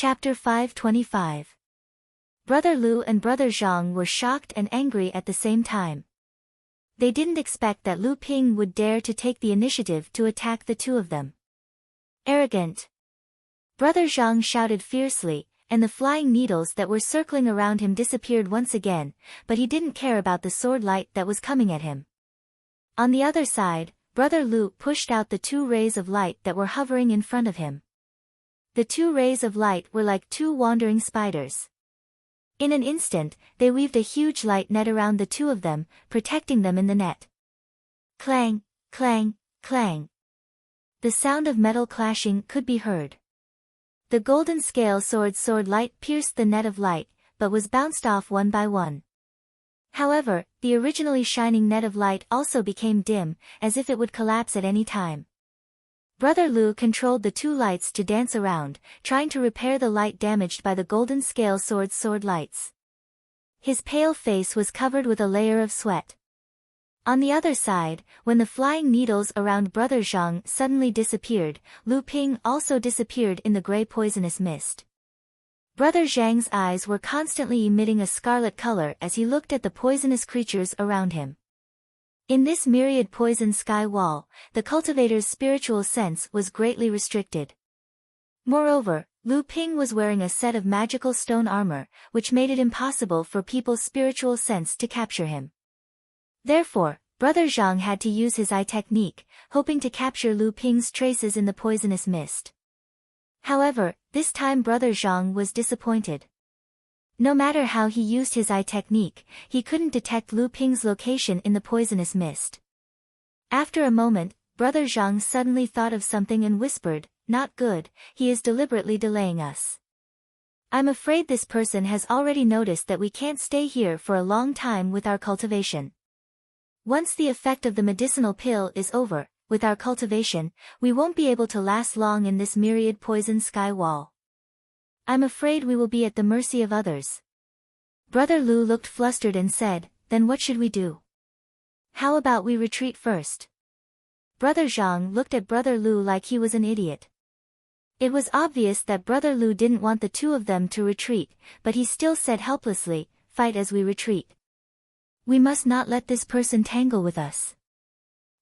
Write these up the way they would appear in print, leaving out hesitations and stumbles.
Chapter 525. Brother Lu and Brother Zhang were shocked and angry at the same time. They didn't expect that Lu Ping would dare to take the initiative to attack the two of them. Arrogant! Brother Zhang shouted fiercely, and the flying needles that were circling around him disappeared once again, but he didn't care about the sword light that was coming at him. On the other side, Brother Lu pushed out the two rays of light that were hovering in front of him. The two rays of light were like two wandering spiders. In an instant, they weaved a huge light net around the two of them, protecting them in the net. Clang, clang, clang. The sound of metal clashing could be heard. The golden scale sword light pierced the net of light, but was bounced off one by one. However, the originally shining net of light also became dim, as if it would collapse at any time. Brother Lu controlled the two lights to dance around, trying to repair the light damaged by the golden scale sword lights. His pale face was covered with a layer of sweat. On the other side, when the flying needles around Brother Zhang suddenly disappeared, Lu Ping also disappeared in the gray poisonous mist. Brother Zhang's eyes were constantly emitting a scarlet color as he looked at the poisonous creatures around him. In this myriad poison sky wall, the cultivator's spiritual sense was greatly restricted. Moreover, Lu Ping was wearing a set of magical stone armor, which made it impossible for people's spiritual sense to capture him. Therefore, Brother Zhang had to use his eye technique, hoping to capture Lu Ping's traces in the poisonous mist. However, this time Brother Zhang was disappointed. No matter how he used his eye technique, he couldn't detect Lu Ping's location in the poisonous mist. After a moment, Brother Zhang suddenly thought of something and whispered, "Not good, he is deliberately delaying us. I'm afraid this person has already noticed that we can't stay here for a long time with our cultivation. Once the effect of the medicinal pill is over, with our cultivation, we won't be able to last long in this myriad poison sky wall. I'm afraid we will be at the mercy of others." Brother Lu looked flustered and said, "Then what should we do? How about we retreat first?" Brother Zhang looked at Brother Lu like he was an idiot. It was obvious that Brother Lu didn't want the two of them to retreat, but he still said helplessly, "Fight as we retreat. We must not let this person tangle with us."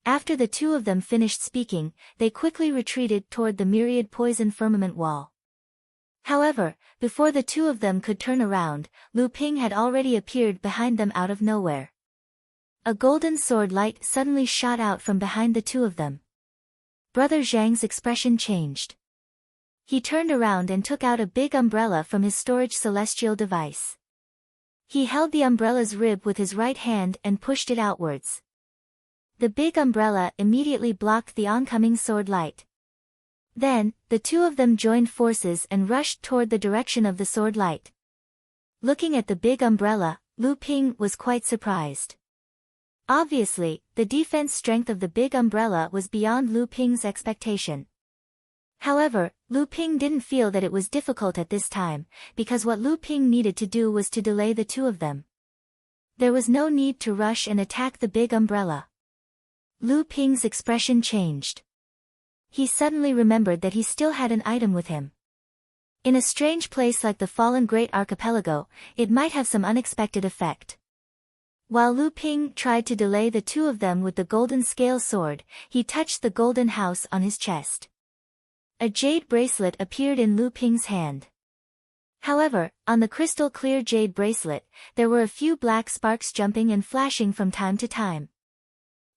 After the two of them finished speaking, they quickly retreated toward the myriad poison firmament wall. However, before the two of them could turn around, Lu Ping had already appeared behind them out of nowhere. A golden sword light suddenly shot out from behind the two of them. Brother Zhang's expression changed. He turned around and took out a big umbrella from his storage celestial device. He held the umbrella's rib with his right hand and pushed it outwards. The big umbrella immediately blocked the oncoming sword light. Then, the two of them joined forces and rushed toward the direction of the sword light. Looking at the big umbrella, Lu Ping was quite surprised. Obviously, the defense strength of the big umbrella was beyond Lu Ping's expectation. However, Lu Ping didn't feel that it was difficult at this time, because what Lu Ping needed to do was to delay the two of them. There was no need to rush and attack the big umbrella. Lu Ping's expression changed. He suddenly remembered that he still had an item with him. In a strange place like the fallen Great Archipelago, it might have some unexpected effect. While Lu Ping tried to delay the two of them with the golden scale sword, he touched the golden house on his chest. A jade bracelet appeared in Lu Ping's hand. However, on the crystal clear jade bracelet, there were a few black sparks jumping and flashing from time to time.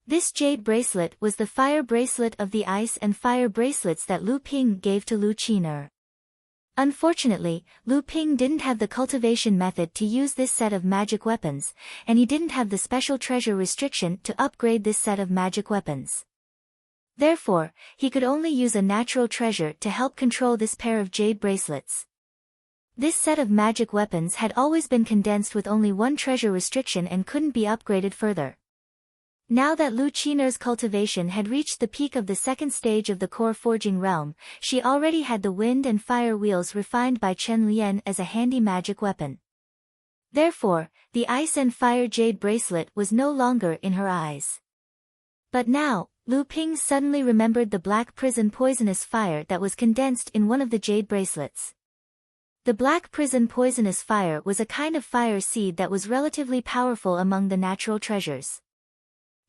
This jade bracelet was the fire bracelet of the ice and fire bracelets that Lu Ping gave to Lu Qiner. Unfortunately, Lu Ping didn't have the cultivation method to use this set of magic weapons, and he didn't have the special treasure restriction to upgrade this set of magic weapons. Therefore, he could only use a natural treasure to help control this pair of jade bracelets. This set of magic weapons had always been condensed with only one treasure restriction and couldn't be upgraded further. Now that Lu Qiner's cultivation had reached the peak of the second stage of the core forging realm, she already had the wind and fire wheels refined by Chen Lian as a handy magic weapon. Therefore, the ice and fire jade bracelet was no longer in her eyes. But now, Lu Ping suddenly remembered the black prison poisonous fire that was condensed in one of the jade bracelets. The black prison poisonous fire was a kind of fire seed that was relatively powerful among the natural treasures.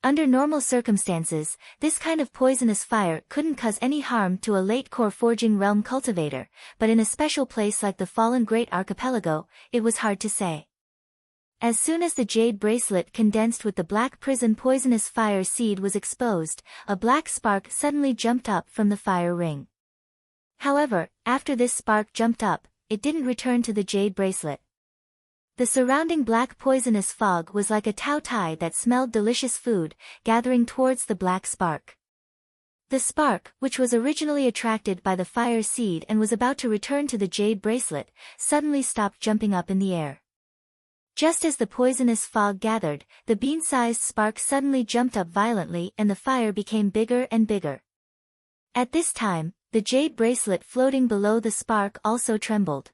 Under normal circumstances, this kind of poisonous fire couldn't cause any harm to a late core forging realm cultivator, but in a special place like the fallen Great Archipelago, it was hard to say. As soon as the jade bracelet condensed with the black prison poisonous fire seed was exposed, a black spark suddenly jumped up from the fire ring. However, after this spark jumped up, it didn't return to the jade bracelet. The surrounding black poisonous fog was like a tao-tai that smelled delicious food, gathering towards the black spark. The spark, which was originally attracted by the fire seed and was about to return to the jade bracelet, suddenly stopped jumping up in the air. Just as the poisonous fog gathered, the bean-sized spark suddenly jumped up violently and the fire became bigger and bigger. At this time, the jade bracelet floating below the spark also trembled.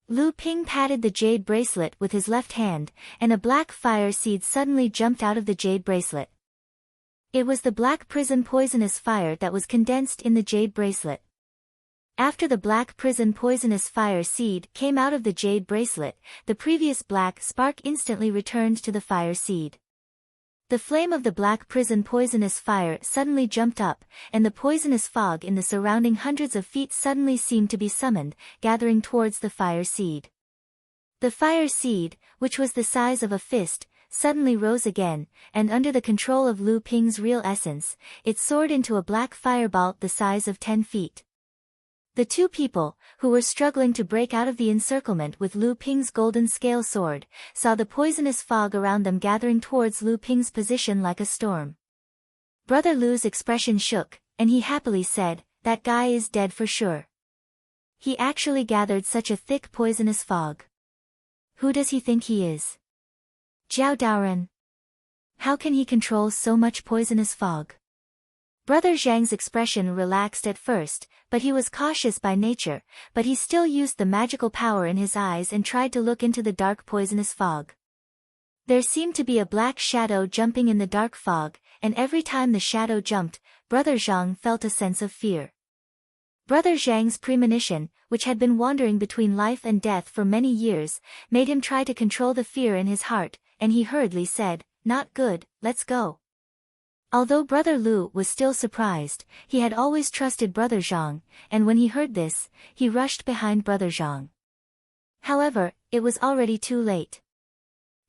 Lu Ping patted the jade bracelet with his left hand, and a black fire seed suddenly jumped out of the jade bracelet. It was the black prison poisonous fire that was condensed in the jade bracelet. After the black prison poisonous fire seed came out of the jade bracelet, the previous black spark instantly returned to the fire seed. The flame of the black prison poisonous fire suddenly jumped up, and the poisonous fog in the surrounding hundreds of feet suddenly seemed to be summoned, gathering towards the fire seed. The fire seed, which was the size of a fist, suddenly rose again, and under the control of Lu Ping's real essence, it soared into a black fireball the size of 10 feet. The two people, who were struggling to break out of the encirclement with Lu Ping's golden scale sword, saw the poisonous fog around them gathering towards Lu Ping's position like a storm. Brother Lu's expression shook, and he happily said, "That guy is dead for sure. He actually gathered such a thick poisonous fog. Who does he think he is? Jiao Daoren? How can he control so much poisonous fog?" Brother Zhang's expression relaxed at first, but he was cautious by nature, but he still used the magical power in his eyes and tried to look into the dark poisonous fog. There seemed to be a black shadow jumping in the dark fog, and every time the shadow jumped, Brother Zhang felt a sense of fear. Brother Zhang's premonition, which had been wandering between life and death for many years, made him try to control the fear in his heart, and he hurriedly said, "Not good, let's go." Although Brother Lu was still surprised, he had always trusted Brother Zhang, and when he heard this, he rushed behind Brother Zhang. However, it was already too late.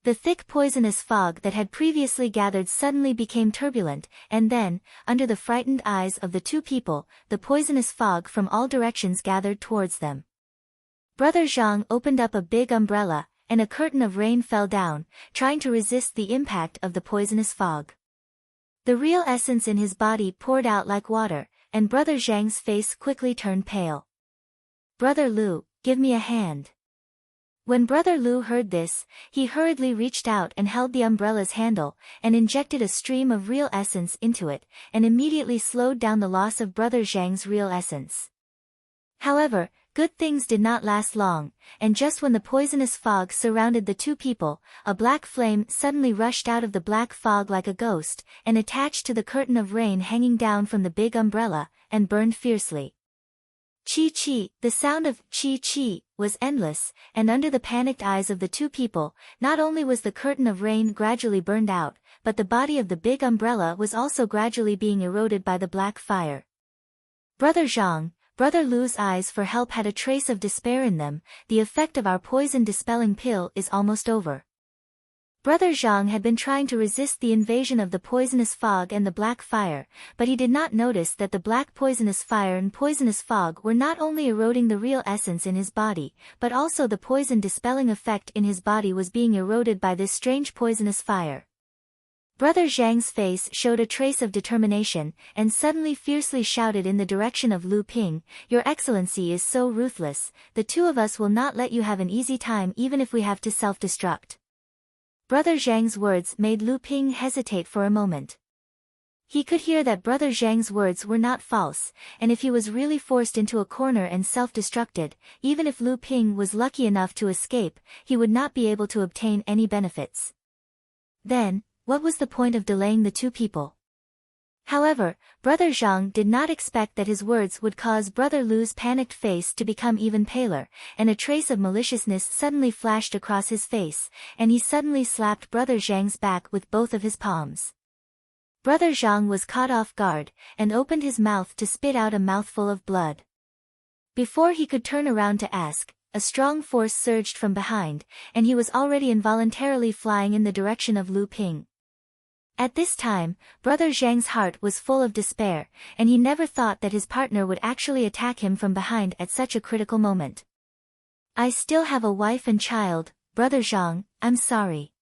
The thick poisonous fog that had previously gathered suddenly became turbulent, and then, under the frightened eyes of the two people, the poisonous fog from all directions gathered towards them. Brother Zhang opened up a big umbrella, and a curtain of rain fell down, trying to resist the impact of the poisonous fog. The real essence in his body poured out like water, and Brother Zhang's face quickly turned pale. "Brother Lu, give me a hand." When Brother Lu heard this, he hurriedly reached out and held the umbrella's handle, and injected a stream of real essence into it, and immediately slowed down the loss of Brother Zhang's real essence. However, good things did not last long, and just when the poisonous fog surrounded the two people, a black flame suddenly rushed out of the black fog like a ghost, and attached to the curtain of rain hanging down from the big umbrella, and burned fiercely. Chi-chi, the sound of chi-chi, was endless, and under the panicked eyes of the two people, not only was the curtain of rain gradually burned out, but the body of the big umbrella was also gradually being eroded by the black fire. Brother Zhang, Brother Lu's eyes for help had a trace of despair in them. "The effect of our poison-dispelling pill is almost over." Brother Zhang had been trying to resist the invasion of the poisonous fog and the black fire, but he did not notice that the black poisonous fire and poisonous fog were not only eroding the real essence in his body, but also the poison-dispelling effect in his body was being eroded by this strange poisonous fire. Brother Zhang's face showed a trace of determination, and suddenly fiercely shouted in the direction of Lu Ping, "Your Excellency is so ruthless, the two of us will not let you have an easy time even if we have to self-destruct." Brother Zhang's words made Lu Ping hesitate for a moment. He could hear that Brother Zhang's words were not false, and if he was really forced into a corner and self-destructed, even if Lu Ping was lucky enough to escape, he would not be able to obtain any benefits. Then, what was the point of delaying the two people? However, Brother Zhang did not expect that his words would cause Brother Lu's panicked face to become even paler, and a trace of maliciousness suddenly flashed across his face, and he suddenly slapped Brother Zhang's back with both of his palms. Brother Zhang was caught off guard, and opened his mouth to spit out a mouthful of blood. Before he could turn around to ask, a strong force surged from behind, and he was already involuntarily flying in the direction of Lu Ping. At this time, Brother Zhang's heart was full of despair, and he never thought that his partner would actually attack him from behind at such a critical moment. "I still have a wife and child, Brother Zhang, I'm sorry."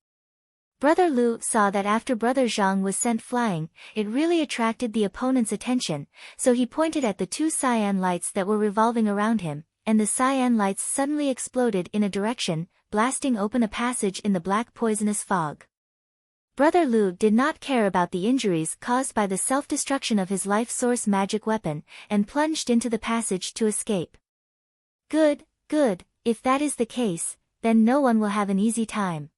Brother Lu saw that after Brother Zhang was sent flying, it really attracted the opponent's attention, so he pointed at the two cyan lights that were revolving around him, and the cyan lights suddenly exploded in a direction, blasting open a passage in the black poisonous fog. Brother Lu did not care about the injuries caused by the self-destruction of his life source magic weapon, and plunged into the passage to escape. Good, if that is the case, then no one will have an easy time.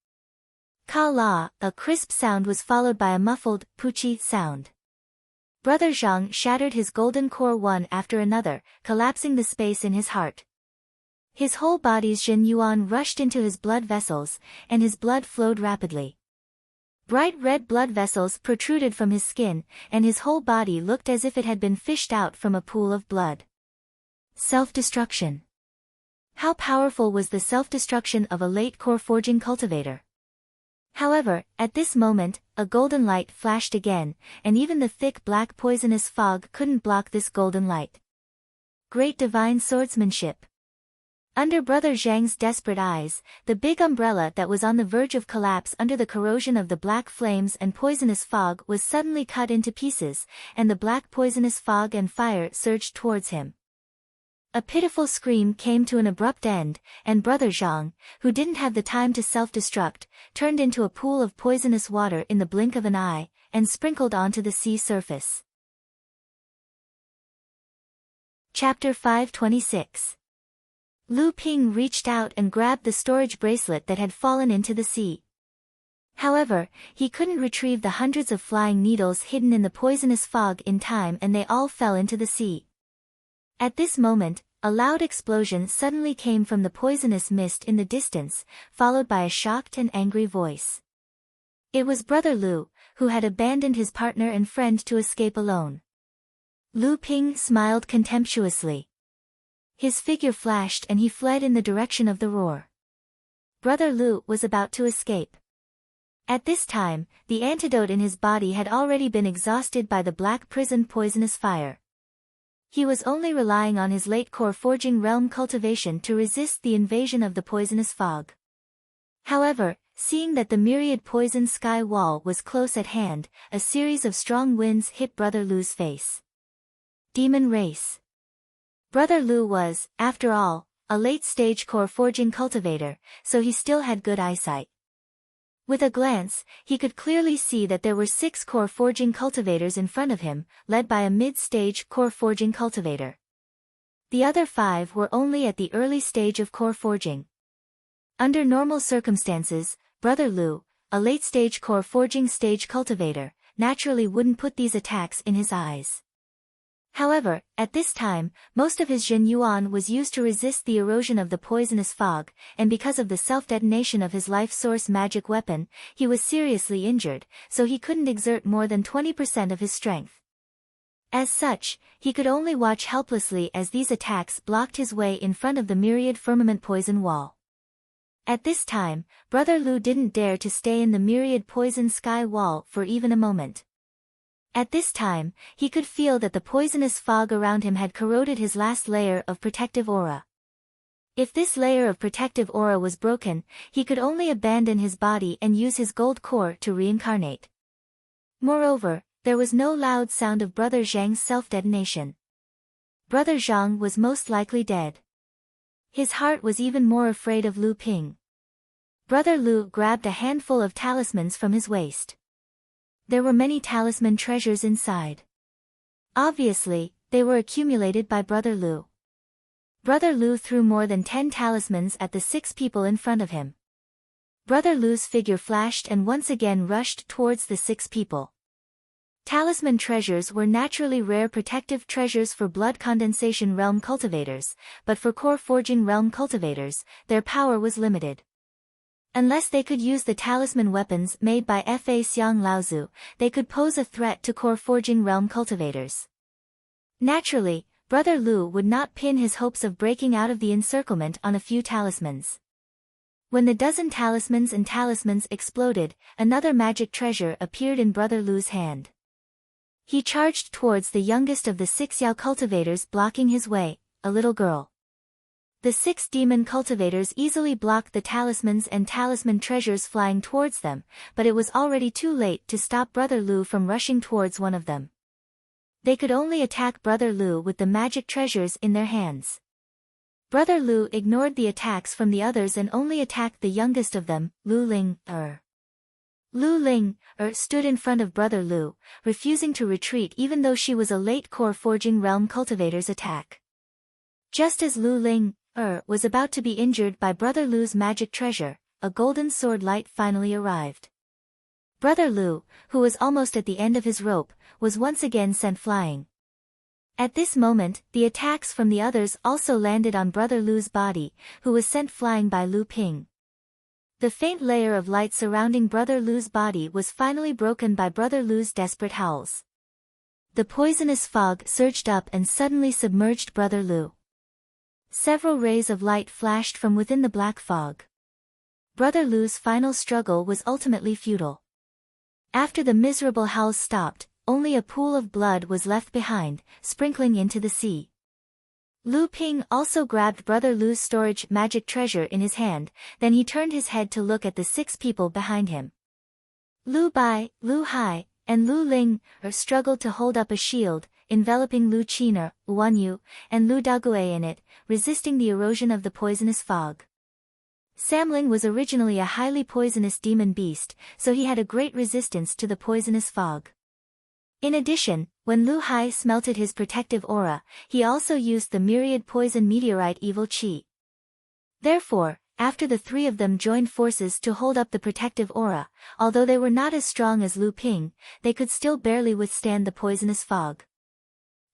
Ka la, a crisp sound was followed by a muffled, poochie sound. Brother Zhang shattered his golden core one after another, collapsing the space in his heart. His whole body's Jin Yuan rushed into his blood vessels, and his blood flowed rapidly. Bright red blood vessels protruded from his skin, and his whole body looked as if it had been fished out from a pool of blood. Self-destruction. How powerful was the self-destruction of a late core forging cultivator? However, at this moment, a golden light flashed again, and even the thick black poisonous fog couldn't block this golden light. Great divine swordsmanship. Under Brother Zhang's desperate eyes, the big umbrella that was on the verge of collapse under the corrosion of the black flames and poisonous fog was suddenly cut into pieces, and the black poisonous fog and fire surged towards him. A pitiful scream came to an abrupt end, and Brother Zhang, who didn't have the time to self-destruct, turned into a pool of poisonous water in the blink of an eye, and sprinkled onto the sea surface. Chapter 526. Lu Ping reached out and grabbed the storage bracelet that had fallen into the sea. However, he couldn't retrieve the hundreds of flying needles hidden in the poisonous fog in time, and they all fell into the sea. At this moment, a loud explosion suddenly came from the poisonous mist in the distance, followed by a shocked and angry voice. It was Brother Lu, who had abandoned his partner and friend to escape alone. Lu Ping smiled contemptuously. His figure flashed and he fled in the direction of the roar. Brother Lu was about to escape. At this time, the antidote in his body had already been exhausted by the black prison poisonous fire. He was only relying on his late core forging realm cultivation to resist the invasion of the poisonous fog. However, seeing that the myriad poison sky wall was close at hand, a series of strong winds hit Brother Lu's face. Demon race. Brother Lu was, after all, a late-stage core forging cultivator, so he still had good eyesight. With a glance, he could clearly see that there were 6 core forging cultivators in front of him, led by a mid-stage core forging cultivator. The other 5 were only at the early stage of core forging. Under normal circumstances, Brother Lu, a late-stage core forging stage cultivator, naturally wouldn't put these attacks in his eyes. However, at this time, most of his Jin Yuan was used to resist the erosion of the poisonous fog, and because of the self-detonation of his life source magic weapon, he was seriously injured, so he couldn't exert more than 20% of his strength. As such, he could only watch helplessly as these attacks blocked his way in front of the myriad firmament poison wall. At this time, Brother Lu didn't dare to stay in the myriad poison sky wall for even a moment. At this time, he could feel that the poisonous fog around him had corroded his last layer of protective aura. If this layer of protective aura was broken, he could only abandon his body and use his gold core to reincarnate. Moreover, there was no loud sound of Brother Zhang's self-detonation. Brother Zhang was most likely dead. His heart was even more afraid of Lu Ping. Brother Lu grabbed a handful of talismans from his waist. There were many talisman treasures inside. Obviously, they were accumulated by Brother Lu. Brother Lu threw more than 10 talismans at the 6 people in front of him. Brother Lu's figure flashed and once again rushed towards the 6 people. Talisman treasures were naturally rare protective treasures for blood condensation realm cultivators, but for core forging realm cultivators, their power was limited. Unless they could use the talisman weapons made by Fa Xiang Laozu, they could pose a threat to core forging realm cultivators. Naturally, Brother Lu would not pin his hopes of breaking out of the encirclement on a few talismans. When the dozen talismans and talismans exploded, another magic treasure appeared in Brother Lu's hand. He charged towards the youngest of the 6 Yao cultivators, blocking his way, a little girl. The 6 demon cultivators easily blocked the talismans and talisman treasures flying towards them, but it was already too late to stop Brother Lu from rushing towards one of them. They could only attack Brother Lu with the magic treasures in their hands. Brother Lu ignored the attacks from the others and only attacked the youngest of them, Lu Ling. Lu Ling stood in front of Brother Lu, refusing to retreat even though she was a late core forging realm cultivator's attack. Just as Lu Ling was about to be injured by Brother Lu's magic treasure, a golden sword light finally arrived. Brother Lu, who was almost at the end of his rope, was once again sent flying. At this moment, the attacks from the others also landed on Brother Lu's body, who was sent flying by Lu Ping. The faint layer of light surrounding Brother Lu's body was finally broken by Brother Lu's desperate howls. The poisonous fog surged up and suddenly submerged Brother Lu. Several rays of light flashed from within the black fog. Brother Lu's final struggle was ultimately futile. After the miserable howls stopped, only a pool of blood was left behind, sprinkling into the sea. Lu Ping also grabbed Brother Lu's storage magic treasure in his hand, then he turned his head to look at the 6 people behind him. Lu Bai, Lu Hai, and Lu Ling struggled to hold up a shield, enveloping Lu Qiner, Wan Yu, and Lu Daguai in it, resisting the erosion of the poisonous fog. Samling was originally a highly poisonous demon beast, so he had a great resistance to the poisonous fog. In addition, when Lu Hai smelted his protective aura, he also used the myriad poison meteorite evil chi. Therefore, after the 3 of them joined forces to hold up the protective aura, although they were not as strong as Lu Ping, they could still barely withstand the poisonous fog.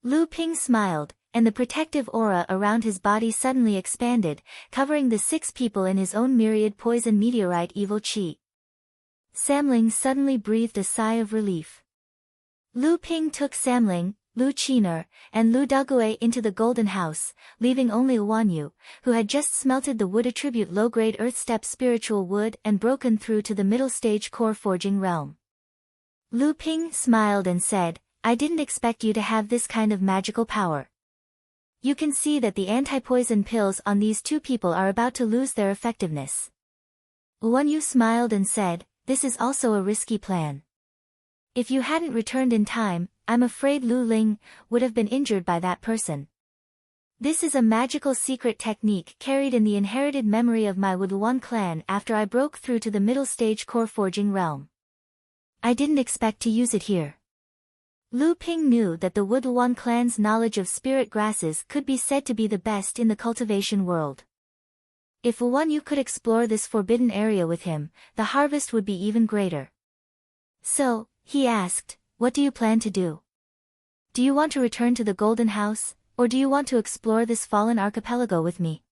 Lu Ping smiled, and the protective aura around his body suddenly expanded, covering the 6 people in his own myriad poison meteorite evil chi. Samling suddenly breathed a sigh of relief. Lu Ping took Samling, Lu Qiner, and Lu Daguai into the Golden House, leaving only Wan Yu, who had just smelted the wood attribute low-grade earth step spiritual wood and broken through to the middle stage core forging realm. Lu Ping smiled and said, "I didn't expect you to have this kind of magical power. You can see that the anti-poison pills on these 2 people are about to lose their effectiveness." Wan Yu smiled and said, "This is also a risky plan. If you hadn't returned in time, I'm afraid Lu Ling would have been injured by that person. This is a magical secret technique carried in the inherited memory of my Wuduan clan after I broke through to the middle stage core forging realm. I didn't expect to use it here." Lu Ping knew that the Wuduan clan's knowledge of spirit grasses could be said to be the best in the cultivation world. If Wan Yu could explore this forbidden area with him, the harvest would be even greater. So, he asked, "What do you plan to do? Do you want to return to the Golden House, or do you want to explore this fallen archipelago with me?"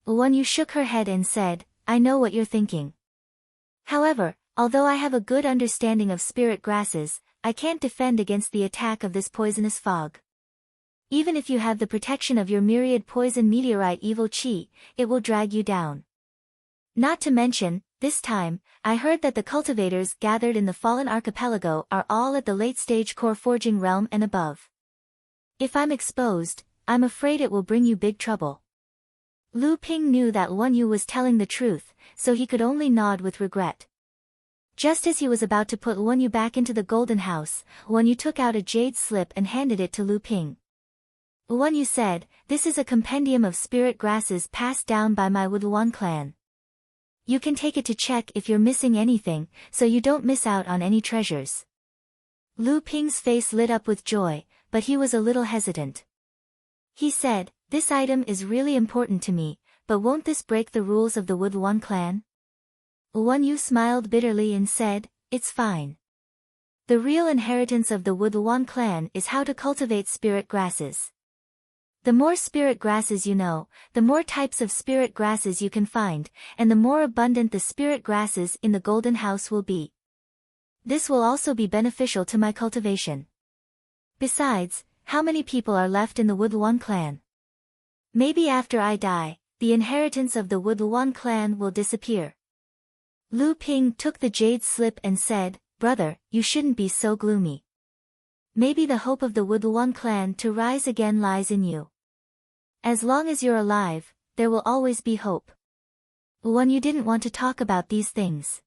Wan Yu shook her head and said, "I know what you're thinking. However, although I have a good understanding of spirit grasses, I can't defend against the attack of this poisonous fog. Even if you have the protection of your myriad poison meteorite evil chi, it will drag you down. Not to mention, this time, I heard that the cultivators gathered in the fallen archipelago are all at the late stage core forging realm and above. If I'm exposed, I'm afraid it will bring you big trouble." Lu Ping knew that Wan Yu was telling the truth, so he could only nod with regret. Just as he was about to put Wan Yu back into the Golden House, Wan Yu took out a jade slip and handed it to Lu Ping. Wan Yu said, "This is a compendium of spirit grasses passed down by my Wuduan clan. You can take it to check if you're missing anything, so you don't miss out on any treasures." Lu Ping's face lit up with joy, but he was a little hesitant. He said, "This item is really important to me, but won't this break the rules of the Wuduan clan?" Wan Yu smiled bitterly and said, "It's fine. The real inheritance of the Woodlawn clan is how to cultivate spirit grasses. The more spirit grasses you know, the more types of spirit grasses you can find, and the more abundant the spirit grasses in the Golden House will be. This will also be beneficial to my cultivation. Besides, how many people are left in the Woodlawn clan? Maybe after I die, the inheritance of the Woodlawn clan will disappear. Lu Ping took the jade slip and said, "Brother, you shouldn't be so gloomy. Maybe the hope of the Woodlawn clan to rise again lies in you. As long as you're alive, there will always be hope." When you didn't want to talk about these things.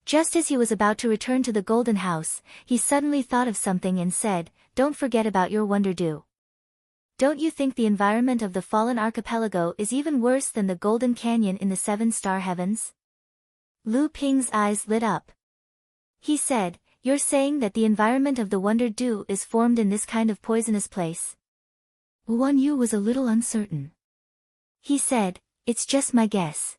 Just as he was about to return to the Golden House, he suddenly thought of something and said, "Don't forget about your Wonder Dew. Don't you think the environment of the Fallen Archipelago is even worse than the Golden Canyon in the Seven-Star Heavens?" Lu Ping's eyes lit up. He said, "You're saying that the environment of the Wonder Dew is formed in this kind of poisonous place?" Guan Yu was a little uncertain. He said, "It's just my guess.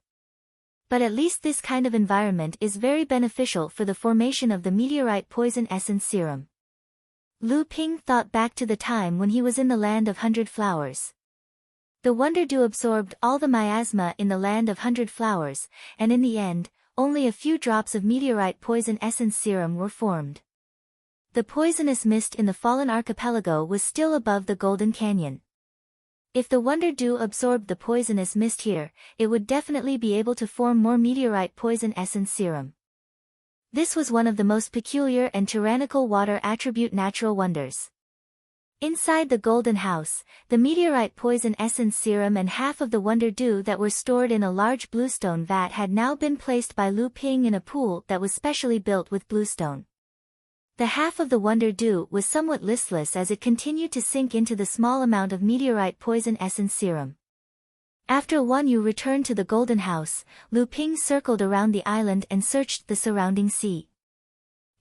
But at least this kind of environment is very beneficial for the formation of the meteorite poison essence serum." Lu Ping thought back to the time when he was in the Land of 100 Flowers. The Wonder Dew absorbed all the miasma in the Land of 100 Flowers, and in the end, only a few drops of meteorite poison essence serum were formed. The poisonous mist in the Fallen Archipelago was still above the Golden Canyon. If the Wonder Dew absorbed the poisonous mist here, it would definitely be able to form more meteorite poison essence serum. This was one of the most peculiar and tyrannical water attribute natural wonders. Inside the Golden House, the meteorite poison essence serum and half of the Wonder Dew that were stored in a large bluestone vat had now been placed by Lu Ping in a pool that was specially built with bluestone. The half of the Wonder Dew was somewhat listless as it continued to sink into the small amount of meteorite poison essence serum. After Guan Yu returned to the Golden House, Lu Ping circled around the island and searched the surrounding sea.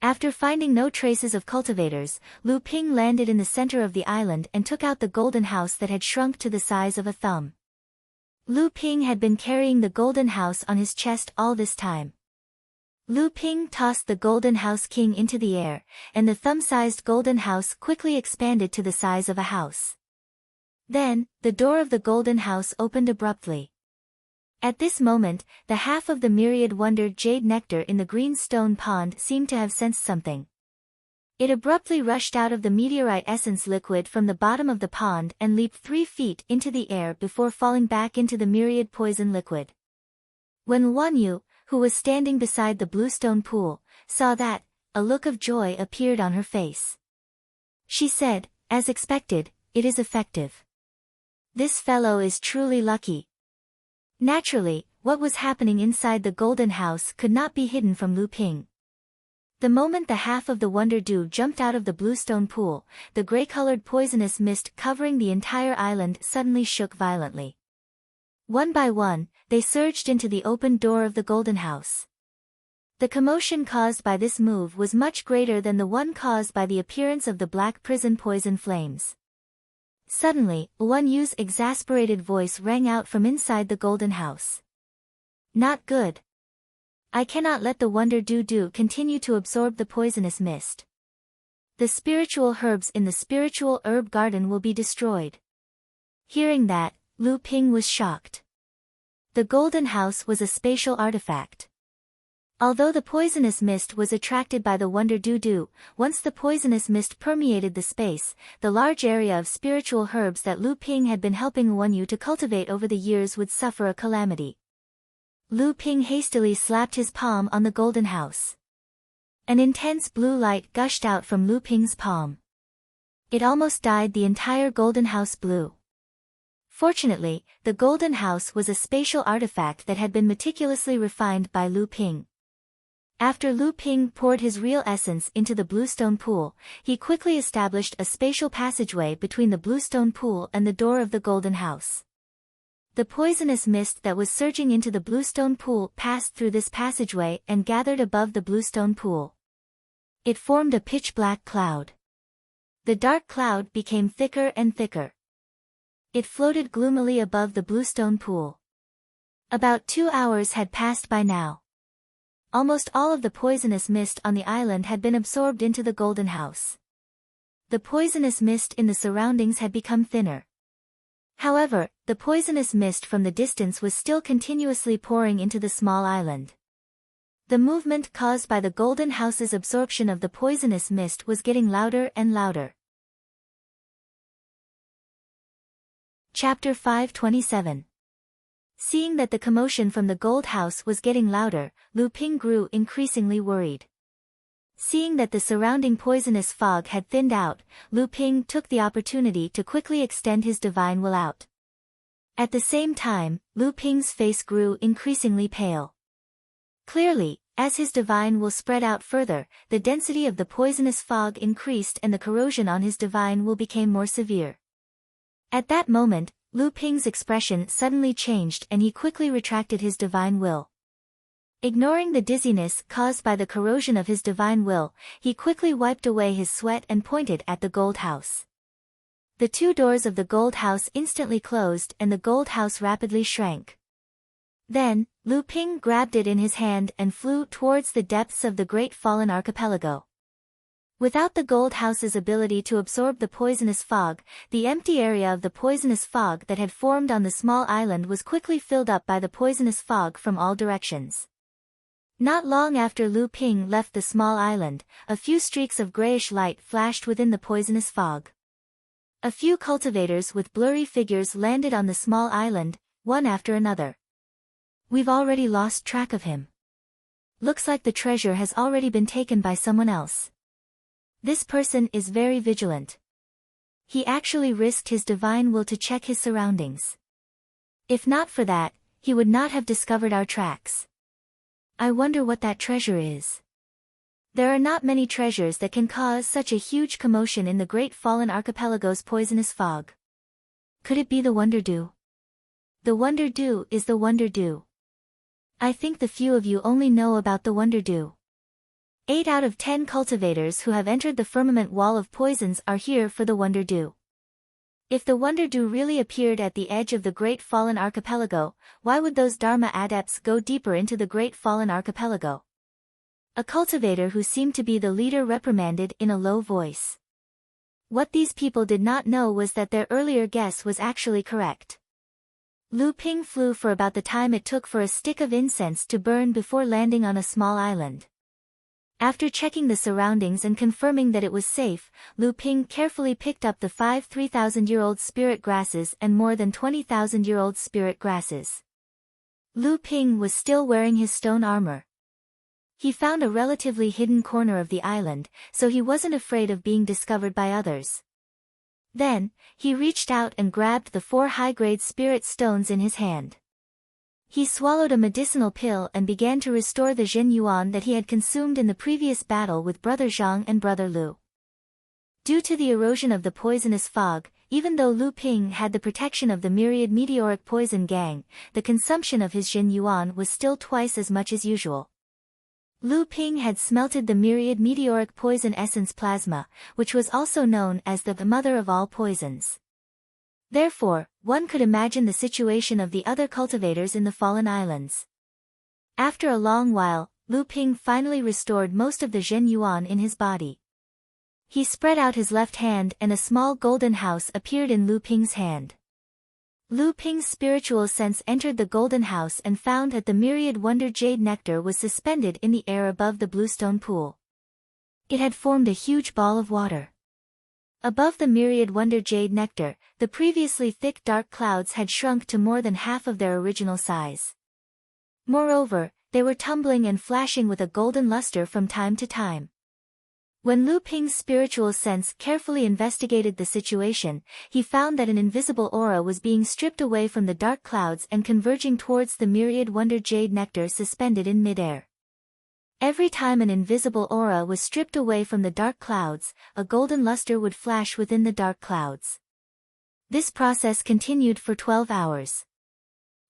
After finding no traces of cultivators, Lu Ping landed in the center of the island and took out the Golden House that had shrunk to the size of a thumb. Lu Ping had been carrying the Golden House on his chest all this time. Lu Ping tossed the Golden House King into the air, and the thumb-sized Golden House quickly expanded to the size of a house. Then, the door of the Golden House opened abruptly. At this moment, the half of the myriad wondered jade nectar in the green stone pond seemed to have sensed something. It abruptly rushed out of the meteorite essence liquid from the bottom of the pond and leaped 3 feet into the air before falling back into the myriad poison liquid. When Guan Yu, who was standing beside the bluestone pool, saw that, a look of joy appeared on her face. She said, "As expected, it is effective. This fellow is truly lucky." Naturally, what was happening inside the Golden House could not be hidden from Lu Ping. The moment the half of the Wonder Dew jumped out of the bluestone pool, the gray-colored poisonous mist covering the entire island suddenly shook violently. One by one, they surged into the open door of the Golden House. The commotion caused by this move was much greater than the one caused by the appearance of the black prison poison flames. Suddenly, Guan Yu's exasperated voice rang out from inside the Golden House. "Not good. I cannot let the Wonder Dew continue to absorb the poisonous mist. The spiritual herbs in the spiritual herb garden will be destroyed." Hearing that, Lu Ping was shocked. The Golden House was a spatial artifact. Although the poisonous mist was attracted by the Wonder Dew, once the poisonous mist permeated the space, the large area of spiritual herbs that Lu Ping had been helping Guan Yu to cultivate over the years would suffer a calamity. Lu Ping hastily slapped his palm on the Golden House. An intense blue light gushed out from Lu Ping's palm. It almost dyed the entire Golden House blue. Fortunately, the Golden House was a spatial artifact that had been meticulously refined by Lu Ping. After Lu Ping poured his real essence into the bluestone pool, he quickly established a spatial passageway between the bluestone pool and the door of the Golden House. The poisonous mist that was surging into the bluestone pool passed through this passageway and gathered above the bluestone pool. It formed a pitch-black cloud. The dark cloud became thicker and thicker. It floated gloomily above the bluestone pool. About 2 hours had passed by now. almost all of the poisonous mist on the island had been absorbed into the golden house. The poisonous mist in the surroundings had become thinner. However, the poisonous mist from the distance was still continuously pouring into the small island. The movement caused by the golden house's absorption of the poisonous mist was getting louder and louder. Chapter 527. Seeing that the commotion from the gold house was getting louder, Lu Ping grew increasingly worried. Seeing that the surrounding poisonous fog had thinned out, Lu Ping took the opportunity to quickly extend his divine will out. At the same time, Lu Ping's face grew increasingly pale. Clearly, as his divine will spread out further, the density of the poisonous fog increased and the corrosion on his divine will became more severe. At that moment, Lu Ping's expression suddenly changed and he quickly retracted his divine will. Ignoring the dizziness caused by the corrosion of his divine will, he quickly wiped away his sweat and pointed at the gold house. The two doors of the gold house instantly closed and the gold house rapidly shrank. Then, Lu Ping grabbed it in his hand and flew towards the depths of the Great Fallen Archipelago. Without the gold house's ability to absorb the poisonous fog, the empty area of the poisonous fog that had formed on the small island was quickly filled up by the poisonous fog from all directions. Not long after Lu Ping left the small island, a few streaks of grayish light flashed within the poisonous fog. A few cultivators with blurry figures landed on the small island, one after another. We've already lost track of him. Looks like the treasure has already been taken by someone else. This person is very vigilant. He actually risked his divine will to check his surroundings. If not for that, he would not have discovered our tracks. I wonder what that treasure is. There are not many treasures that can cause such a huge commotion in the Great Fallen Archipelago's poisonous fog. Could it be the Wonder Dew? The Wonder Dew is the Wonder Dew. I think the few of you only know about the Wonder Dew. 8 out of 10 cultivators who have entered the firmament wall of poisons are here for the Wonder Dew. If the Wonder Dew really appeared at the edge of the Great Fallen Archipelago, why would those Dharma adepts go deeper into the Great Fallen Archipelago? A cultivator who seemed to be the leader reprimanded in a low voice. What these people did not know was that their earlier guess was actually correct. Lu Ping flew for about the time it took for a stick of incense to burn before landing on a small island. After checking the surroundings and confirming that it was safe, Lu Ping carefully picked up the 5 3,000-year-old spirit grasses and more than 20,000-year-old spirit grasses. Lu Ping was still wearing his stone armor. He found a relatively hidden corner of the island, so he wasn't afraid of being discovered by others. Then, he reached out and grabbed the 4 high-grade spirit stones in his hand. He swallowed a medicinal pill and began to restore the Zhen Yuan that he had consumed in the previous battle with Brother Zhang and Brother Lu. Due to the erosion of the poisonous fog, even though Lu Ping had the protection of the myriad meteoric poison gang, the consumption of his Zhen Yuan was still twice as much as usual. Lu Ping had smelted the myriad meteoric poison essence plasma, which was also known as the mother of all poisons. Therefore, one could imagine the situation of the other cultivators in the Fallen Islands. After a long while, Lu Ping finally restored most of the Zhen Yuan in his body. He spread out his left hand and a small golden house appeared in Lu Ping's hand. Lu Ping's spiritual sense entered the golden house and found that the myriad wonder jade nectar was suspended in the air above the bluestone pool. It had formed a huge ball of water. Above the myriad wonder jade nectar, the previously thick dark clouds had shrunk to more than half of their original size. Moreover, they were tumbling and flashing with a golden luster from time to time. When Lu Ping's spiritual sense carefully investigated the situation, he found that an invisible aura was being stripped away from the dark clouds and converging towards the myriad wonder jade nectar suspended in midair. Every time an invisible aura was stripped away from the dark clouds, a golden luster would flash within the dark clouds. This process continued for 12 hours.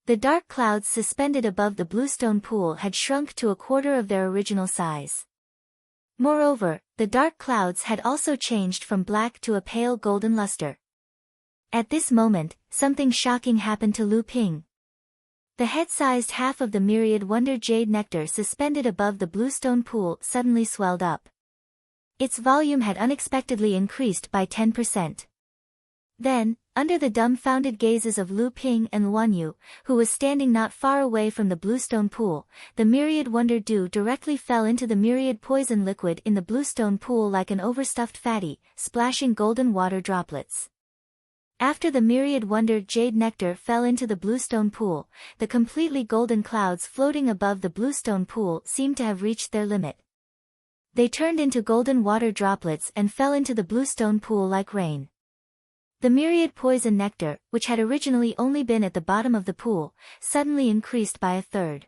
The dark clouds suspended above the bluestone pool had shrunk to a quarter of their original size. Moreover, the dark clouds had also changed from black to a pale golden luster. At this moment, something shocking happened to Lu Ping. The head-sized half of the myriad wonder jade nectar suspended above the bluestone pool suddenly swelled up. Its volume had unexpectedly increased by 10%. Then, under the dumbfounded gazes of Lu Ping and Luan Yu, who was standing not far away from the bluestone pool, the myriad wonder dew directly fell into the myriad poison liquid in the bluestone pool like an overstuffed fatty, splashing golden water droplets. After the myriad wonder jade nectar fell into the bluestone pool, the completely golden clouds floating above the bluestone pool seemed to have reached their limit. They turned into golden water droplets and fell into the bluestone pool like rain. The myriad poison nectar, which had originally only been at the bottom of the pool, suddenly increased by a third.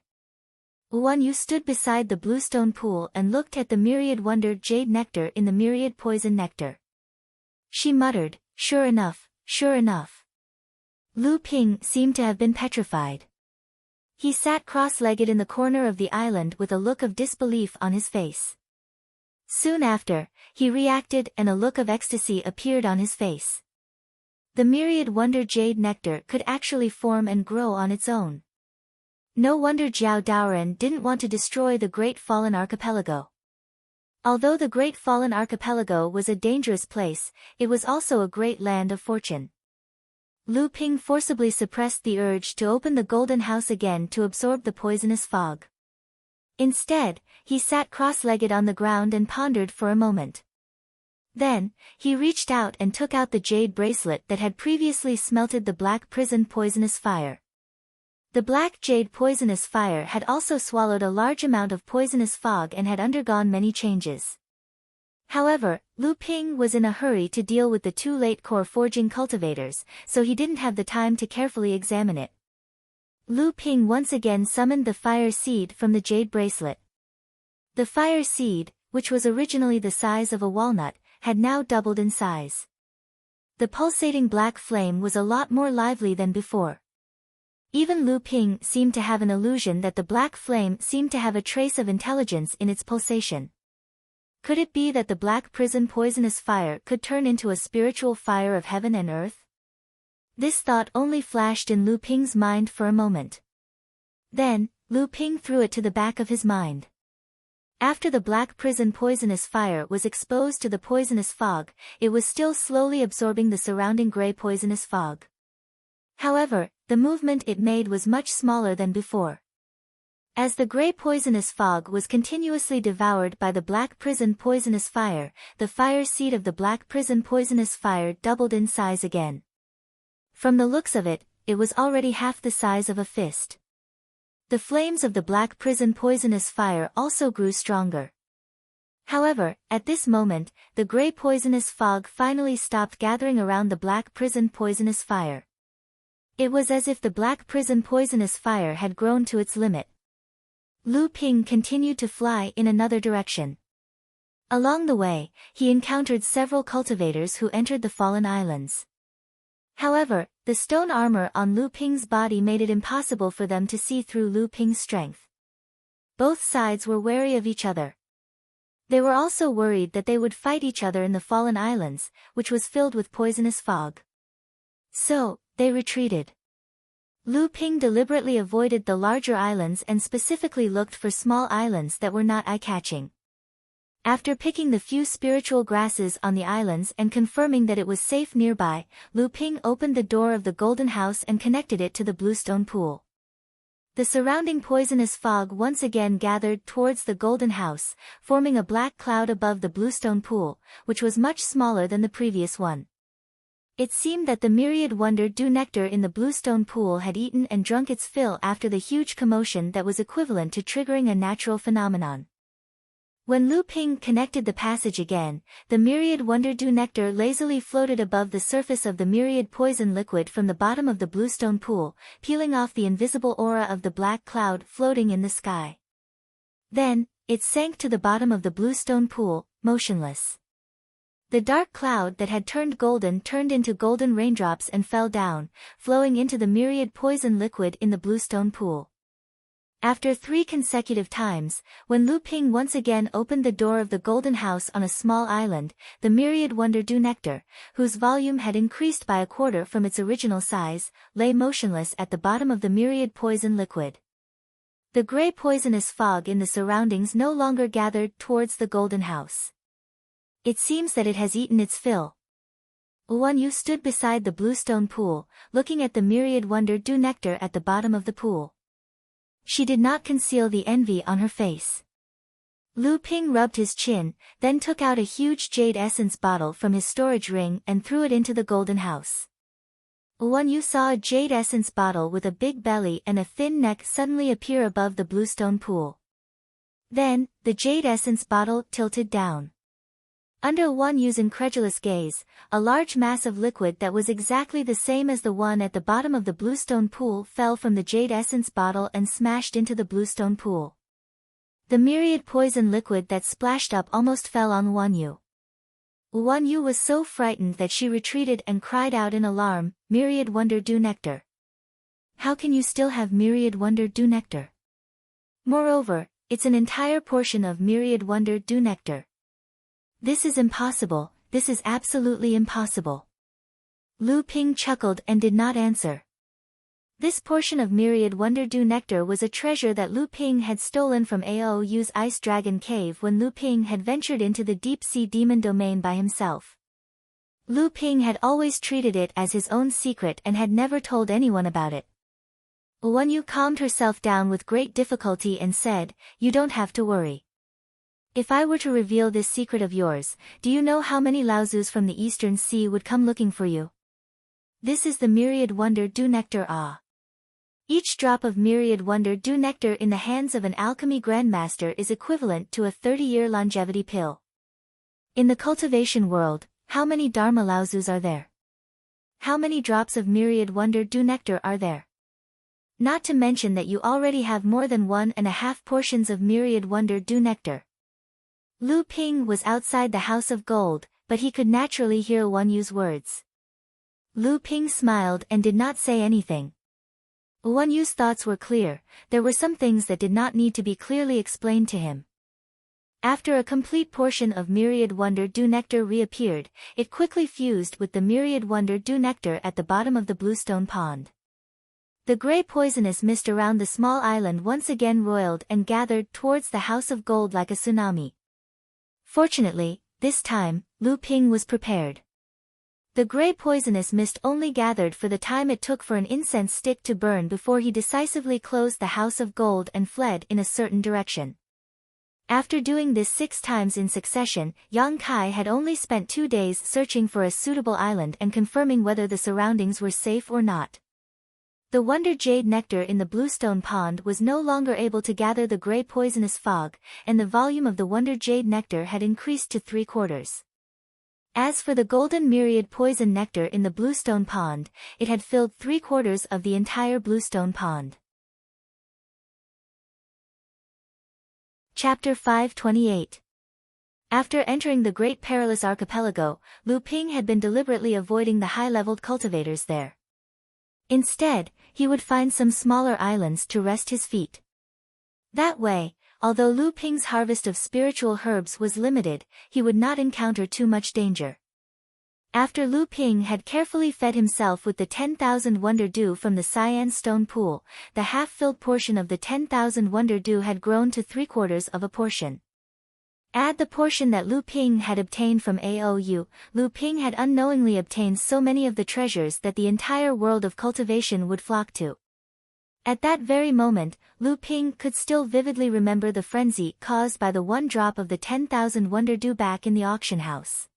Luan Yu stood beside the bluestone pool and looked at the myriad wonder jade nectar in the myriad poison nectar. She muttered, "Sure enough, sure enough." Lu Ping seemed to have been petrified. He sat cross-legged in the corner of the island with a look of disbelief on his face. Soon after, he reacted and a look of ecstasy appeared on his face. The myriad wonder jade nectar could actually form and grow on its own. No wonder Jiao Daoren didn't want to destroy the Great Fallen Archipelago. Although the Great Fallen Archipelago was a dangerous place, it was also a great land of fortune. Lu Ping forcibly suppressed the urge to open the golden house again to absorb the poisonous fog. Instead, he sat cross-legged on the ground and pondered for a moment. Then, he reached out and took out the jade bracelet that had previously smelted the black prison poisonous fire. The black jade poisonous fire had also swallowed a large amount of poisonous fog and had undergone many changes. However, Lu Ping was in a hurry to deal with the two late core forging cultivators, so he didn't have the time to carefully examine it. Lu Ping once again summoned the fire seed from the jade bracelet. The fire seed, which was originally the size of a walnut, had now doubled in size. The pulsating black flame was a lot more lively than before. Even Lu Ping seemed to have an illusion that the black flame seemed to have a trace of intelligence in its pulsation. Could it be that the black prison poisonous fire could turn into a spiritual fire of heaven and earth? This thought only flashed in Lu Ping's mind for a moment. Then, Lu Ping threw it to the back of his mind. After the black prison poisonous fire was exposed to the poisonous fog, it was still slowly absorbing the surrounding gray poisonous fog. However, the movement it made was much smaller than before. As the gray poisonous fog was continuously devoured by the black prison poisonous fire, the fire seed of the black prison poisonous fire doubled in size again. From the looks of it, it was already half the size of a fist. The flames of the black prison poisonous fire also grew stronger. However, at this moment, the gray poisonous fog finally stopped gathering around the black prison poisonous fire. It was as if the black prison poisonous fire had grown to its limit. Lu Ping continued to fly in another direction. Along the way, he encountered several cultivators who entered the Fallen Islands. However, the stone armor on Lu Ping's body made it impossible for them to see through Lu Ping's strength. Both sides were wary of each other. They were also worried that they would fight each other in the Fallen Islands, which was filled with poisonous fog. So, they retreated. Lu Ping deliberately avoided the larger islands and specifically looked for small islands that were not eye-catching. After picking the few spiritual grasses on the islands and confirming that it was safe nearby, Lu Ping opened the door of the golden house and connected it to the bluestone pool. The surrounding poisonous fog once again gathered towards the golden house, forming a black cloud above the bluestone pool, which was much smaller than the previous one. It seemed that the myriad wonder dew nectar in the bluestone pool had eaten and drunk its fill after the huge commotion that was equivalent to triggering a natural phenomenon. When Lu Ping connected the passage again, the myriad wonder dew nectar lazily floated above the surface of the myriad poison liquid from the bottom of the bluestone pool, peeling off the invisible aura of the black cloud floating in the sky. Then, it sank to the bottom of the bluestone pool, motionless. The dark cloud that had turned golden turned into golden raindrops and fell down, flowing into the myriad poison liquid in the bluestone pool. After 3 consecutive times, when Lu Ping once again opened the door of the golden house on a small island, the myriad wonder dew nectar, whose volume had increased by a quarter from its original size, lay motionless at the bottom of the myriad poison liquid. The gray poisonous fog in the surroundings no longer gathered towards the golden house. It seems that it has eaten its fill. Wan Yu stood beside the bluestone pool, looking at the myriad wonder dew nectar at the bottom of the pool. She did not conceal the envy on her face. Lu Ping rubbed his chin, then took out a huge jade essence bottle from his storage ring and threw it into the golden house. Wan Yu saw a jade essence bottle with a big belly and a thin neck suddenly appear above the bluestone pool. Then, the jade essence bottle tilted down. Under Wan Yu's incredulous gaze, a large mass of liquid that was exactly the same as the one at the bottom of the bluestone pool fell from the jade essence bottle and smashed into the bluestone pool. The myriad poison liquid that splashed up almost fell on Wan Yu. Wan Yu was so frightened that she retreated and cried out in alarm, "Myriad wonder dew nectar! How can you still have myriad wonder dew nectar? Moreover, it's an entire portion of myriad wonder dew nectar. This is impossible, this is absolutely impossible." Lu Ping chuckled and did not answer. This portion of myriad wonder dew nectar was a treasure that Lu Ping had stolen from Aou's ice dragon cave when Lu Ping had ventured into the deep-sea demon domain by himself. Lu Ping had always treated it as his own secret and had never told anyone about it. Wan Yu calmed herself down with great difficulty and said, "You don't have to worry. If I were to reveal this secret of yours, do you know how many Laozus from the Eastern Sea would come looking for you? This is the myriad wonder dew nectar. Each drop of myriad wonder dew nectar in the hands of an alchemy grandmaster is equivalent to a 30-year longevity pill. In the cultivation world, how many Dharma Laozus are there? How many drops of myriad wonder dew nectar are there? Not to mention that you already have more than 1.5 portions of myriad wonder dew nectar." Lu Ping was outside the House of Gold, but he could naturally hear Wan Yu's words. Lu Ping smiled and did not say anything. Wan Yu's thoughts were clear, there were some things that did not need to be clearly explained to him. After a complete portion of myriad wonder dew nectar reappeared, it quickly fused with the myriad wonder dew nectar at the bottom of the bluestone pond. The gray poisonous mist around the small island once again roiled and gathered towards the House of Gold like a tsunami. Fortunately, this time, Lu Ping was prepared. The gray poisonous mist only gathered for the time it took for an incense stick to burn before he decisively closed the House of Gold and fled in a certain direction. After doing this 6 times in succession, Yang Kai had only spent 2 days searching for a suitable island and confirming whether the surroundings were safe or not. The wonder jade nectar in the bluestone pond was no longer able to gather the gray poisonous fog, and the volume of the wonder jade nectar had increased to 3/4. As for the golden myriad poison nectar in the bluestone pond, it had filled 3/4 of the entire bluestone pond. Chapter 528. After entering the Great Perilous Archipelago, Lu Ping had been deliberately avoiding the high-leveled cultivators there. Instead, he would find some smaller islands to rest his feet. That way, although Lu Ping's harvest of spiritual herbs was limited, he would not encounter too much danger. After Lu Ping had carefully fed himself with the 10,000 wonder dew from the cyan stone pool, the half-filled portion of the 10,000 wonder dew had grown to 3/4 of a portion. Add the portion that Lu Ping had obtained from Aou, Lu Ping had unknowingly obtained so many of the treasures that the entire world of cultivation would flock to. At that very moment, Lu Ping could still vividly remember the frenzy caused by the 1 drop of the 10,000 wonder dew back in the auction house.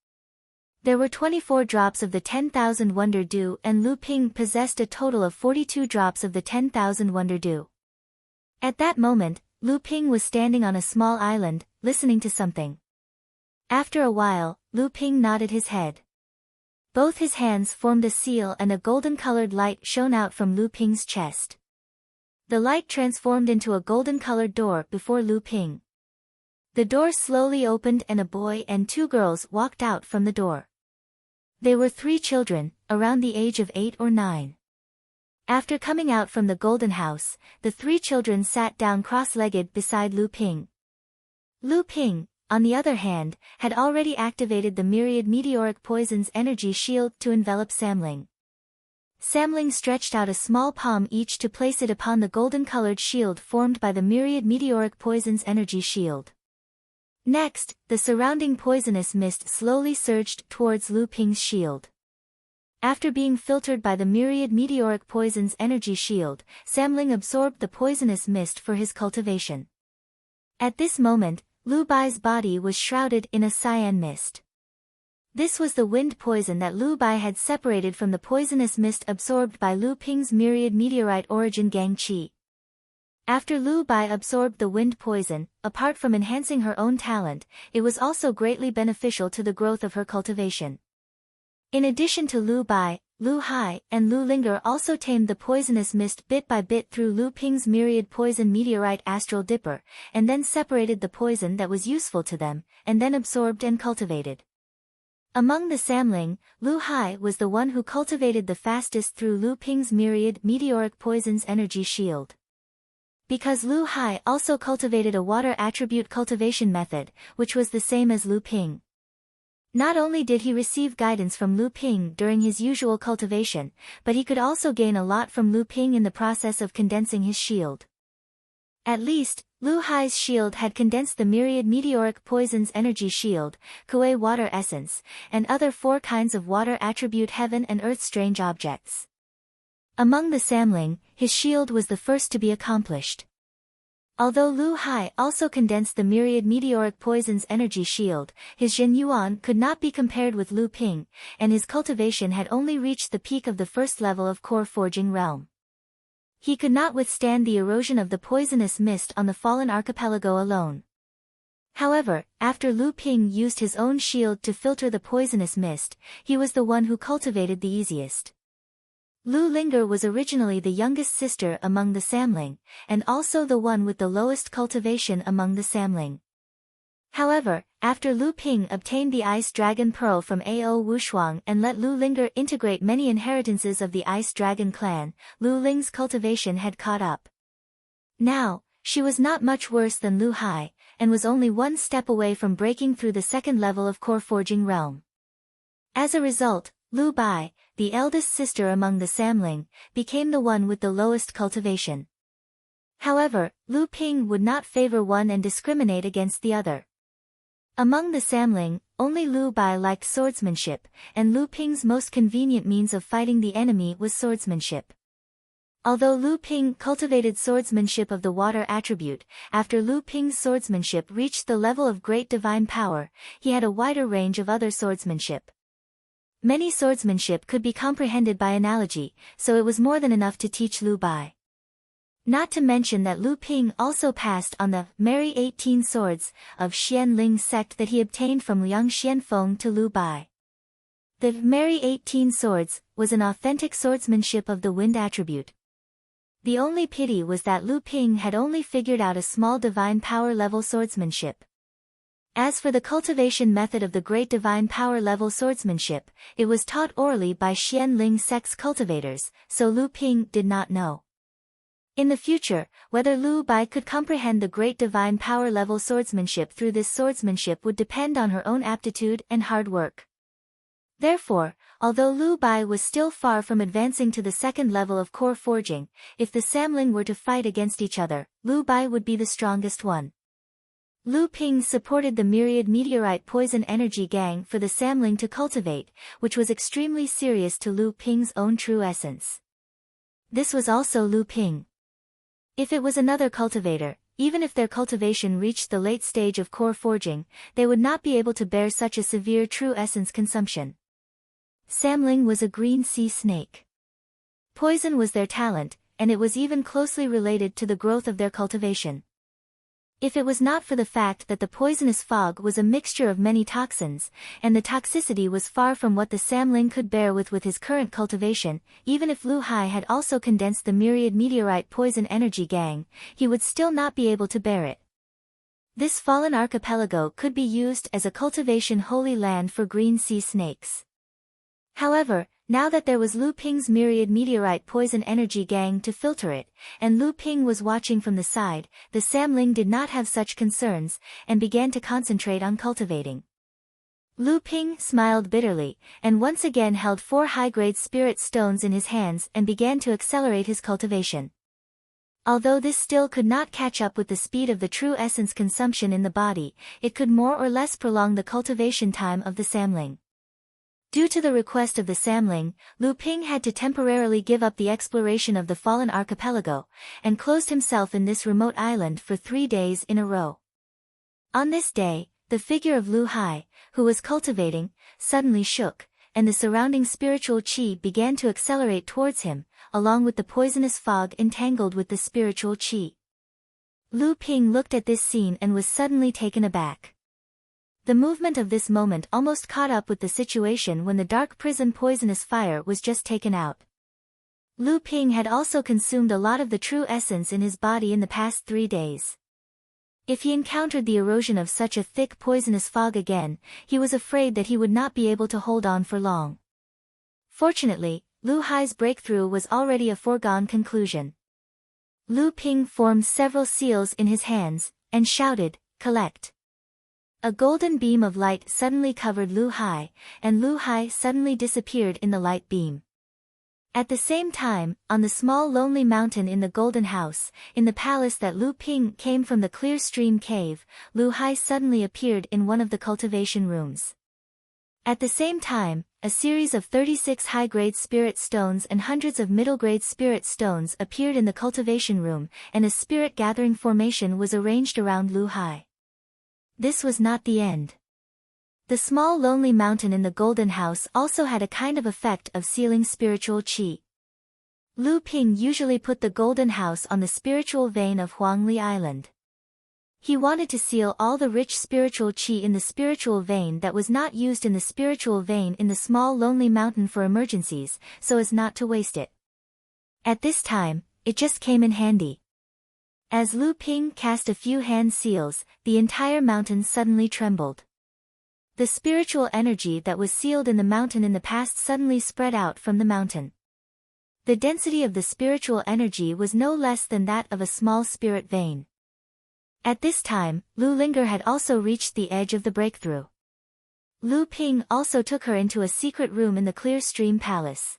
There were 24 drops of the 10,000 wonder dew and Lu Ping possessed a total of 42 drops of the 10,000 wonder dew. At that moment, Lu Ping was standing on a small island, listening to something. After a while, Lu Ping nodded his head. Both his hands formed a seal and a golden-colored light shone out from Lu Ping's chest. The light transformed into a golden-colored door before Lu Ping. The door slowly opened and a boy and 2 girls walked out from the door. They were 3 children, around the age of 8 or 9. After coming out from the golden house, the three children sat down cross-legged beside Lu Ping. Lu Ping, on the other hand, had already activated the myriad meteoric poison's energy shield to envelop Samling. Samling stretched out a small palm each to place it upon the golden-colored shield formed by the myriad meteoric poison's energy shield. Next, the surrounding poisonous mist slowly surged towards Lu Ping's shield. After being filtered by the myriad meteoric poison's energy shield, Samling absorbed the poisonous mist for his cultivation. At this moment, Lu Bai's body was shrouded in a cyan mist. This was the wind poison that Lu Bai had separated from the poisonous mist absorbed by Lu Ping's myriad meteorite origin Gang Qi. After Lu Bai absorbed the wind poison, apart from enhancing her own talent, it was also greatly beneficial to the growth of her cultivation. In addition to Lu Bai, Lu Hai and Lu Linger also tamed the poisonous mist bit by bit through Lu Ping's myriad poison meteorite astral dipper, and then separated the poison that was useful to them, and then absorbed and cultivated. Among the Samling, Lu Hai was the one who cultivated the fastest through Lu Ping's myriad meteoric poison's energy shield. Because Lu Hai also cultivated a water attribute cultivation method, which was the same as Lu Ping. Not only did he receive guidance from Lu Ping during his usual cultivation, but he could also gain a lot from Lu Ping in the process of condensing his shield. At least, Lu Hai's shield had condensed the myriad meteoric poison's energy shield, Kuei water essence, and other 4 kinds of water attribute heaven and earth strange objects. Among the Samling, his shield was the first to be accomplished. Although Lu Hai also condensed the myriad meteoric poison's energy shield, his Zhen Yuan could not be compared with Lu Ping, and his cultivation had only reached the peak of the first level of core forging realm. He could not withstand the erosion of the poisonous mist on the fallen archipelago alone. However, after Lu Ping used his own shield to filter the poisonous mist, he was the one who cultivated the easiest. Lu Linger was originally the youngest sister among the Samling, and also the one with the lowest cultivation among the Samling. However, after Lu Ping obtained the Ice Dragon Pearl from Ao Wushuang and let Lu Linger integrate many inheritances of the Ice Dragon clan, Lu Ling's cultivation had caught up. Now, she was not much worse than Lu Hai, and was only one step away from breaking through the second level of core forging realm. As a result, Lu Bai, the eldest sister among the Samling, became the one with the lowest cultivation. However, Lu Ping would not favor one and discriminate against the other. Among the Samling, only Lu Bai liked swordsmanship, and Lu Ping's most convenient means of fighting the enemy was swordsmanship. Although Lu Ping cultivated swordsmanship of the water attribute, after Lu Ping's swordsmanship reached the level of great divine power, he had a wider range of other swordsmanship. Many swordsmanship could be comprehended by analogy, so it was more than enough to teach Lu Bai. Not to mention that Lu Ping also passed on the Merry 18 Swords of Xian Ling sect that he obtained from Liang Xianfeng to Lu Bai. The Merry 18 Swords was an authentic swordsmanship of the wind attribute. The only pity was that Lu Ping had only figured out a small divine power level swordsmanship. As for the cultivation method of the great divine power level swordsmanship, it was taught orally by Xian Ling sect's cultivators, so Lu Ping did not know. In the future, whether Lu Bai could comprehend the great divine power level swordsmanship through this swordsmanship would depend on her own aptitude and hard work. Therefore, although Lu Bai was still far from advancing to the second level of core forging, if the Samling were to fight against each other, Lu Bai would be the strongest one. Lu Ping supported the myriad meteorite poison energy gang for the Samling to cultivate, which was extremely serious to Lu Ping's own true essence. This was also Lu Ping. If it was another cultivator, even if their cultivation reached the late stage of core forging, they would not be able to bear such a severe true essence consumption. Samling was a green sea snake. Poison was their talent, and it was even closely related to the growth of their cultivation. If it was not for the fact that the poisonous fog was a mixture of many toxins, and the toxicity was far from what the Samling could bear with his current cultivation, even if Lu Hai had also condensed the myriad meteorite poison energy gang, he would still not be able to bear it. This fallen archipelago could be used as a cultivation holy land for green sea snakes. However, Now that there was Lu Ping's myriad meteorite poison energy gang to filter it, and Lu Ping was watching from the side, the Samling did not have such concerns, and began to concentrate on cultivating. Lu Ping smiled bitterly, and once again held 4 high-grade spirit stones in his hands and began to accelerate his cultivation. Although this still could not catch up with the speed of the true essence consumption in the body, it could more or less prolong the cultivation time of the Samling. Due to the request of the Samling, Lu Ping had to temporarily give up the exploration of the fallen archipelago, and closed himself in this remote island for 3 days in a row. On this day, the figure of Lu Hai, who was cultivating, suddenly shook, and the surrounding spiritual qi began to accelerate towards him, along with the poisonous fog entangled with the spiritual qi. Lu Ping looked at this scene and was suddenly taken aback. The movement of this moment almost caught up with the situation when the dark prison poisonous fire was just taken out. Lu Ping had also consumed a lot of the true essence in his body in the past 3 days. If he encountered the erosion of such a thick poisonous fog again, he was afraid that he would not be able to hold on for long. Fortunately, Lu Hai's breakthrough was already a foregone conclusion. Lu Ping formed several seals in his hands, and shouted, "Collect." A golden beam of light suddenly covered Lu Hai, and Lu Hai suddenly disappeared in the light beam. At the same time, on the small lonely mountain in the Golden House, in the palace that Lu Ping came from the Clear Stream Cave, Lu Hai suddenly appeared in one of the cultivation rooms. At the same time, a series of 36 high-grade spirit stones and hundreds of middle-grade spirit stones appeared in the cultivation room, and a spirit-gathering formation was arranged around Lu Hai. This was not the end. The small lonely mountain in the Golden House also had a kind of effect of sealing spiritual qi. Lu Ping usually put the Golden House on the spiritual vein of Huangli Island. He wanted to seal all the rich spiritual qi in the spiritual vein that was not used in the spiritual vein in the small lonely mountain for emergencies, so as not to waste it. At this time, it just came in handy. As Lu Ping cast a few hand seals, the entire mountain suddenly trembled. The spiritual energy that was sealed in the mountain in the past suddenly spread out from the mountain. The density of the spiritual energy was no less than that of a small spirit vein. At this time, Lu Linger had also reached the edge of the breakthrough. Lu Ping also took her into a secret room in the Clear Stream Palace.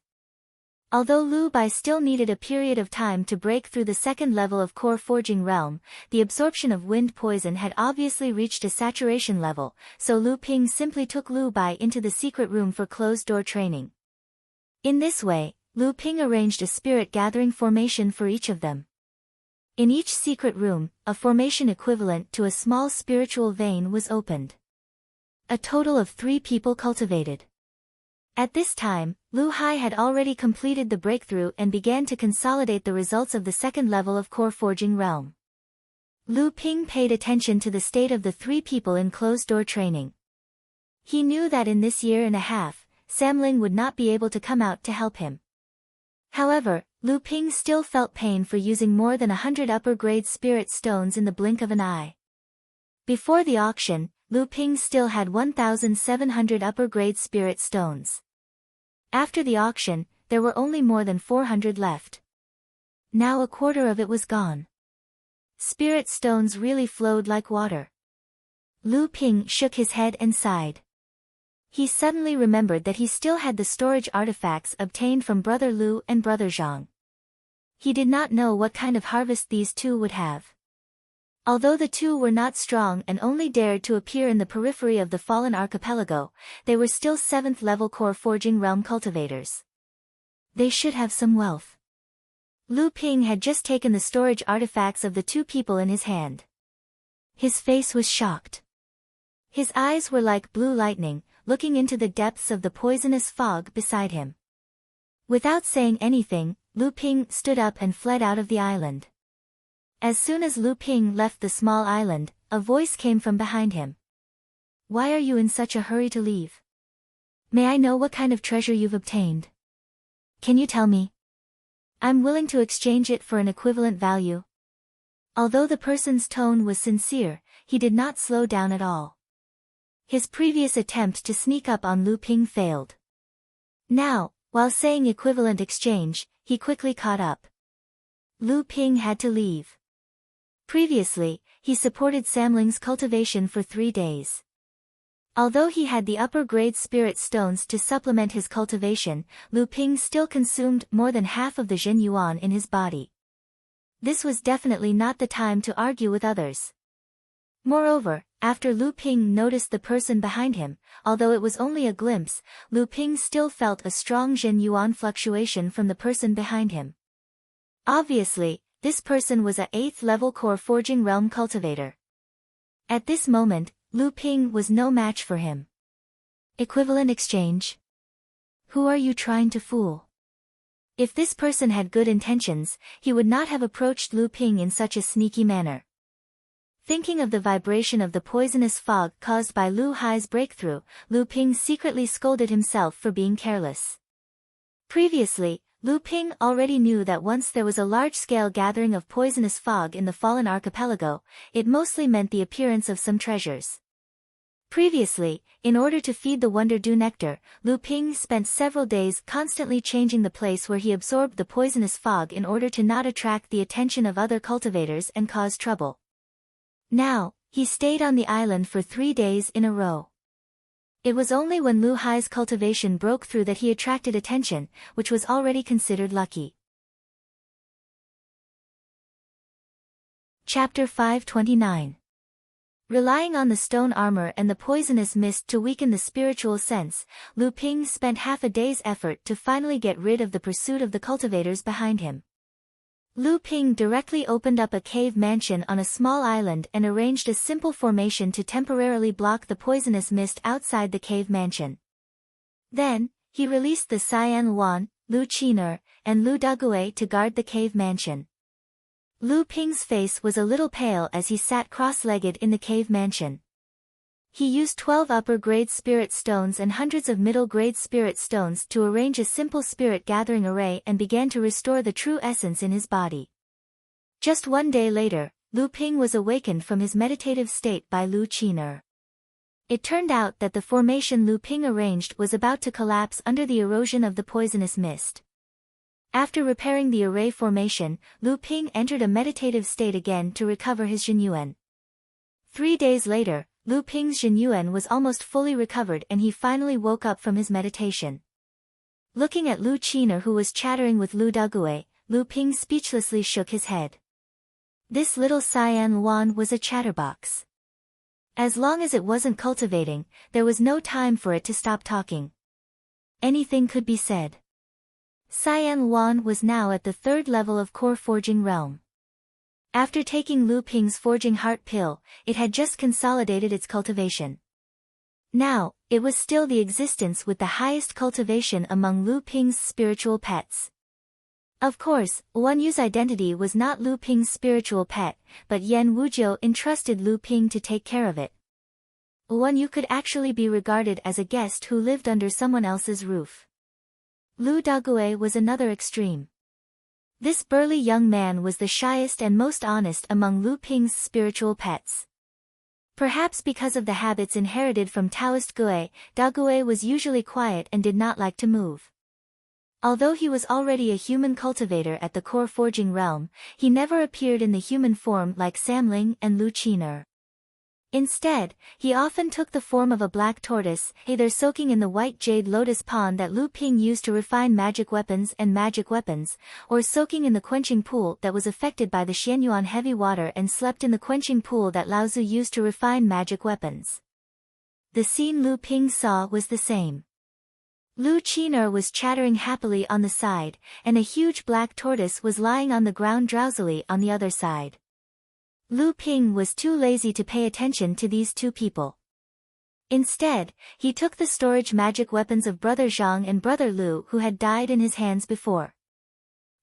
Although Lu Bai still needed a period of time to break through the second level of core forging realm, the absorption of wind poison had obviously reached a saturation level, so Lu Ping simply took Lu Bai into the secret room for closed-door training. In this way, Lu Ping arranged a spirit-gathering formation for each of them. In each secret room, a formation equivalent to a small spiritual vein was opened. A total of 3 people cultivated. At this time, Lu Hai had already completed the breakthrough and began to consolidate the results of the second level of core forging realm. Lu Ping paid attention to the state of the 3 people in closed-door training. He knew that in this year and a half, Samling would not be able to come out to help him. However, Lu Ping still felt pain for using more than 100 upper-grade spirit stones in the blink of an eye. Before the auction, Lu Ping still had 1,700 upper-grade spirit stones. After the auction, there were only more than 400 left. Now a quarter of it was gone. Spirit stones really flowed like water. Lu Ping shook his head and sighed. He suddenly remembered that he still had the storage artifacts obtained from Brother Lu and Brother Zhang. He did not know what kind of harvest these 2 would have. Although the 2 were not strong and only dared to appear in the periphery of the fallen archipelago, they were still 7th-level core forging realm cultivators. They should have some wealth. Lu Ping had just taken the storage artifacts of the 2 people in his hand. His face was shocked. His eyes were like blue lightning, looking into the depths of the poisonous fog beside him. Without saying anything, Lu Ping stood up and fled out of the island. As soon as Lu Ping left the small island, a voice came from behind him. "Why are you in such a hurry to leave? May I know what kind of treasure you've obtained? Can you tell me? I'm willing to exchange it for an equivalent value." Although the person's tone was sincere, he did not slow down at all. His previous attempt to sneak up on Lu Ping failed. Now, While saying equivalent exchange, he quickly caught up. Lu Ping had to leave. Previously, he supported Samling's cultivation for 3 days. Although he had the upper-grade spirit stones to supplement his cultivation, Lu Ping still consumed more than half of the Zhen Yuan in his body. This was definitely not the time to argue with others. Moreover, after Lu Ping noticed the person behind him, although it was only a glimpse, Lu Ping still felt a strong Zhen Yuan fluctuation from the person behind him. Obviously, this person was a 8th-level core forging realm cultivator. At this moment, Lu Ping was no match for him. Equivalent exchange? Who are you trying to fool? If this person had good intentions, he would not have approached Lu Ping in such a sneaky manner. Thinking of the vibration of the poisonous fog caused by Lu Hai's breakthrough, Lu Ping secretly scolded himself for being careless. Previously, Lu Ping already knew that once there was a large-scale gathering of poisonous fog in the Fallen Archipelago, it mostly meant the appearance of some treasures. Previously, in order to feed the Wonder Dew nectar, Lu Ping spent several days constantly changing the place where he absorbed the poisonous fog in order to not attract the attention of other cultivators and cause trouble. Now, he stayed on the island for 3 days in a row. It was only when Lu Hai's cultivation broke through that he attracted attention, which was already considered lucky. Chapter 529. Relying on the stone armor and the poisonous mist to weaken the spiritual sense, Lu Ping spent half a day's effort to finally get rid of the pursuit of the cultivators behind him. Lu Ping directly opened up a cave mansion on a small island and arranged a simple formation to temporarily block the poisonous mist outside the cave mansion. Then, he released the Cyan Luan, Lu Qiner, and Lu Dagui to guard the cave mansion. Lu Ping's face was a little pale as he sat cross-legged in the cave mansion. He used 12 upper-grade spirit stones and hundreds of middle-grade spirit stones to arrange a simple spirit-gathering array and began to restore the true essence in his body. Just 1 day later, Lu Ping was awakened from his meditative state by Lu Qiner. It turned out that the formation Lu Ping arranged was about to collapse under the erosion of the poisonous mist. After repairing the array formation, Lu Ping entered a meditative state again to recover his Zhenyuan. 3 days later, Lu Ping's Zhenyuan was almost fully recovered and he finally woke up from his meditation. Looking at Lu Qiner who was chattering with Lu Dagui, Lu Ping speechlessly shook his head. This little Cyan Luan was a chatterbox. As long as it wasn't cultivating, there was no time for it to stop talking. Anything could be said. Cyan Luan was now at the 3rd level of core forging realm. After taking Lu Ping's forging heart pill, it had just consolidated its cultivation. Now, it was still the existence with the highest cultivation among Lu Ping's spiritual pets. Of course, Wan Yu's identity was not Lu Ping's spiritual pet, but Yan Wujiu entrusted Lu Ping to take care of it. Wan Yu could actually be regarded as a guest who lived under someone else's roof. Lu Dagui was another extreme. This burly young man was the shyest and most honest among Lu Ping's spiritual pets. Perhaps because of the habits inherited from Taoist Gui, Dagui was usually quiet and did not like to move. Although he was already a human cultivator at the core forging realm, he never appeared in the human form like Samling and Lu Qiner. Instead, he often took the form of a black tortoise, either soaking in the white jade lotus pond that Lu Ping used to refine magic weapons, or soaking in the quenching pool that was affected by the Xianyuan heavy water and slept in the quenching pool that Laozu used to refine magic weapons. The scene Lu Ping saw was the same. Lu Qiner was chattering happily on the side, and a huge black tortoise was lying on the ground drowsily on the other side. Lu Ping was too lazy to pay attention to these two people. Instead, he took the storage magic weapons of Brother Zhang and Brother Lu who had died in his hands before.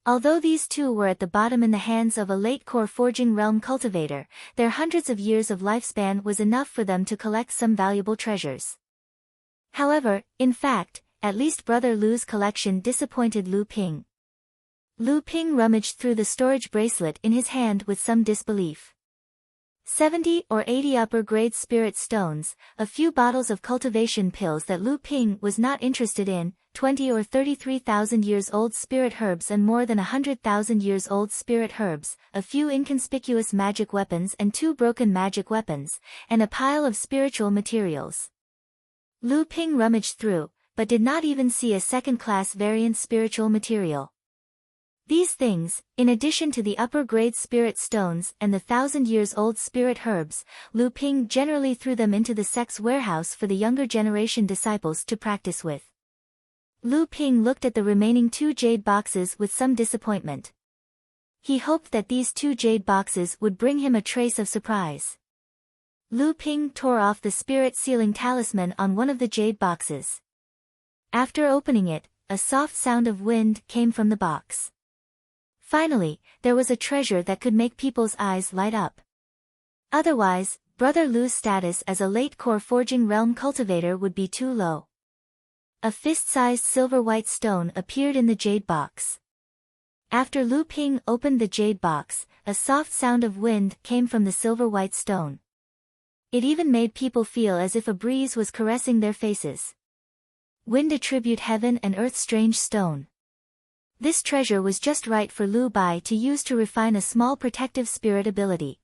Although these two were at the bottom in the hands of a late core forging realm cultivator, their hundreds of years of lifespan was enough for them to collect some valuable treasures. However, in fact, at least Brother Lu's collection disappointed Lu Ping. Lu Ping rummaged through the storage bracelet in his hand with some disbelief. 70 or 80 upper-grade spirit stones, a few bottles of cultivation pills that Lu Ping was not interested in, 20 or 33,000 years old spirit herbs and more than 100,000 years old spirit herbs, a few inconspicuous magic weapons and 2 broken magic weapons, and a pile of spiritual materials. Lu Ping rummaged through, but did not even see a second-class variant spiritual material. These things, in addition to the upper-grade spirit stones and the 1,000-years-old spirit herbs, Lu Ping generally threw them into the sect's warehouse for the younger generation disciples to practice with. Lu Ping looked at the remaining 2 jade boxes with some disappointment. He hoped that these 2 jade boxes would bring him a trace of surprise. Lu Ping tore off the spirit sealing talisman on one of the jade boxes. After opening it, a soft sound of wind came from the box. Finally, there was a treasure that could make people's eyes light up. Otherwise, Brother Lu's status as a late core forging realm cultivator would be too low. A fist-sized silver-white stone appeared in the jade box. After Lu Ping opened the jade box, a soft sound of wind came from the silver-white stone. It even made people feel as if a breeze was caressing their faces. Wind attribute heaven and earth strange stone. This treasure was just right for Lu Bai to use to refine a small protective spirit ability.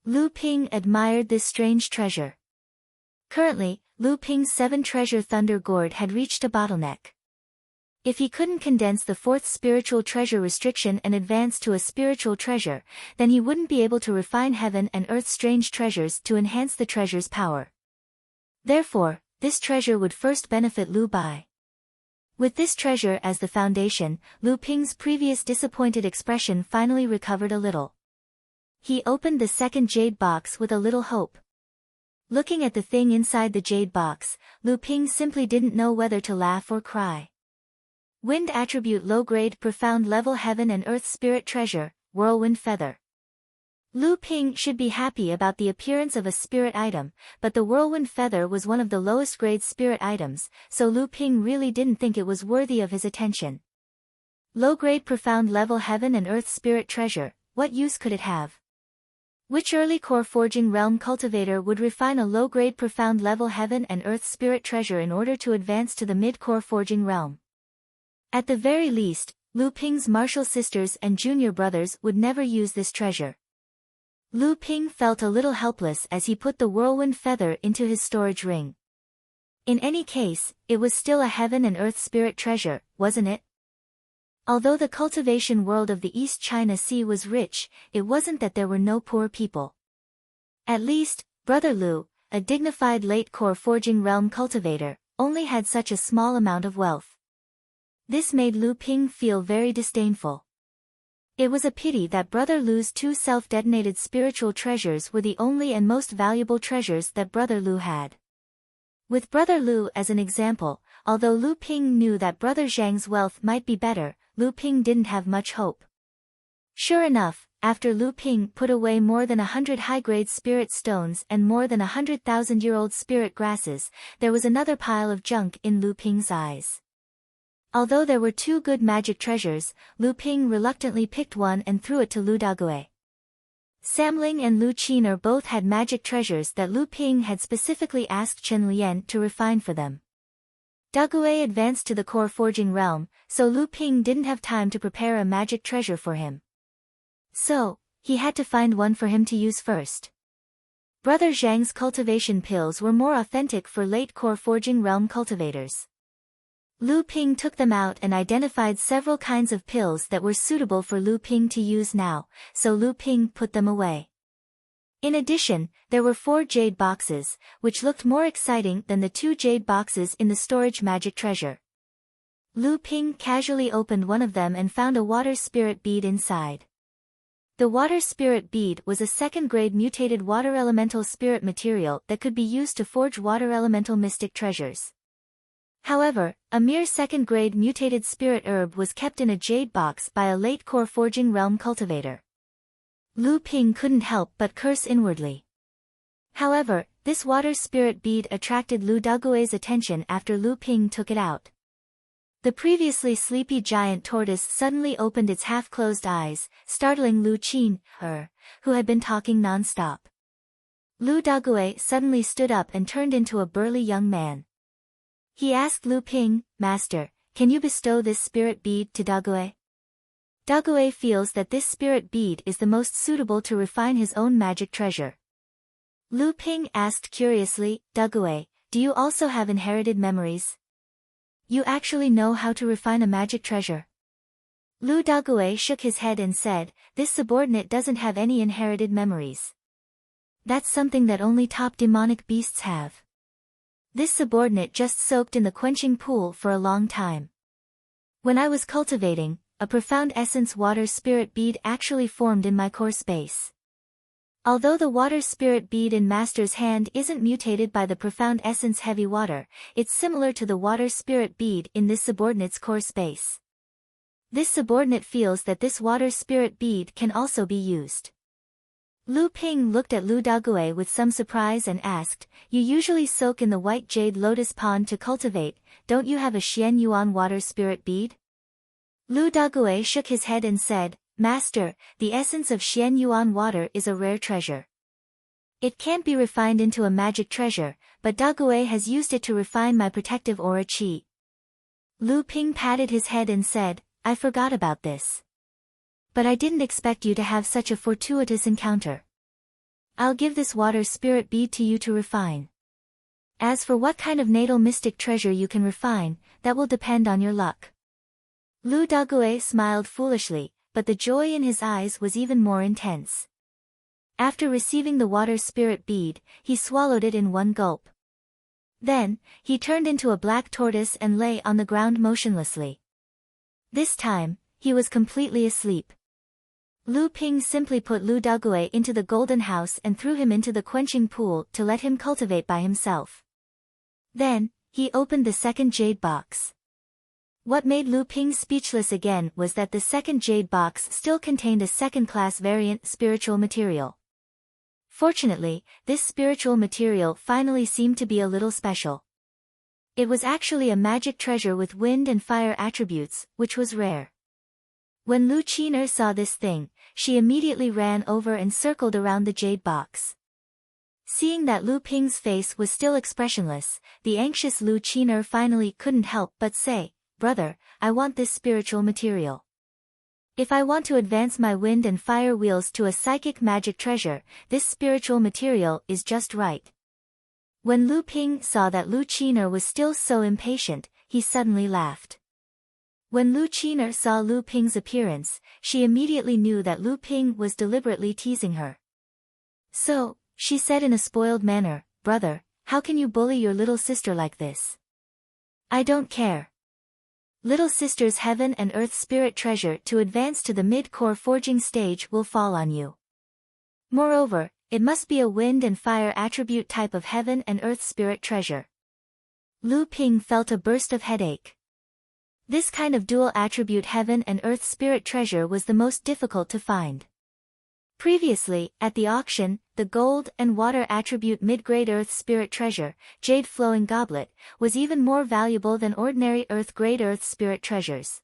Lu Ping admired this strange treasure. Currently, Lu Ping's 7-treasure thunder gourd had reached a bottleneck. If he couldn't condense the 4th spiritual treasure restriction and advance to a spiritual treasure, then he wouldn't be able to refine heaven and earth's strange treasures to enhance the treasure's power. Therefore, this treasure would first benefit Lu Bai. With this treasure as the foundation, Lu Ping's previous disappointed expression finally recovered a little. He opened the second jade box with a little hope. Looking at the thing inside the jade box, Lu Ping simply didn't know whether to laugh or cry. Wind attribute low-grade profound level heaven and earth spirit treasure, whirlwind feather. Lu Ping should be happy about the appearance of a spirit item, but the whirlwind feather was one of the lowest grade spirit items, so Lu Ping really didn't think it was worthy of his attention. Low-grade profound level heaven and earth spirit treasure, what use could it have? Which early core forging realm cultivator would refine a low-grade profound level heaven and earth spirit treasure in order to advance to the mid-core forging realm? At the very least, Lu Ping's martial sisters and junior brothers would never use this treasure. Lu Ping felt a little helpless as he put the whirlwind feather into his storage ring. In any case, it was still a heaven and earth spirit treasure, wasn't it? Although the cultivation world of the East China Sea was rich, it wasn't that there were no poor people. At least, Brother Lu, a dignified late core forging realm cultivator, only had such a small amount of wealth. This made Lu Ping feel very disdainful. It was a pity that Brother Lu's 2 self-detonated spiritual treasures were the only and most valuable treasures that Brother Lu had. With Brother Lu as an example, although Lu Ping knew that Brother Zhang's wealth might be better, Lu Ping didn't have much hope. Sure enough, after Lu Ping put away more than 100 high-grade spirit stones and more than 100,000-year-old spirit grasses, there was another pile of junk in Lu Ping's eyes. Although there were 2 good magic treasures, Lu Ping reluctantly picked one and threw it to Lu Dagui. Samling and Lu Qiner both had magic treasures that Lu Ping had specifically asked Chen Lian to refine for them. Dagui advanced to the core forging realm, so Lu Ping didn't have time to prepare a magic treasure for him. So, he had to find one for him to use first. Brother Zhang's cultivation pills were more authentic for late core forging realm cultivators. Lu Ping took them out and identified several kinds of pills that were suitable for Lu Ping to use now, so Lu Ping put them away. In addition, there were 4 jade boxes, which looked more exciting than the 2 jade boxes in the storage magic treasure. Lu Ping casually opened one of them and found a water spirit bead inside. The water spirit bead was a second-grade mutated water elemental spirit material that could be used to forge water elemental mystic treasures. However, a mere second-grade mutated spirit herb was kept in a jade box by a late core forging realm cultivator. Lu Ping couldn't help but curse inwardly. However, this water spirit bead attracted Lu Dagui's attention after Lu Ping took it out. The previously sleepy giant tortoise suddenly opened its half-closed eyes, startling Lu Qiner, who had been talking non-stop. Lu Dagui suddenly stood up and turned into a burly young man. He asked Lu Ping, Master, can you bestow this spirit bead to Dagui? Dagui feels that this spirit bead is the most suitable to refine his own magic treasure. Lu Ping asked curiously, Dagui, do you also have inherited memories? You actually know how to refine a magic treasure? Lu Dagui shook his head and said, this subordinate doesn't have any inherited memories. That's something that only top demonic beasts have. This subordinate just soaked in the quenching pool for a long time. When I was cultivating, a profound essence water spirit bead actually formed in my core space. Although the water spirit bead in Master's hand isn't mutated by the profound essence heavy water, it's similar to the water spirit bead in this subordinate's core space. This subordinate feels that this water spirit bead can also be used. Lu Ping looked at Lu Dagui with some surprise and asked, you usually soak in the white jade lotus pond to cultivate, don't you have a Xian Yuan water spirit bead? Lu Dagui shook his head and said, Master, the essence of Xian Yuan water is a rare treasure. It can't be refined into a magic treasure, but Dagui has used it to refine my protective aura qi. Lu Ping patted his head and said, I forgot about this. But I didn't expect you to have such a fortuitous encounter. I'll give this water spirit bead to you to refine. As for what kind of natal mystic treasure you can refine, that will depend on your luck. Lu Dagui smiled foolishly, but the joy in his eyes was even more intense. After receiving the water spirit bead, he swallowed it in one gulp. Then, he turned into a black tortoise and lay on the ground motionlessly. This time, he was completely asleep. Lu Ping simply put Lu Dagui into the golden house and threw him into the quenching pool to let him cultivate by himself. Then, he opened the second jade box. What made Lu Ping speechless again was that the second jade box still contained a second-class variant spiritual material. Fortunately, this spiritual material finally seemed to be a little special. It was actually a magic treasure with wind and fire attributes, which was rare. When Lu Qiner saw this thing, she immediately ran over and circled around the jade box. Seeing that Lu Ping's face was still expressionless, the anxious Lu Qiner finally couldn't help but say, Brother, I want this spiritual material. If I want to advance my wind and fire wheels to a psychic magic treasure, this spiritual material is just right. When Lu Ping saw that Lu Qiner was still so impatient, he suddenly laughed. When Lu Qiner saw Lu Ping's appearance, she immediately knew that Lu Ping was deliberately teasing her. So, she said in a spoiled manner, Brother, how can you bully your little sister like this? I don't care. Little sister's heaven and earth spirit treasure to advance to the mid-core forging stage will fall on you. Moreover, it must be a wind and fire attribute type of heaven and earth spirit treasure. Lu Ping felt a burst of headache. This kind of dual attribute heaven and earth spirit treasure was the most difficult to find. Previously, at the auction, the gold and water attribute mid-grade earth spirit treasure, jade flowing goblet, was even more valuable than ordinary earth-grade earth spirit treasures.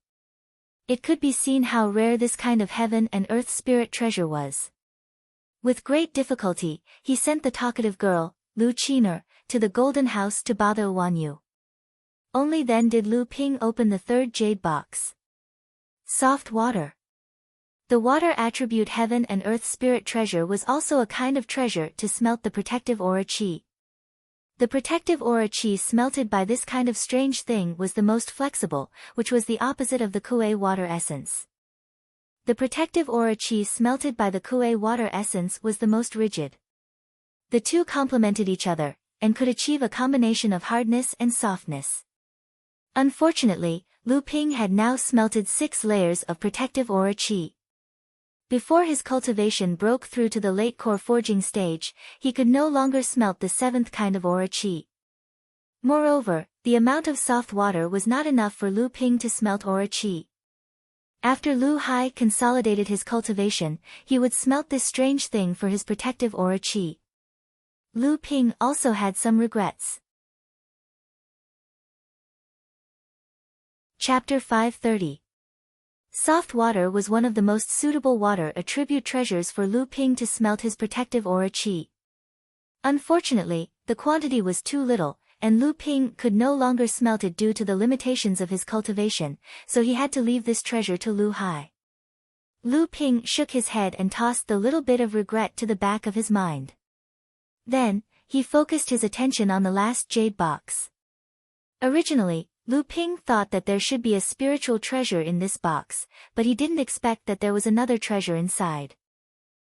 It could be seen how rare this kind of heaven and earth spirit treasure was. With great difficulty, he sent the talkative girl, Lu Qiner, to the golden house to bother Wanyu. Only then did Lu Ping open the third jade box. Soft water. The water attribute heaven and earth spirit treasure was also a kind of treasure to smelt the protective aura qi. The protective aura qi smelted by this kind of strange thing was the most flexible, which was the opposite of the Kuei water essence. The protective aura qi smelted by the Kuei water essence was the most rigid. The two complemented each other, and could achieve a combination of hardness and softness. Unfortunately, Lu Ping had now smelted 6 layers of protective aura qi. Before his cultivation broke through to the late core forging stage, he could no longer smelt the 7th kind of aura qi. Moreover, the amount of soft water was not enough for Lu Ping to smelt aura qi. After Lu Hai consolidated his cultivation, he would smelt this strange thing for his protective aura qi. Lu Ping also had some regrets. Chapter 530. Soft water was one of the most suitable water attribute treasures for Lu Ping to smelt his protective aura qi. Unfortunately, the quantity was too little, and Lu Ping could no longer smelt it due to the limitations of his cultivation, so he had to leave this treasure to Lu Hai. Lu Ping shook his head and tossed the little bit of regret to the back of his mind. Then, he focused his attention on the last jade box. Originally, Lu Ping thought that there should be a spiritual treasure in this box, but he didn't expect that there was another treasure inside.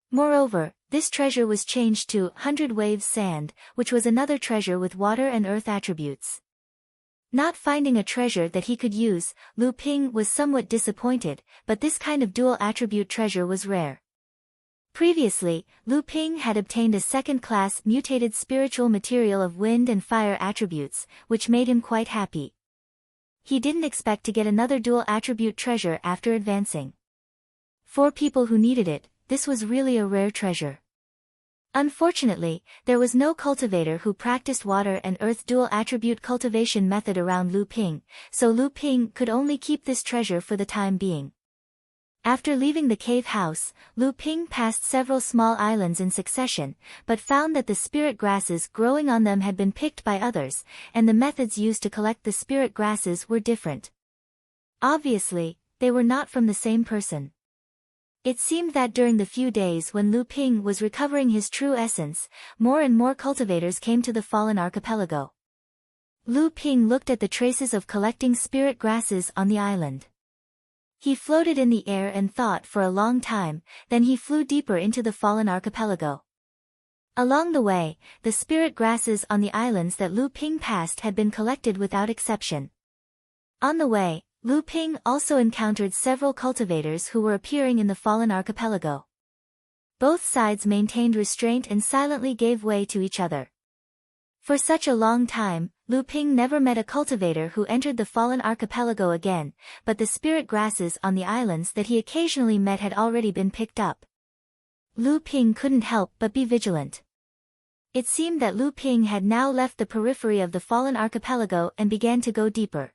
Moreover, this treasure was changed to 100 waves sand, which was another treasure with water and earth attributes. Not finding a treasure that he could use, Lu Ping was somewhat disappointed, but this kind of dual attribute treasure was rare. Previously, Lu Ping had obtained a second-class mutated spiritual material of wind and fire attributes, which made him quite happy. He didn't expect to get another dual attribute treasure after advancing. For people who needed it, this was really a rare treasure. Unfortunately, there was no cultivator who practiced water and earth dual attribute cultivation method around Lu Ping, so Lu Ping could only keep this treasure for the time being. After leaving the cave house, Lu Ping passed several small islands in succession, but found that the spirit grasses growing on them had been picked by others, and the methods used to collect the spirit grasses were different. Obviously, they were not from the same person. It seemed that during the few days when Lu Ping was recovering his true essence, more and more cultivators came to the fallen archipelago. Lu Ping looked at the traces of collecting spirit grasses on the island. He floated in the air and thought for a long time, then he flew deeper into the fallen archipelago. Along the way, the spirit grasses on the islands that Lu Ping passed had been collected without exception. On the way, Lu Ping also encountered several cultivators who were appearing in the fallen archipelago. Both sides maintained restraint and silently gave way to each other. For such a long time, Lu Ping never met a cultivator who entered the fallen archipelago again, but the spirit grasses on the islands that he occasionally met had already been picked up. Lu Ping couldn't help but be vigilant. It seemed that Lu Ping had now left the periphery of the fallen archipelago and began to go deeper.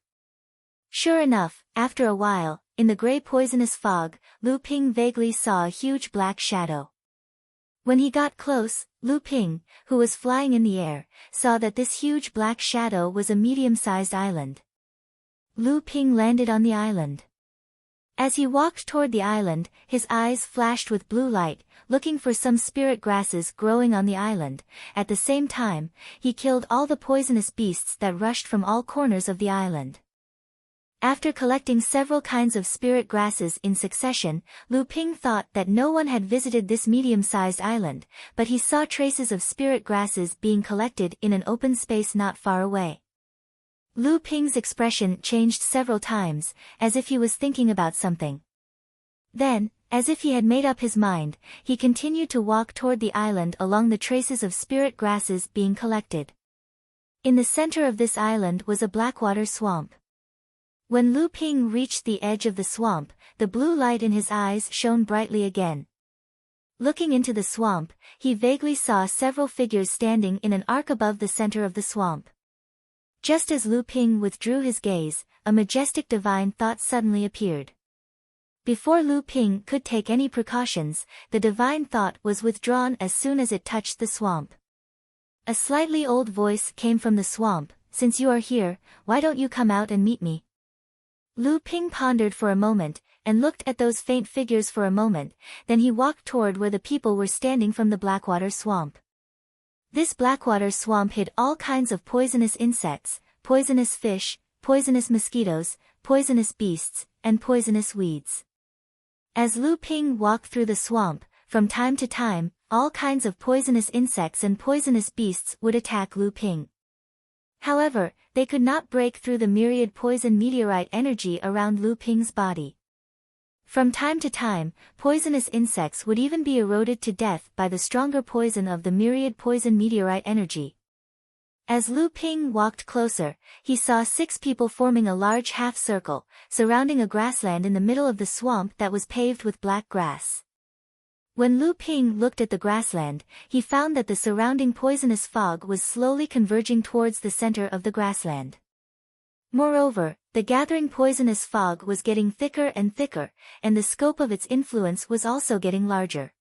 Sure enough, after a while, in the gray poisonous fog, Lu Ping vaguely saw a huge black shadow. When he got close, Lu Ping, who was flying in the air, saw that this huge black shadow was a medium-sized island. Lu Ping landed on the island. As he walked toward the island, his eyes flashed with blue light, looking for some spirit grasses growing on the island. At the same time, he killed all the poisonous beasts that rushed from all corners of the island. After collecting several kinds of spirit grasses in succession, Lu Ping thought that no one had visited this medium-sized island, but he saw traces of spirit grasses being collected in an open space not far away. Lu Ping's expression changed several times, as if he was thinking about something. Then, as if he had made up his mind, he continued to walk toward the island along the traces of spirit grasses being collected. In the center of this island was a blackwater swamp. When Lu Ping reached the edge of the swamp, the blue light in his eyes shone brightly again. Looking into the swamp, he vaguely saw several figures standing in an arc above the center of the swamp. Just as Lu Ping withdrew his gaze, a majestic divine thought suddenly appeared. Before Lu Ping could take any precautions, the divine thought was withdrawn as soon as it touched the swamp. A slightly old voice came from the swamp, "Since you are here, why don't you come out and meet me?" Lu Ping pondered for a moment, and looked at those faint figures for a moment, then he walked toward where the people were standing from the blackwater swamp. This blackwater swamp hid all kinds of poisonous insects, poisonous fish, poisonous mosquitoes, poisonous beasts, and poisonous weeds. As Lu Ping walked through the swamp, from time to time, all kinds of poisonous insects and poisonous beasts would attack Lu Ping. However, they could not break through the myriad poison meteorite energy around Lu Ping's body. From time to time, poisonous insects would even be eroded to death by the stronger poison of the myriad poison meteorite energy. As Lu Ping walked closer, he saw 6 people forming a large half-circle, surrounding a grassland in the middle of the swamp that was paved with black grass. When Lu Ping looked at the grassland, he found that the surrounding poisonous fog was slowly converging towards the center of the grassland. Moreover, the gathering poisonous fog was getting thicker and thicker, and the scope of its influence was also getting larger.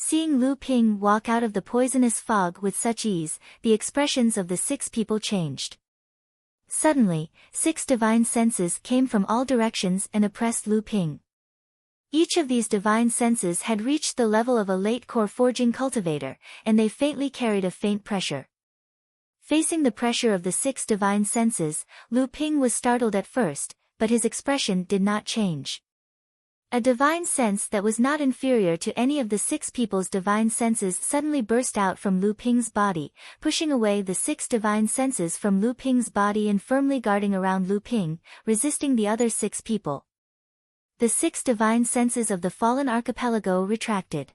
Seeing Lu Ping walk out of the poisonous fog with such ease, the expressions of the 6 people changed. Suddenly, 6 divine senses came from all directions and oppressed Lu Ping. Each of these divine senses had reached the level of a late core forging cultivator, and they faintly carried a faint pressure. Facing the pressure of the 6 divine senses, Lu Ping was startled at first, but his expression did not change. A divine sense that was not inferior to any of the 6 people's divine senses suddenly burst out from Lu Ping's body, pushing away the 6 divine senses from Lu Ping's body and firmly guarding around Lu Ping, resisting the other 6 people. The 6 divine senses of the fallen archipelago retracted.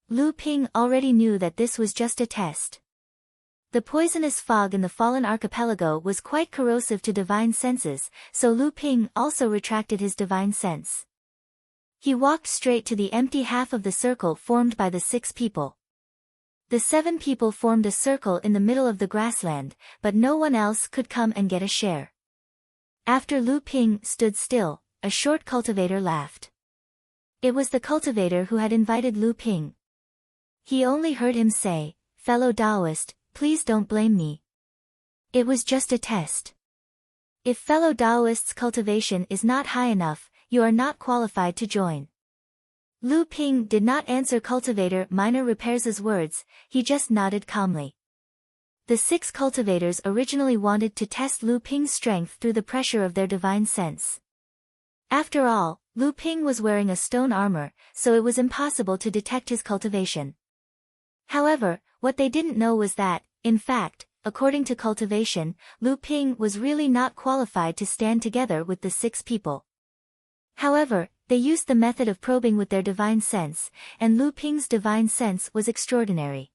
Lu Ping already knew that this was just a test. The poisonous fog in the fallen archipelago was quite corrosive to divine senses, so Lu Ping also retracted his divine sense. He walked straight to the empty half of the circle formed by the 6 people. The 7 people formed a circle in the middle of the grassland, but no one else could come and get a share. After Lu Ping stood still, a short cultivator laughed. It was the cultivator who had invited Lu Ping. He only heard him say, "Fellow Taoist, please don't blame me. It was just a test. If fellow Taoist's cultivation is not high enough, you are not qualified to join." Lu Ping did not answer cultivator minor repairs' words, he just nodded calmly. The 6 cultivators originally wanted to test Lu Ping's strength through the pressure of their divine sense. After all, Lu Ping was wearing a stone armor, so it was impossible to detect his cultivation. However, what they didn't know was that, in fact, according to cultivation, Lu Ping was really not qualified to stand together with the 6 people. However, they used the method of probing with their divine sense, and Lu Ping's divine sense was extraordinary.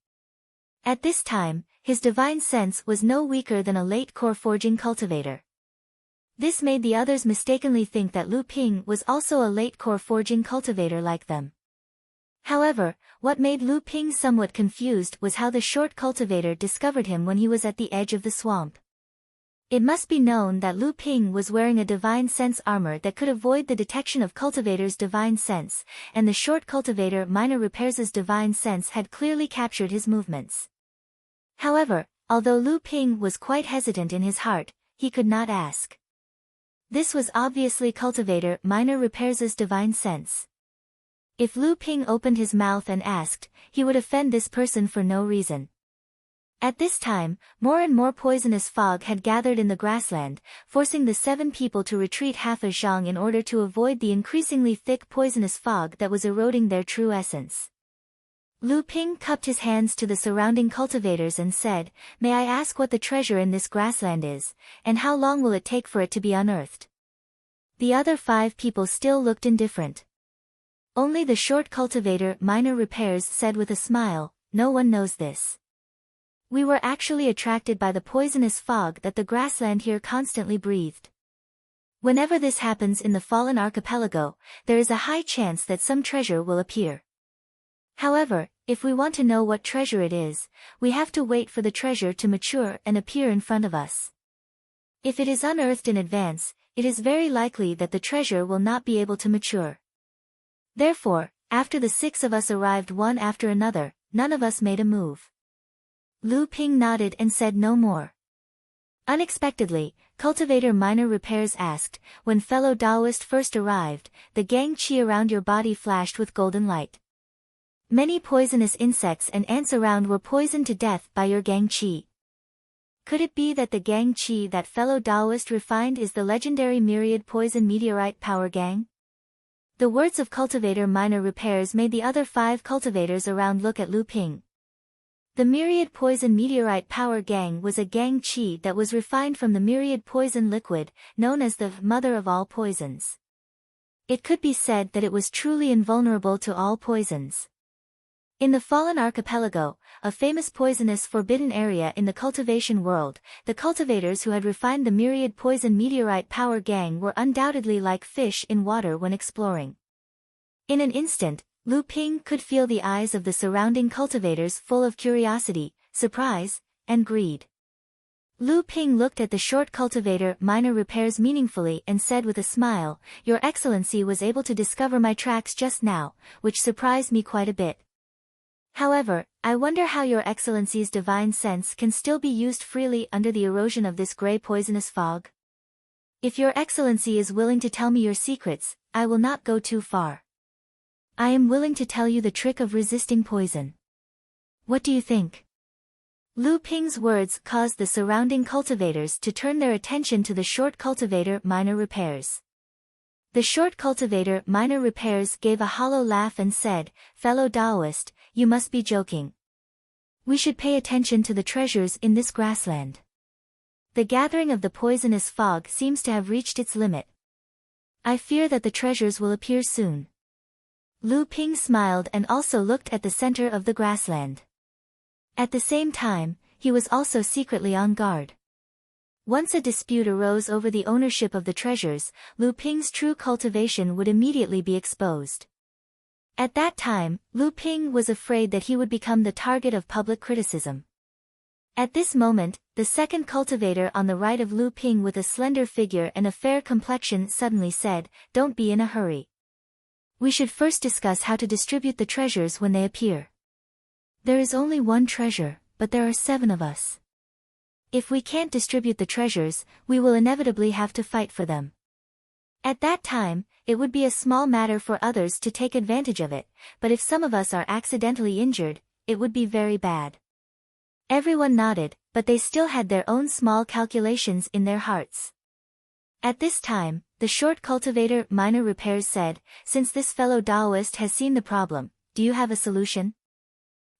At this time, his divine sense was no weaker than a late core forging cultivator. This made the others mistakenly think that Lu Ping was also a late core forging cultivator like them. However, what made Lu Ping somewhat confused was how the short cultivator discovered him when he was at the edge of the swamp. It must be known that Lu Ping was wearing a divine sense armor that could avoid the detection of cultivator's divine sense, and the short cultivator minor repairs' divine sense had clearly captured his movements. However, although Lu Ping was quite hesitant in his heart, he could not ask. This was obviously cultivator minor repairs' divine sense. If Lu Ping opened his mouth and asked, he would offend this person for no reason. At this time, more and more poisonous fog had gathered in the grassland, forcing the 7 people to retreat half a zhang in order to avoid the increasingly thick poisonous fog that was eroding their true essence. Lu Ping cupped his hands to the surrounding cultivators and said, "May I ask what the treasure in this grassland is, and how long will it take for it to be unearthed?" The other 5 people still looked indifferent. Only the short cultivator minor repairs said with a smile, "No one knows this. We were actually attracted by the poisonous fog that the grassland here constantly breathed. Whenever this happens in the fallen archipelago, there is a high chance that some treasure will appear. However, if we want to know what treasure it is, we have to wait for the treasure to mature and appear in front of us. If it is unearthed in advance, it is very likely that the treasure will not be able to mature. Therefore, after the 6 of us arrived one after another, none of us made a move." Lu Ping nodded and said no more. Unexpectedly, cultivator minor repairs asked, "When fellow Taoist first arrived, the gang qi around your body flashed with golden light. Many poisonous insects and ants around were poisoned to death by your gang qi. Could it be that the gang qi that fellow Taoist refined is the legendary myriad poison meteorite power gang?" The words of cultivator minor repairs made the other 5 cultivators around look at Lu Ping. The myriad poison meteorite power gang was a gang qi that was refined from the myriad poison liquid, known as the mother of all poisons. It could be said that it was truly invulnerable to all poisons. In the fallen archipelago, a famous poisonous forbidden area in the cultivation world, the cultivators who had refined the myriad poison meteorite power gang were undoubtedly like fish in water when exploring. In an instant, Lu Ping could feel the eyes of the surrounding cultivators full of curiosity, surprise, and greed. Lu Ping looked at the short cultivator minor repairs meaningfully and said with a smile, "Your Excellency was able to discover my tracks just now, which surprised me quite a bit. However, I wonder how your Excellency's divine sense can still be used freely under the erosion of this grey poisonous fog. If your Excellency is willing to tell me your secrets, I will not go too far. I am willing to tell you the trick of resisting poison. What do you think? Lu Ping's words caused the surrounding cultivators to turn their attention to the short cultivator minor repairs. The short cultivator minor repairs gave a hollow laugh and said, "Fellow Taoist, you must be joking. We should pay attention to the treasures in this grassland. The gathering of the poisonous fog seems to have reached its limit. I fear that the treasures will appear soon." Lu Ping smiled and also looked at the center of the grassland. At the same time, he was also secretly on guard. Once a dispute arose over the ownership of the treasures, Lu Ping's true cultivation would immediately be exposed. At that time, Lu Ping was afraid that he would become the target of public criticism. At this moment, the second cultivator on the right of Lu Ping with a slender figure and a fair complexion suddenly said, "Don't be in a hurry. We should first discuss how to distribute the treasures when they appear. There is only one treasure, but there are 7 of us. If we can't distribute the treasures, we will inevitably have to fight for them. At that time, it would be a small matter for others to take advantage of it, but if some of us are accidentally injured, it would be very bad." Everyone nodded, but they still had their own small calculations in their hearts. At this time, the short cultivator minor repairs said, "Since this fellow Taoist has seen the problem, do you have a solution?"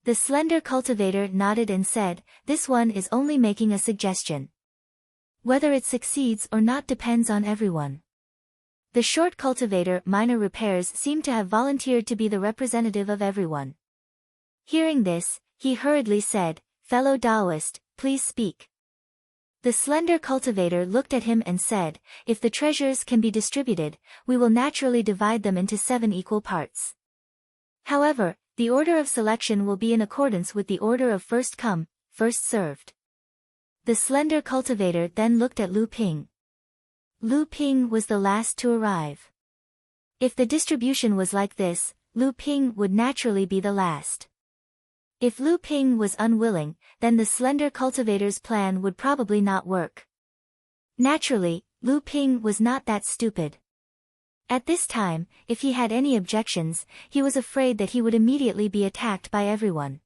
The slender cultivator nodded and said, "This one is only making a suggestion. Whether it succeeds or not depends on everyone." The short cultivator minor repairs seemed to have volunteered to be the representative of everyone. Hearing this, he hurriedly said, "Fellow Taoist, please speak." The slender cultivator looked at him and said, "If the treasures can be distributed, we will naturally divide them into 7 equal parts. However, the order of selection will be in accordance with the order of first come, first served." The slender cultivator then looked at Lu Ping. Lu Ping was the last to arrive. If the distribution was like this, Lu Ping would naturally be the last. If Lu Ping was unwilling, then the slender cultivator's plan would probably not work. Naturally, Lu Ping was not that stupid. At this time, if he had any objections, he was afraid that he would immediately be attacked by everyone.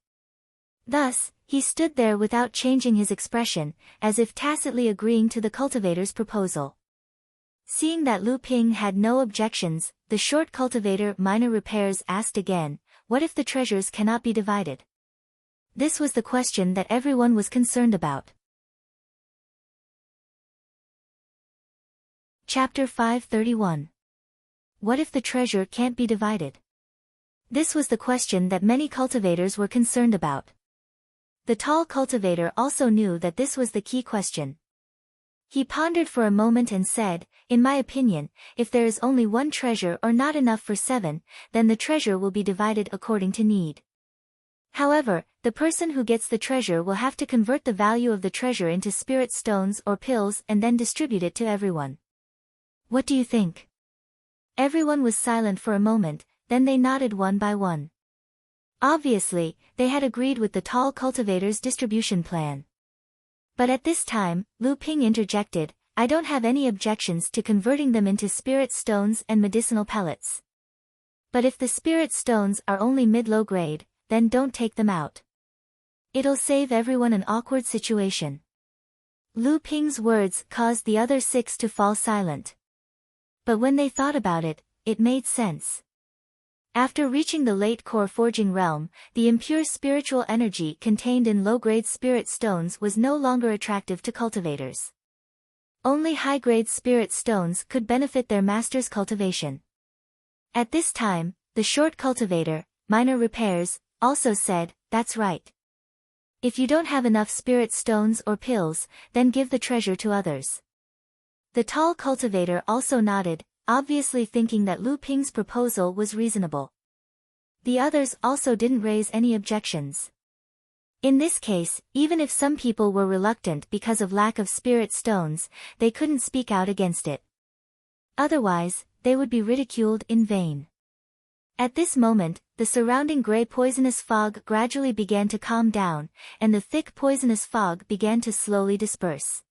Thus, he stood there without changing his expression, as if tacitly agreeing to the cultivator's proposal. Seeing that Lu Ping had no objections, the short cultivator minor repairs asked again, "What if the treasures cannot be divided?" This was the question that everyone was concerned about. Chapter 531. What if the treasure can't be divided? This was the question that many cultivators were concerned about. The tall cultivator also knew that this was the key question. He pondered for a moment and said, "In my opinion, if there is only one treasure or not enough for 7, then the treasure will be divided according to need. However, the person who gets the treasure will have to convert the value of the treasure into spirit stones or pills and then distribute it to everyone. What do you think?" Everyone was silent for a moment, then they nodded one by one. Obviously, they had agreed with the tall cultivator's distribution plan. But at this time, Lu Ping interjected, "I don't have any objections to converting them into spirit stones and medicinal pellets. But if the spirit stones are only mid-low grade, then don't take them out. It'll save everyone an awkward situation." Lu Ping's words caused the other 6 to fall silent. But when they thought about it, it made sense. After reaching the late core forging realm, the impure spiritual energy contained in low-grade spirit stones was no longer attractive to cultivators. Only high-grade spirit stones could benefit their master's cultivation. At this time, the short cultivator, minor repairs, also said, "That's right. If you don't have enough spirit stones or pills, then give the treasure to others." The tall cultivator also nodded, obviously thinking that Lu Ping's proposal was reasonable. The others also didn't raise any objections. In this case, even if some people were reluctant because of lack of spirit stones, they couldn't speak out against it. Otherwise, they would be ridiculed in vain. At this moment, the surrounding gray poisonous fog gradually began to calm down, and the thick poisonous fog began to slowly disperse.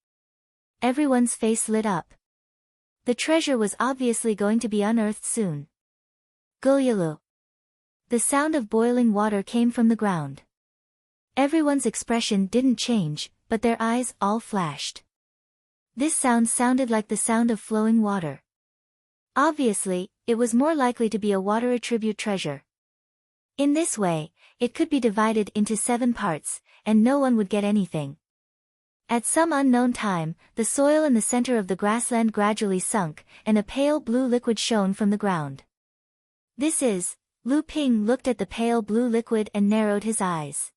Everyone's face lit up. The treasure was obviously going to be unearthed soon. Gulyalu. The sound of boiling water came from the ground. Everyone's expression didn't change, but their eyes all flashed. This sound sounded like the sound of flowing water. Obviously, it was more likely to be a water attribute treasure. In this way, it could be divided into 7 parts, and no one would get anything. At some unknown time, the soil in the center of the grassland gradually sunk, and a pale blue liquid shone from the ground. This is, Lu Ping looked at the pale blue liquid and narrowed his eyes.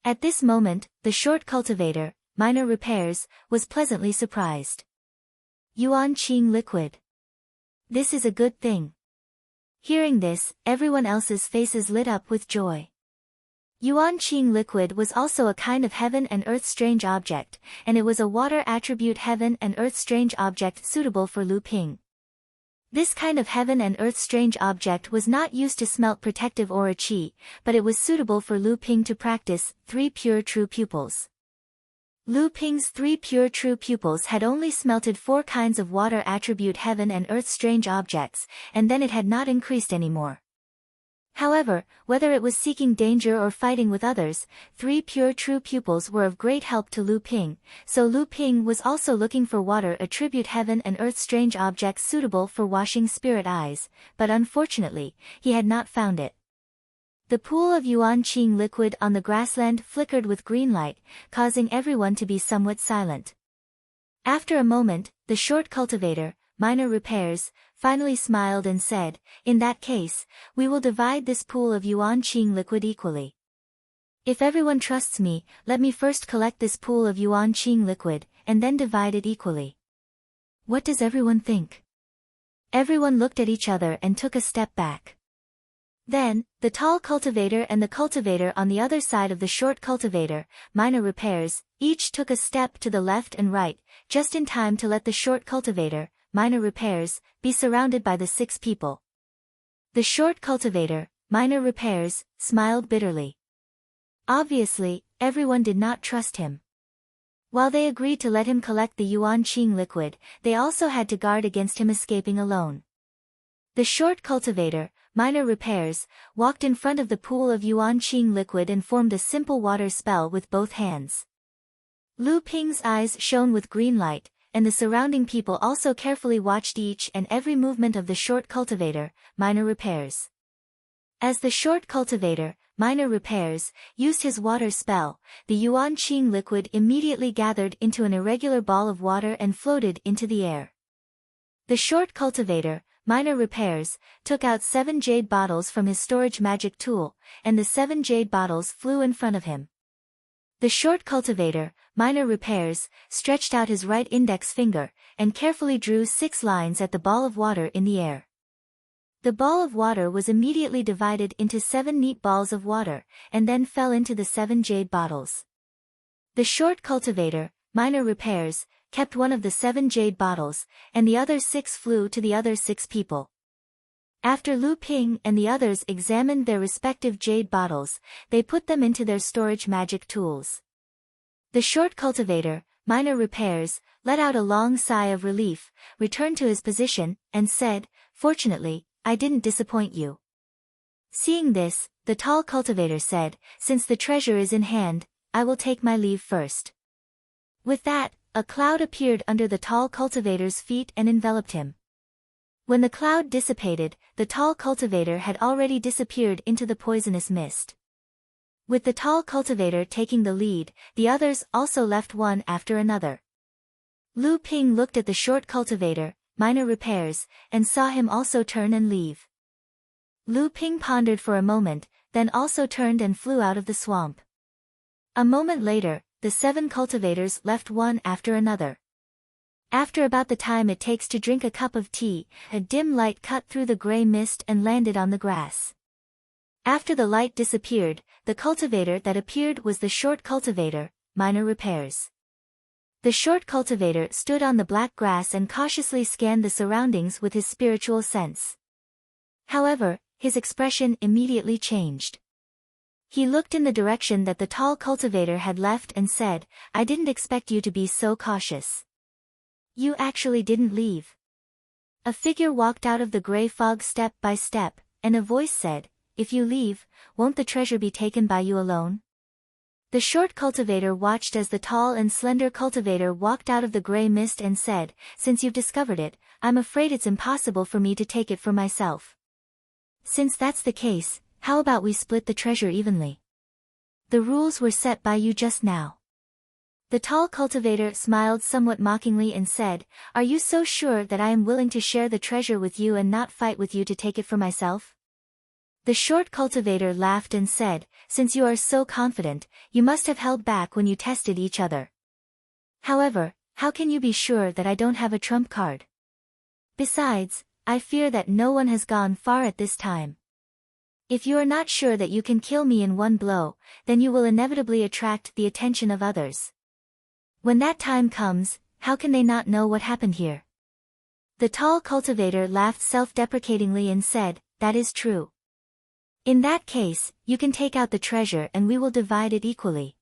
At this moment, the short cultivator, minor repairs, was pleasantly surprised. Yuan Qing liquid. This is a good thing. Hearing this, everyone else's faces lit up with joy. Yuan Qing liquid was also a kind of heaven and earth strange object, and it was a water attribute heaven and earth strange object suitable for Lu Ping. This kind of heaven and earth strange object was not used to smelt protective aura qi, but it was suitable for Lu Ping to practice 3 pure true pupils. Lu Ping's 3 pure true pupils had only smelted 4 kinds of water attribute heaven and earth strange objects, and then it had not increased anymore. However, whether it was seeking danger or fighting with others, 3 pure true pupils were of great help to Lu Ping, so Lu Ping was also looking for water attribute heaven and earth strange objects suitable for washing spirit eyes, but unfortunately, he had not found it. The pool of Yuan Qing liquid on the grassland flickered with green light, causing everyone to be somewhat silent. After a moment, the short cultivator, minor repairs, finally smiled and said, "In that case, we will divide this pool of Yuan Qing liquid equally. If everyone trusts me, let me first collect this pool of Yuan Qing liquid, and then divide it equally." What does everyone think? Everyone looked at each other and took a step back. Then, the tall cultivator and the cultivator on the other side of the short cultivator, minor repairs, each took a step to the left and right, just in time to let the short cultivator, minor repairs, be surrounded by the 6 people. The short cultivator, minor repairs, smiled bitterly. Obviously, everyone did not trust him. While they agreed to let him collect the Yuan Qing liquid, they also had to guard against him escaping alone. The short cultivator, minor repairs, walked in front of the pool of Yuan Qing liquid and formed a simple water spell with both hands. Lu Ping's eyes shone with green light, and the surrounding people also carefully watched each and every movement of the short cultivator, minor repairs. As the short cultivator, minor repairs, used his water spell, the Yuan Qing liquid immediately gathered into an irregular ball of water and floated into the air. The short cultivator, minor repairs, took out 7 jade bottles from his storage magic tool, and the 7 jade bottles flew in front of him. The short cultivator, minor repairs, stretched out his right index finger, and carefully drew 6 lines at the ball of water in the air. The ball of water was immediately divided into 7 neat balls of water, and then fell into the 7 jade bottles. The short cultivator, minor repairs, kept one of the 7 jade bottles, and the other 6 flew to the other 6 people. After Lu Ping and the others examined their respective jade bottles, they put them into their storage magic tools. The short cultivator, minor repairs, let out a long sigh of relief, returned to his position, and said, "Fortunately, I didn't disappoint you." Seeing this, the tall cultivator said, "Since the treasure is in hand, I will take my leave first." With that, a cloud appeared under the tall cultivator's feet and enveloped him. When the cloud dissipated, the tall cultivator had already disappeared into the poisonous mist. With the tall cultivator taking the lead, the others also left one after another. Lu Ping looked at the short cultivator, minor repairs, and saw him also turn and leave. Lu Ping pondered for a moment, then also turned and flew out of the swamp. A moment later, the 7 cultivators left one after another. After about the time it takes to drink a cup of tea, a dim light cut through the gray mist and landed on the grass. After the light disappeared, the cultivator that appeared was the short cultivator, minor repairs. The short cultivator stood on the black grass and cautiously scanned the surroundings with his spiritual sense. However, his expression immediately changed. He looked in the direction that the tall cultivator had left and said, "I didn't expect you to be so cautious. You actually didn't leave." A figure walked out of the gray fog step by step, and a voice said, "If you leave, won't the treasure be taken by you alone?" The short cultivator watched as the tall and slender cultivator walked out of the gray mist and said, "Since you've discovered it, I'm afraid it's impossible for me to take it for myself. Since that's the case, how about we split the treasure evenly? The rules were set by you just now." The tall cultivator smiled somewhat mockingly and said, "Are you so sure that I am willing to share the treasure with you and not fight with you to take it for myself?" The short cultivator laughed and said, "Since you are so confident, you must have held back when you tested each other. However, how can you be sure that I don't have a trump card? Besides, I fear that no one has gone far at this time. If you are not sure that you can kill me in one blow, then you will inevitably attract the attention of others. When that time comes, how can they not know what happened here?" The tall cultivator laughed self-deprecatingly and said, "That is true. In that case, you can take out the treasure and we will divide it equally."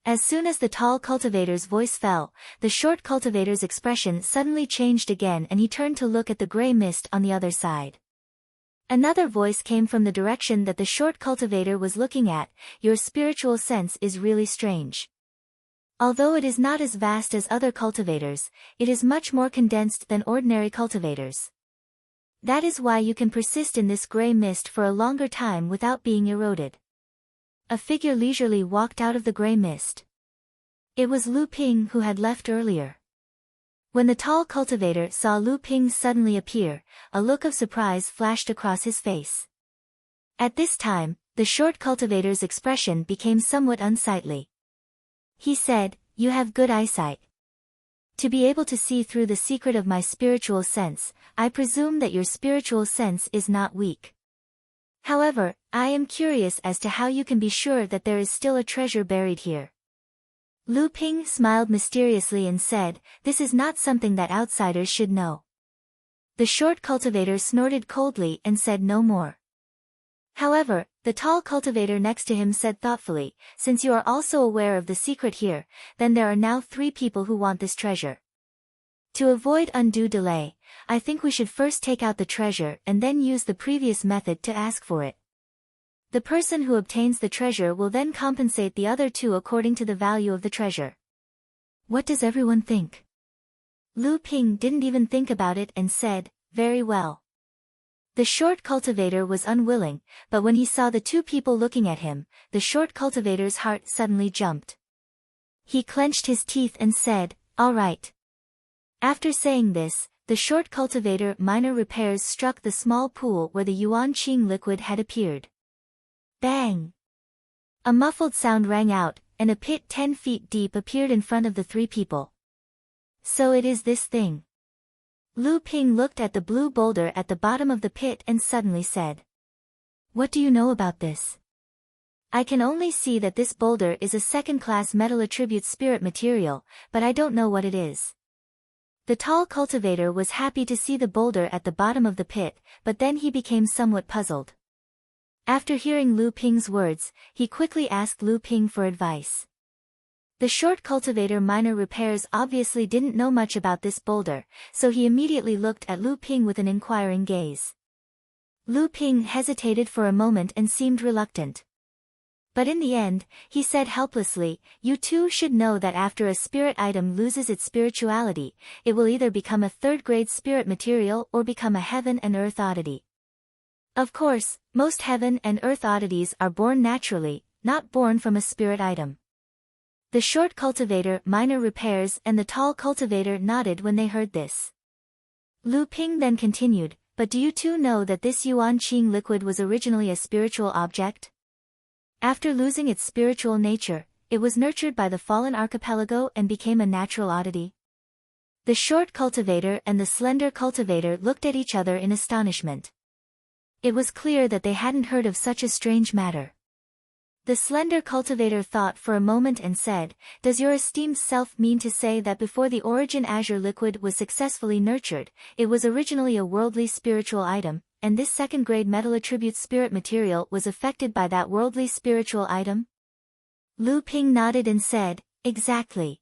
As soon as the tall cultivator's voice fell, the short cultivator's expression suddenly changed again and he turned to look at the gray mist on the other side. Another voice came from the direction that the short cultivator was looking at, "Your spiritual sense is really strange. Although it is not as vast as other cultivators, it is much more condensed than ordinary cultivators. That is why you can persist in this gray mist for a longer time without being eroded." A figure leisurely walked out of the gray mist. It was Lu Ping who had left earlier. When the tall cultivator saw Lu Ping suddenly appear, a look of surprise flashed across his face. At this time, the short cultivator's expression became somewhat unsightly. He said, "You have good eyesight. To be able to see through the secret of my spiritual sense, I presume that your spiritual sense is not weak. However, I am curious as to how you can be sure that there is still a treasure buried here." Lu Ping smiled mysteriously and said, "This is not something that outsiders should know." The short cultivator snorted coldly and said no more. However, the tall cultivator next to him said thoughtfully, "Since you are also aware of the secret here, then there are now 3 people who want this treasure. To avoid undue delay, I think we should first take out the treasure and then use the previous method to ask for it. The person who obtains the treasure will then compensate the other 2 according to the value of the treasure. What does everyone think?" Lu Ping didn't even think about it and said, "Very well." The short cultivator was unwilling, but when he saw the 2 people looking at him, the short cultivator's heart suddenly jumped. He clenched his teeth and said, "All right." After saying this, the short cultivator minor repairs struck the small pool where the yuan qing liquid had appeared. Bang! A muffled sound rang out, and a pit 10 feet deep appeared in front of the 3 people. "So it is this thing." Lu Ping looked at the blue boulder at the bottom of the pit and suddenly said, "What do you know about this?" "I can only see that this boulder is a second-class metal attribute spirit material, but I don't know what it is." The tall cultivator was happy to see the boulder at the bottom of the pit, but then he became somewhat puzzled. After hearing Lu Ping's words, he quickly asked Lu Ping for advice. The short cultivator minor repairs obviously didn't know much about this boulder, so he immediately looked at Lu Ping with an inquiring gaze. Lu Ping hesitated for a moment and seemed reluctant. But in the end, he said helplessly, "You too should know that after a spirit item loses its spirituality, it will either become a 3rd-grade spirit material or become a heaven and earth oddity. Of course, most heaven and earth oddities are born naturally, not born from a spirit item." The short cultivator minor repairs and the tall cultivator nodded when they heard this. Lu Ping then continued, "But do you too know that this yuan qing liquid was originally a spiritual object? After losing its spiritual nature, it was nurtured by the fallen archipelago and became a natural oddity." The short cultivator and the slender cultivator looked at each other in astonishment. It was clear that they hadn't heard of such a strange matter. The slender cultivator thought for a moment and said, "Does your esteemed self mean to say that before the origin azure liquid was successfully nurtured, it was originally a worldly spiritual item, and this second-grade metal attribute spirit material was affected by that worldly spiritual item? Lu Ping nodded and said, exactly.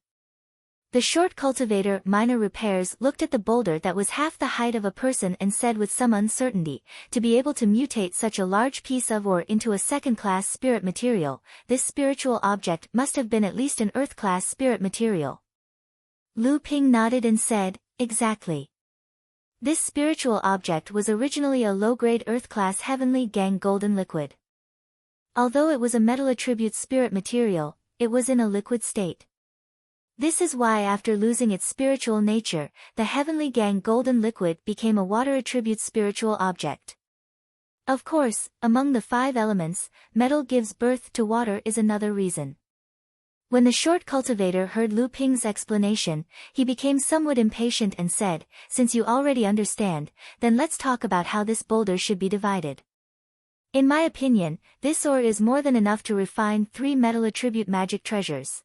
The short cultivator minor repairs looked at the boulder that was half the height of a person and said with some uncertainty, to be able to mutate such a large piece of ore into a second-class spirit material, this spiritual object must have been at least an earth-class spirit material. Lu Ping nodded and said, exactly. This spiritual object was originally a low-grade earth-class heavenly gang golden liquid. Although it was a metal attribute spirit material, it was in a liquid state. This is why after losing its spiritual nature, the heavenly gang golden liquid became a water attribute spiritual object. Of course, among the 5 elements, metal gives birth to water is another reason. When the short cultivator heard Lu Ping's explanation, he became somewhat impatient and said, since you already understand, then let's talk about how this boulder should be divided. In my opinion, this ore is more than enough to refine 3 metal attribute magic treasures.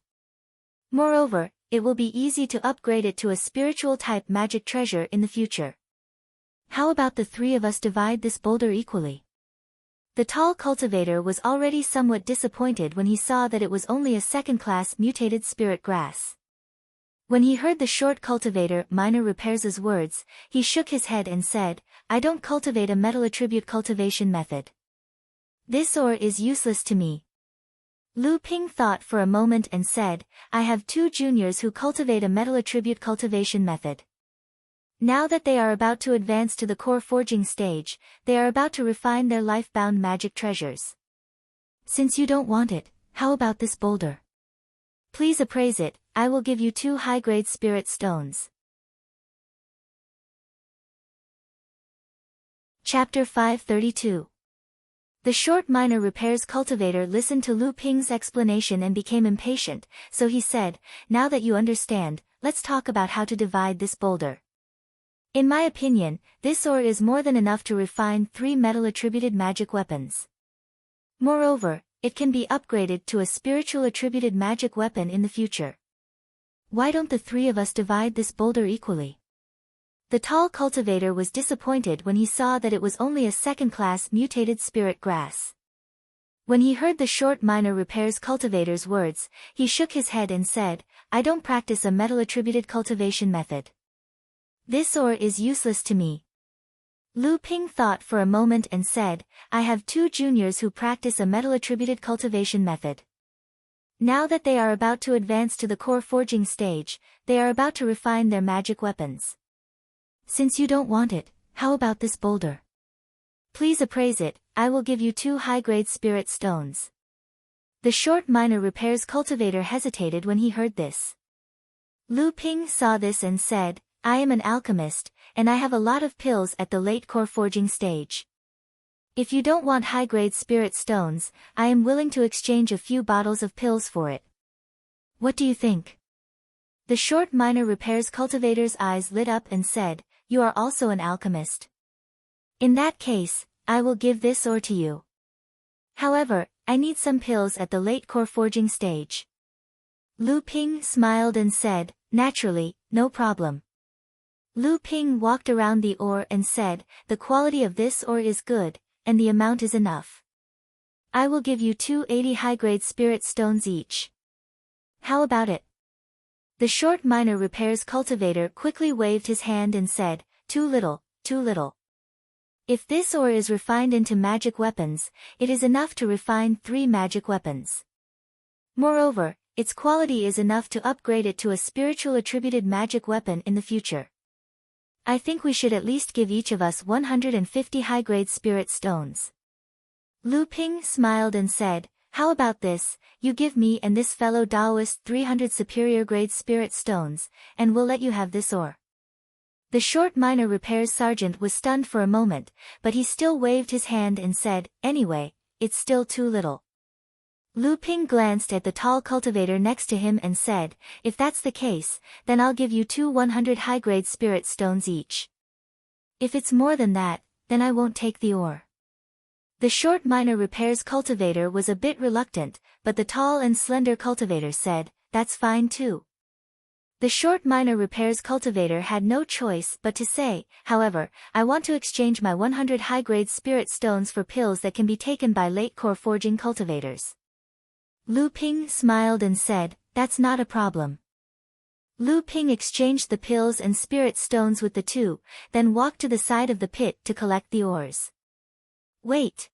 Moreover, it will be easy to upgrade it to a spiritual type magic treasure in the future. How about the 3 of us divide this boulder equally? The tall cultivator was already somewhat disappointed when he saw that it was only a second-class mutated spirit grass. When he heard the short cultivator minor repairs' words, he shook his head and said, I don't cultivate a metal attribute cultivation method. This ore is useless to me. Lu Ping thought for a moment and said, I have 2 juniors who cultivate a metal attribute cultivation method. Now that they are about to advance to the core forging stage, they are about to refine their life-bound magic treasures. Since you don't want it, how about this boulder? Please appraise it, I will give you 2 high-grade spirit stones. Chapter 532. The short minor repairs cultivator listened to Lu Ping's explanation and became impatient, so he said, now that you understand, let's talk about how to divide this boulder. In my opinion, this ore is more than enough to refine 3 metal-attributed magic weapons. Moreover, it can be upgraded to a spiritual attributed magic weapon in the future. Why don't the 3 of us divide this boulder equally? The tall cultivator was disappointed when he saw that it was only a second-class mutated spirit grass. When he heard the short minor repairs cultivator's words, he shook his head and said, I don't practice a metal-attributed cultivation method. This ore is useless to me. Lu Ping thought for a moment and said, I have 2 juniors who practice a metal-attributed cultivation method. Now that they are about to advance to the core forging stage, they are about to refine their magic weapons. Since you don't want it, how about this boulder? Please appraise it, I will give you 2 high-grade spirit stones. The short minor repairs cultivator hesitated when he heard this. Lu Ping saw this and said, I am an alchemist, and I have a lot of pills at the late core forging stage. If you don't want high-grade spirit stones, I am willing to exchange a few bottles of pills for it. What do you think? The short minor repairs cultivator's eyes lit up and said, You are also an alchemist. In that case, I will give this ore to you. However, I need some pills at the late core forging stage. Lu Ping smiled and said, Naturally, no problem. Lu Ping walked around the ore and said, The quality of this ore is good, and the amount is enough. I will give you 280 high-grade spirit stones each. How about it? The short minor repairs cultivator quickly waved his hand and said, Too little, too little. If this ore is refined into magic weapons, it is enough to refine 3 magic weapons. Moreover, its quality is enough to upgrade it to a spiritual attributed magic weapon in the future. I think we should at least give each of us 150 high-grade spirit stones. Lu Ping smiled and said, How about this, you give me and this fellow Taoist 300 superior grade spirit stones, and we'll let you have this ore. The short minor repairs sergeant was stunned for a moment, but he still waved his hand and said, Anyway, it's still too little. Lu Ping glanced at the tall cultivator next to him and said, If that's the case, then I'll give you 2 100 high-grade spirit stones each. If it's more than that, then I won't take the ore. The short minor repairs cultivator was a bit reluctant, but the tall and slender cultivator said, That's fine too. The short minor repairs cultivator had no choice but to say, however, I want to exchange my 100 high-grade spirit stones for pills that can be taken by late core forging cultivators. Lu Ping smiled and said, that's not a problem. Lu Ping exchanged the pills and spirit stones with the two, then walked to the side of the pit to collect the ores. Wait!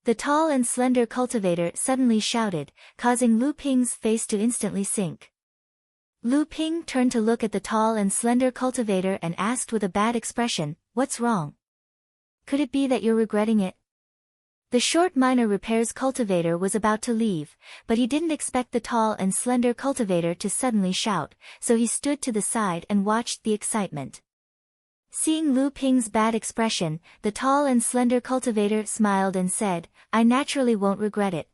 The tall and slender cultivator suddenly shouted, causing Lu Ping's face to instantly sink. Lu Ping turned to look at the tall and slender cultivator and asked with a bad expression, what's wrong? Could it be that you're regretting it? The short minor repairs cultivator was about to leave, but he didn't expect the tall and slender cultivator to suddenly shout, so he stood to the side and watched the excitement. Seeing Lu Ping's bad expression, the tall and slender cultivator smiled and said, I naturally won't regret it.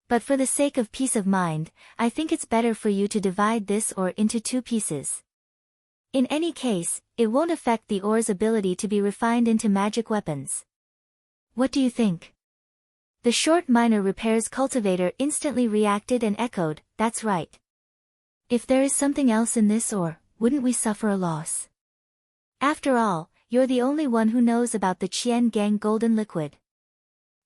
But for the sake of peace of mind, I think it's better for you to divide this ore into 2 pieces. In any case, it won't affect the ore's ability to be refined into magic weapons. What do you think? The short minor repairs cultivator instantly reacted and echoed, that's right. If there is something else in this ore, wouldn't we suffer a loss? After all, you're the only one who knows about the Qian Gang golden liquid.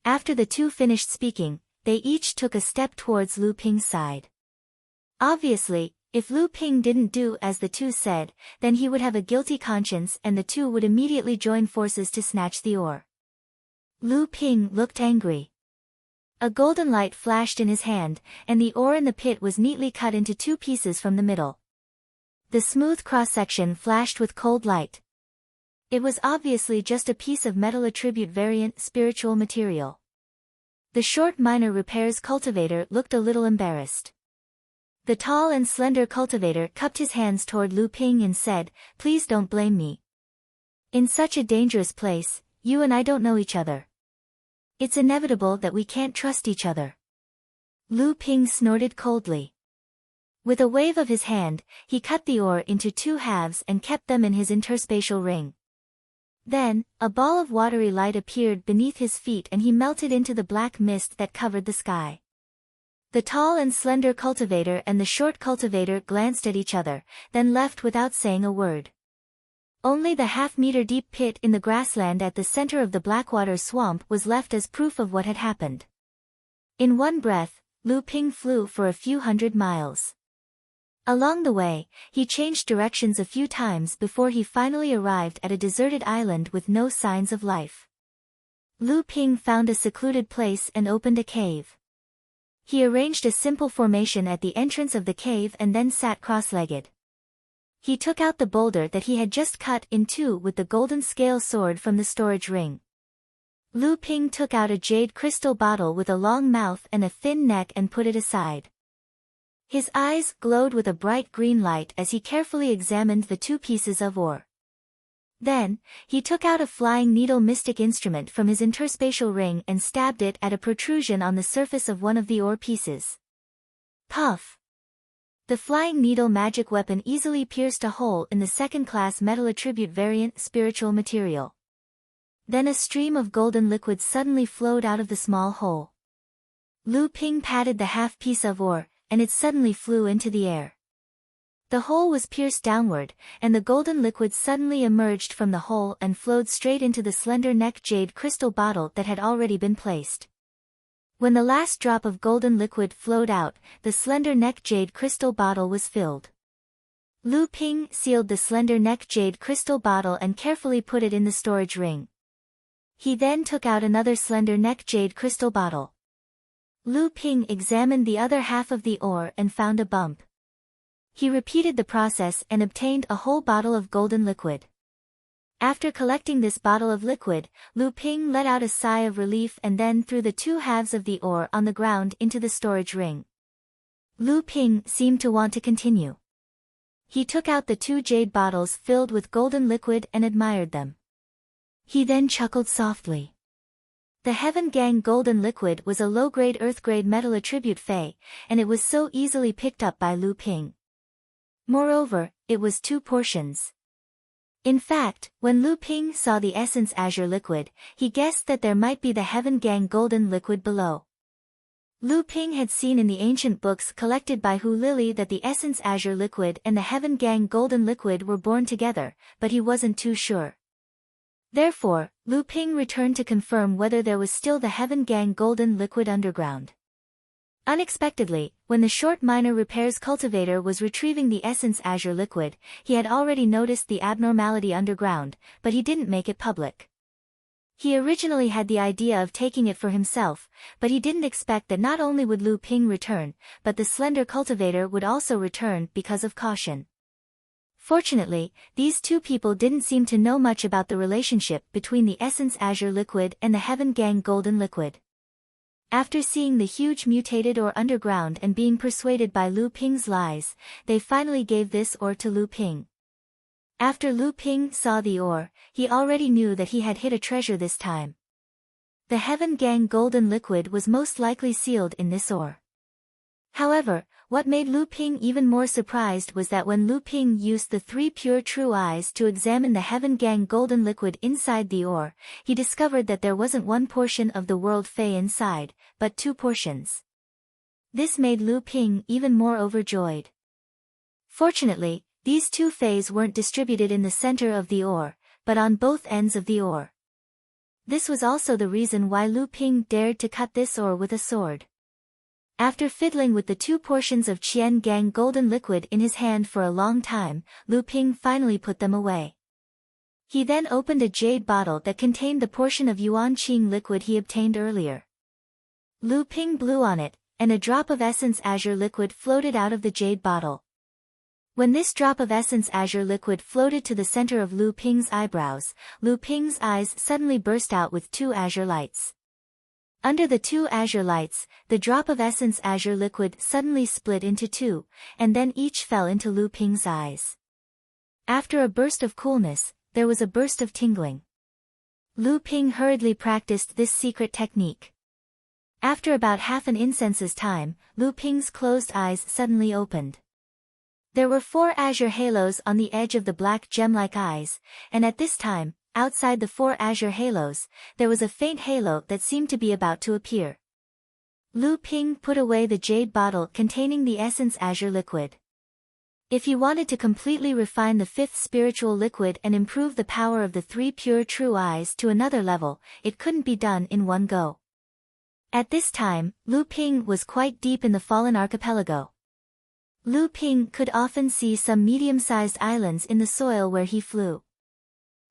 After the two finished speaking, they each took a step towards Lu Ping's side. Obviously, if Lu Ping didn't do as the two said, then he would have a guilty conscience and the two would immediately join forces to snatch the ore. Lu Ping looked angry. A golden light flashed in his hand, and the ore in the pit was neatly cut into 2 pieces from the middle. The smooth cross-section flashed with cold light. It was obviously just a piece of metal attribute variant spiritual material. The short minor repairs cultivator looked a little embarrassed. The tall and slender cultivator cupped his hands toward Lu Ping and said, please don't blame me. In such a dangerous place, you and I don't know each other. It's inevitable that we can't trust each other. Lu Ping snorted coldly. With a wave of his hand, he cut the ore into 2 halves and kept them in his interspatial ring. Then, a ball of watery light appeared beneath his feet and he melted into the black mist that covered the sky. The tall and slender cultivator and the short cultivator glanced at each other, then left without saying a word. Only the half-meter deep pit in the grassland at the center of the Blackwater swamp was left as proof of what had happened. In one breath, Lu Ping flew for a few hundred miles. Along the way, he changed directions a few times before he finally arrived at a deserted island with no signs of life. Lu Ping found a secluded place and opened a cave. He arranged a simple formation at the entrance of the cave and then sat cross-legged. He took out the boulder that he had just cut in 2 with the golden scale sword from the storage ring. Lu Ping took out a jade crystal bottle with a long mouth and a thin neck and put it aside. His eyes glowed with a bright green light as he carefully examined the 2 pieces of ore. Then, he took out a flying needle mystic instrument from his interspatial ring and stabbed it at a protrusion on the surface of one of the ore pieces. Puff! The flying needle magic weapon easily pierced a hole in the second-class metal attribute variant spiritual material. Then a stream of golden liquid suddenly flowed out of the small hole. Lu Ping patted the half-piece of ore, and it suddenly flew into the air. The hole was pierced downward, and the golden liquid suddenly emerged from the hole and flowed straight into the slender neck jade crystal bottle that had already been placed. When the last drop of golden liquid flowed out, the slender neck jade crystal bottle was filled. Lu Ping sealed the slender neck jade crystal bottle and carefully put it in the storage ring. He then took out another slender neck jade crystal bottle. Lu Ping examined the other half of the ore and found a bump. He repeated the process and obtained a whole bottle of golden liquid. After collecting this bottle of liquid, Lu Ping let out a sigh of relief and then threw the 2 halves of the ore on the ground into the storage ring. Lu Ping seemed to want to continue. He took out the 2 jade bottles filled with golden liquid and admired them. He then chuckled softly. The Heaven Gang golden liquid was a low-grade earth-grade metal attribute fey, and it was so easily picked up by Lu Ping. Moreover, it was 2 portions. In fact, when Lu Ping saw the essence azure liquid, he guessed that there might be the Heaven Gang golden liquid below. Lu Ping had seen in the ancient books collected by Hu Lily that the Essence Azure Liquid and the Heaven Gang Golden Liquid were born together, but he wasn't too sure. Therefore, Lu Ping returned to confirm whether there was still the Heaven Gang Golden Liquid underground. Unexpectedly, when the short minor repairs cultivator was retrieving the Essence Azure Liquid, he had already noticed the abnormality underground, but he didn't make it public. He originally had the idea of taking it for himself, but he didn't expect that not only would Lu Ping return, but the slender cultivator would also return because of caution. Fortunately, these two people didn't seem to know much about the relationship between the Essence Azure Liquid and the Heaven Gang Golden Liquid. After seeing the huge mutated ore underground and being persuaded by Lu Ping's lies, they finally gave this ore to Lu Ping. After Lu Ping saw the ore, he already knew that he had hit a treasure this time. The Heaven Gang Golden Liquid was most likely sealed in this ore. However, what made Lu Ping even more surprised was that when Lu Ping used the 3 pure true eyes to examine the Heaven Gang Golden Liquid inside the ore, he discovered that there wasn't one portion of the world Fey inside, but 2 portions. This made Lu Ping even more overjoyed. Fortunately, these 2 Feys weren't distributed in the center of the ore, but on both ends of the ore. This was also the reason why Lu Ping dared to cut this ore with a sword. After fiddling with the 2 portions of Qian Gang Golden Liquid in his hand for a long time, Lu Ping finally put them away. He then opened a jade bottle that contained the portion of Yuan Qing liquid he obtained earlier. Lu Ping blew on it, and a drop of Essence Azure Liquid floated out of the jade bottle. When this drop of Essence Azure Liquid floated to the center of Lu Ping's eyebrows, Lu Ping's eyes suddenly burst out with 2 azure lights. Under the 2 azure lights, the drop of Essence Azure Liquid suddenly split into 2, and then each fell into Lu Ping's eyes. After a burst of coolness, there was a burst of tingling. Lu Ping hurriedly practiced this secret technique. After about half an incense's time, Lu Ping's closed eyes suddenly opened. There were 4 azure halos on the edge of the black gem-like eyes, and at this time, outside the 4 azure halos, there was a faint halo that seemed to be about to appear. Lu Ping put away the jade bottle containing the Essence Azure Liquid. If he wanted to completely refine the 5th spiritual liquid and improve the power of the 3 pure true eyes to another level, it couldn't be done in one go. At this time, Lu Ping was quite deep in the Fallen Archipelago. Lu Ping could often see some medium-sized islands in the soil where he flew.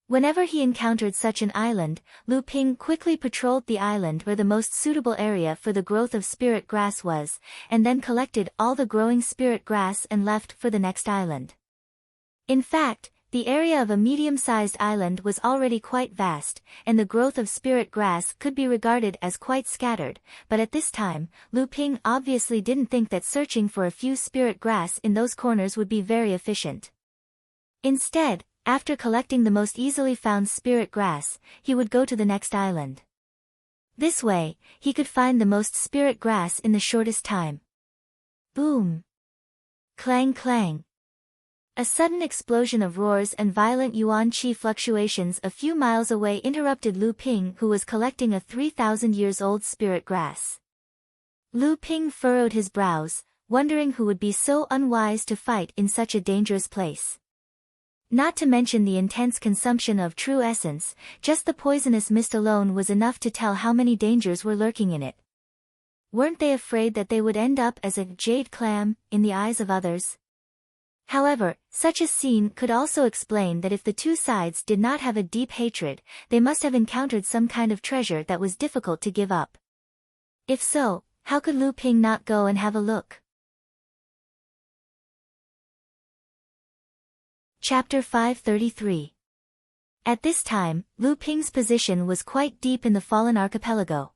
Whenever he encountered such an island, Lu Ping quickly patrolled the island where the most suitable area for the growth of spirit grass was, and then collected all the growing spirit grass and left for the next island. In fact, the area of a medium-sized island was already quite vast, and the growth of spirit grass could be regarded as quite scattered, but at this time, Lu Ping obviously didn't think that searching for a few spirit grass in those corners would be very efficient. Instead, after collecting the most easily found spirit grass, he would go to the next island. This way, he could find the most spirit grass in the shortest time. Boom! Clang clang! A sudden explosion of roars and violent yuan qi fluctuations a few miles away interrupted Lu Ping, who was collecting a 3,000 years old spirit grass. Lu Ping furrowed his brows, wondering who would be so unwise to fight in such a dangerous place. Not to mention the intense consumption of true essence, just the poisonous mist alone was enough to tell how many dangers were lurking in it. Weren't they afraid that they would end up as a jade clam in the eyes of others? However, such a scene could also explain that if the 2 sides did not have a deep hatred, they must have encountered some kind of treasure that was difficult to give up. If so, how could Lu Ping not go and have a look? Chapter 533. At this time, Lu Ping's position was quite deep in the Fallen Archipelago.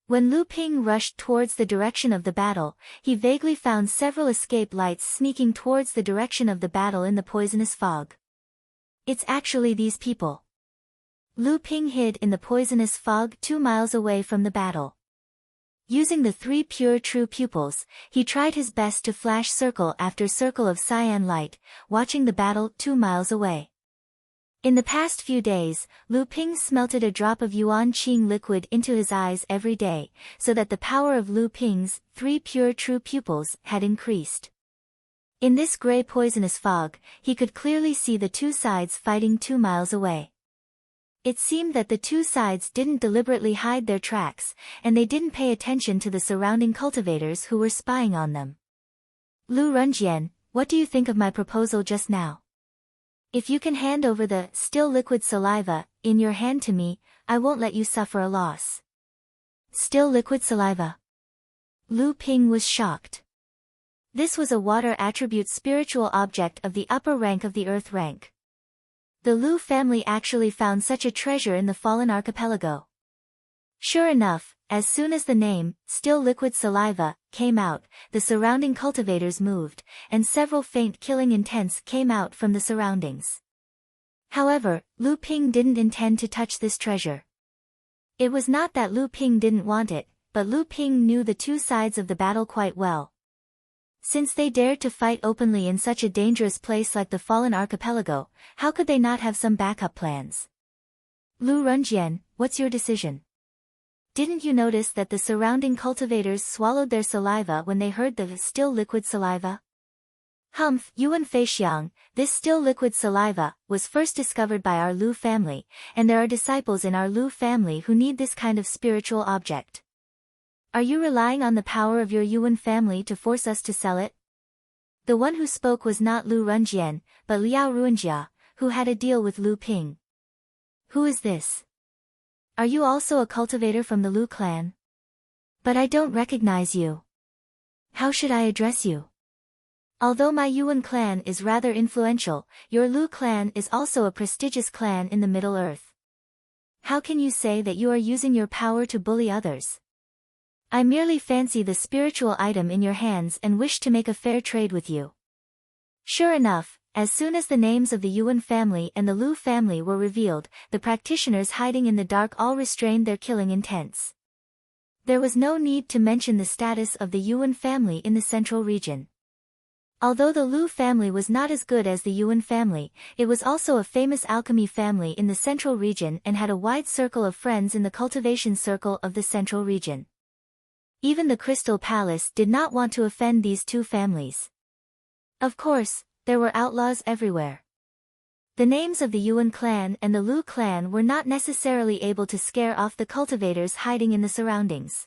When Lu Ping rushed towards the direction of the battle, he vaguely found several escape lights sneaking towards the direction of the battle in the poisonous fog. It's actually these people. Lu Ping hid in the poisonous fog 2 miles away from the battle. Using the 3 pure true pupils, he tried his best to flash circle after circle of cyan light, watching the battle 2 miles away. In the past few days, Lu Ping smelted a drop of Yuan Qing liquid into his eyes every day, so that the power of Lu Ping's 3 pure true pupils had increased. In this gray poisonous fog, he could clearly see the two sides fighting 2 miles away. It seemed that the two sides didn't deliberately hide their tracks, and they didn't pay attention to the surrounding cultivators who were spying on them. Lu Renjian, what do you think of my proposal just now? If you can hand over the still liquid saliva in your hand to me, I won't let you suffer a loss. Still liquid saliva? Lu Ping was shocked. This was a water attribute spiritual object of the upper rank of the earth rank. The Lu family actually found such a treasure in the fallen archipelago. Sure enough, as soon as the name, still liquid saliva, came out, the surrounding cultivators moved, and several faint killing intents came out from the surroundings. However, Lu Ping didn't intend to touch this treasure. It was not that Lu Ping didn't want it, but Lu Ping knew the two sides of the battle quite well. Since they dared to fight openly in such a dangerous place like the fallen archipelago, how could they not have some backup plans? Lu Renjian, what's your decision? Didn't you notice that the surrounding cultivators swallowed their saliva when they heard the still liquid saliva? Humph, Yuan Feixiang, this still liquid saliva, was first discovered by our Lu family, and there are disciples in our Lu family who need this kind of spiritual object. Are you relying on the power of your Yuan family to force us to sell it? The one who spoke was not Lu Renjian, but Liao Ruanjia, who had a deal with Lu Ping. Who is this? Are you also a cultivator from the Lu clan? But I don't recognize you. How should I address you? Although my Yuan clan is rather influential, your Lu clan is also a prestigious clan in the Middle Earth. How can you say that you are using your power to bully others? I merely fancy the spiritual item in your hands and wish to make a fair trade with you. Sure enough, as soon as the names of the Yuan family and the Lu family were revealed, the practitioners hiding in the dark all restrained their killing intents. There was no need to mention the status of the Yuan family in the central region. Although the Lu family was not as good as the Yuan family, it was also a famous alchemy family in the central region and had a wide circle of friends in the cultivation circle of the central region. Even the Crystal Palace did not want to offend these two families. Of course, there were outlaws everywhere. The names of the Yuan clan and the Lu clan were not necessarily able to scare off the cultivators hiding in the surroundings.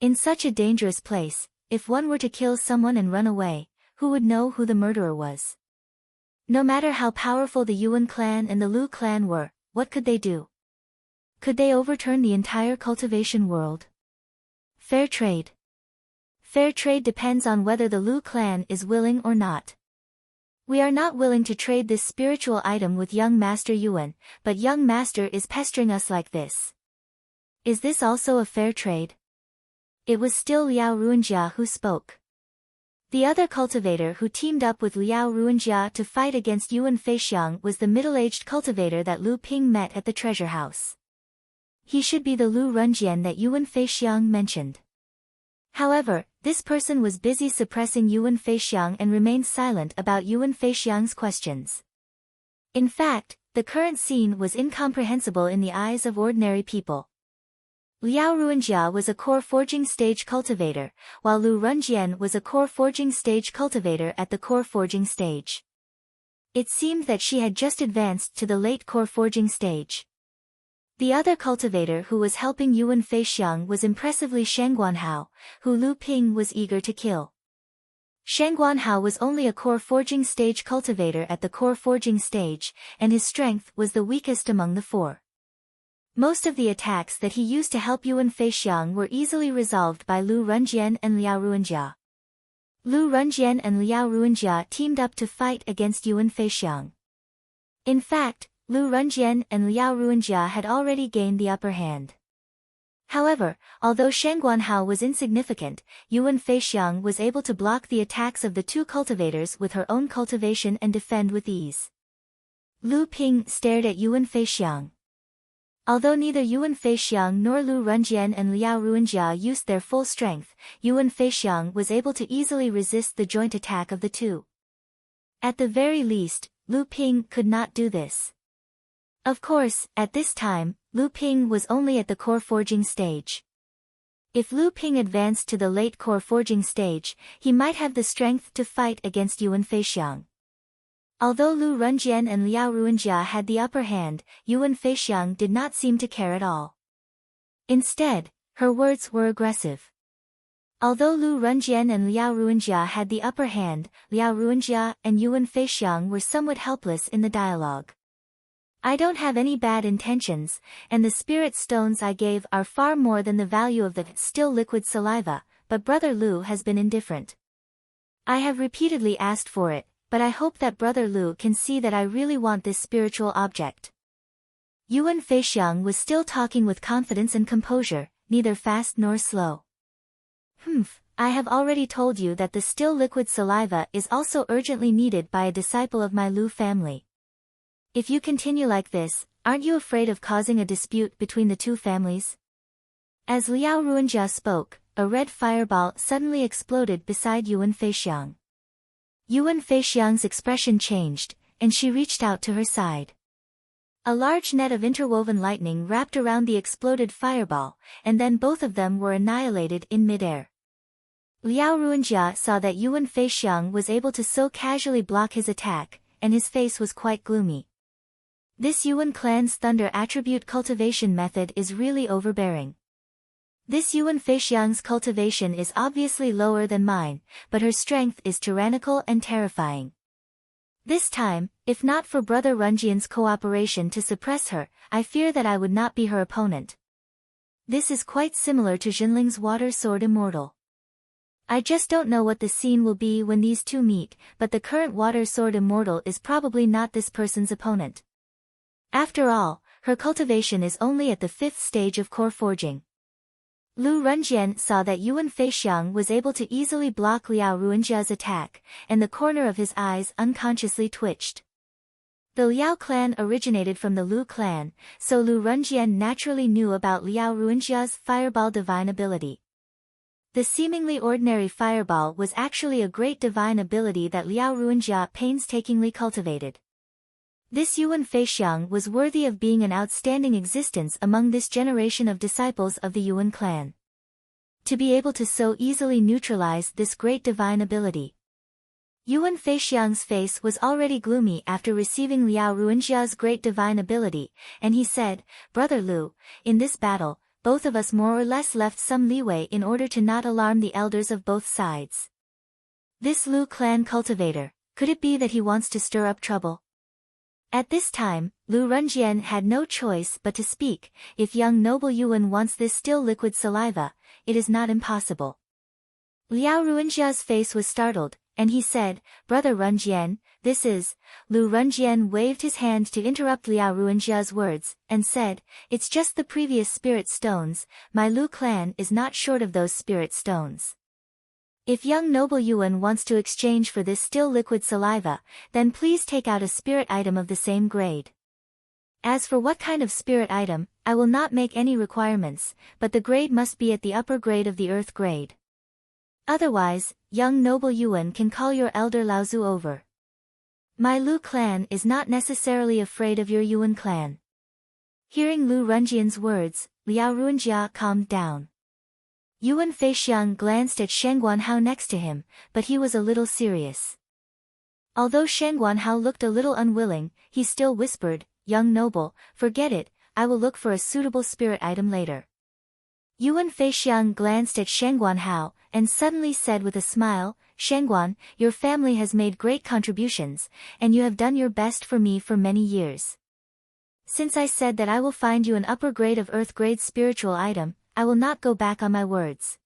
In such a dangerous place, if one were to kill someone and run away, who would know who the murderer was? No matter how powerful the Yuan clan and the Lu clan were, what could they do? Could they overturn the entire cultivation world? Fair trade. Fair trade depends on whether the Lu clan is willing or not. We are not willing to trade this spiritual item with young Master Yuan, but young Master is pestering us like this. Is this also a fair trade? It was still Liao Ruanjia who spoke. The other cultivator who teamed up with Liao Ruanjia to fight against Yuan Feixiang was the middle-aged cultivator that Lu Ping met at the treasure house. He should be the Lu Renjian that Yuan Feixiang mentioned. However, this person was busy suppressing Yuan Feixiang and remained silent about Yuan Feixiang's questions. In fact, the current scene was incomprehensible in the eyes of ordinary people. Liao Ruanjia was a core forging stage cultivator, while Lu Renjian was a core forging stage cultivator at the core forging stage. It seemed that she had just advanced to the late core forging stage. The other cultivator who was helping Yuan Feixiang was impressively Shangguanhao, who Lu Ping was eager to kill. Shangguanhao was only a core forging stage cultivator at the core forging stage, and his strength was the weakest among the four. Most of the attacks that he used to help Yuan Feixiang were easily resolved by Lu Renjian and Liao Ruanjia. Lu Renjian and Liao Ruanjia teamed up to fight against Yuan Feixiang. In fact, Lu Renjian and Liao Ruanjia had already gained the upper hand. However, although Shangguanhao was insignificant, Yuan Feixiang was able to block the attacks of the two cultivators with her own cultivation and defend with ease. Lu Ping stared at Yuan Feixiang. Although neither Yuan Feixiang nor Lu Renjian and Liao Ruanjia used their full strength, Yuan Feixiang was able to easily resist the joint attack of the two. At the very least, Lu Ping could not do this. Of course, at this time, Lu Ping was only at the core forging stage. If Lu Ping advanced to the late core forging stage, he might have the strength to fight against Yuan Feixiang. Although Lu Renjian and Liao Ruinjia had the upper hand, Yuan Feixiang did not seem to care at all. Instead, her words were aggressive. Although Lu Renjian and Liao Ruinjia had the upper hand, Liao Ruinjia and Yuan Feixiang were somewhat helpless in the dialogue. I don't have any bad intentions, and the spirit stones I gave are far more than the value of the still liquid saliva, but Brother Lu has been indifferent. I have repeatedly asked for it, but I hope that Brother Lu can see that I really want this spiritual object. Yuan Feixiang was still talking with confidence and composure, neither fast nor slow. I have already told you that the still liquid saliva is also urgently needed by a disciple of my Lu family. If you continue like this, aren't you afraid of causing a dispute between the two families? As Liao Ruinjia spoke, a red fireball suddenly exploded beside Yuan Feixiang. Yuan Feixiang's expression changed, and she reached out to her side. A large net of interwoven lightning wrapped around the exploded fireball, and then both of them were annihilated in midair. Liao Ruinjia saw that Yuan Feixiang was able to so casually block his attack, and his face was quite gloomy. This Yuan clan's thunder attribute cultivation method is really overbearing. This Yuan Feixiang's cultivation is obviously lower than mine, but her strength is tyrannical and terrifying. This time, if not for Brother Renjian's cooperation to suppress her, I fear that I would not be her opponent. This is quite similar to Jinling's water sword immortal. I just don't know what the scene will be when these two meet, but the current water sword immortal is probably not this person's opponent. After all, her cultivation is only at the 5th stage of core forging. Lu Renjian saw that Yuan Feixiang was able to easily block Liao Ruinjia's attack, and the corner of his eyes unconsciously twitched. The Liao clan originated from the Lu clan, so Lu Renjian naturally knew about Liao Ruinjia's fireball divine ability. The seemingly ordinary fireball was actually a great divine ability that Liao Ruinjia painstakingly cultivated. This Yuan Feixiang was worthy of being an outstanding existence among this generation of disciples of the Yuan clan. To be able to so easily neutralize this great divine ability. Yuan Feixiang's face was already gloomy after receiving Liao Ruinjia's great divine ability, and he said, "Brother Lu, in this battle, both of us more or less left some leeway in order to not alarm the elders of both sides. This Lu clan cultivator, could it be that he wants to stir up trouble?" At this time, Lu Renjian had no choice but to speak. If young noble Yuan wants this still liquid saliva, it is not impossible. Liao Ruinjia's face was startled, and he said, "Brother Renjian, this is..." Lu Renjian waved his hand to interrupt Liao Ruinjia's words, and said, "It's just the previous spirit stones, my Lu clan is not short of those spirit stones. If young noble Yuan wants to exchange for this still liquid saliva, then please take out a spirit item of the same grade. As for what kind of spirit item, I will not make any requirements, but the grade must be at the upper grade of the earth grade. Otherwise, young noble Yuan can call your elder Laozu over. My Lu clan is not necessarily afraid of your Yuan clan." Hearing Lu Renjian's words, Liao Ruinjia calmed down. Yuan Feixiang glanced at Shen Guanhao next to him, but he was a little serious. Although Shen Guanhao looked a little unwilling, he still whispered, "Young noble, forget it, I will look for a suitable spirit item later." Yuan Feixiang glanced at Shen Guanhao, and suddenly said with a smile, "Shenguan, your family has made great contributions, and you have done your best for me for many years. Since I said that I will find you an upper grade of earth grade spiritual item, I will not go back on my words.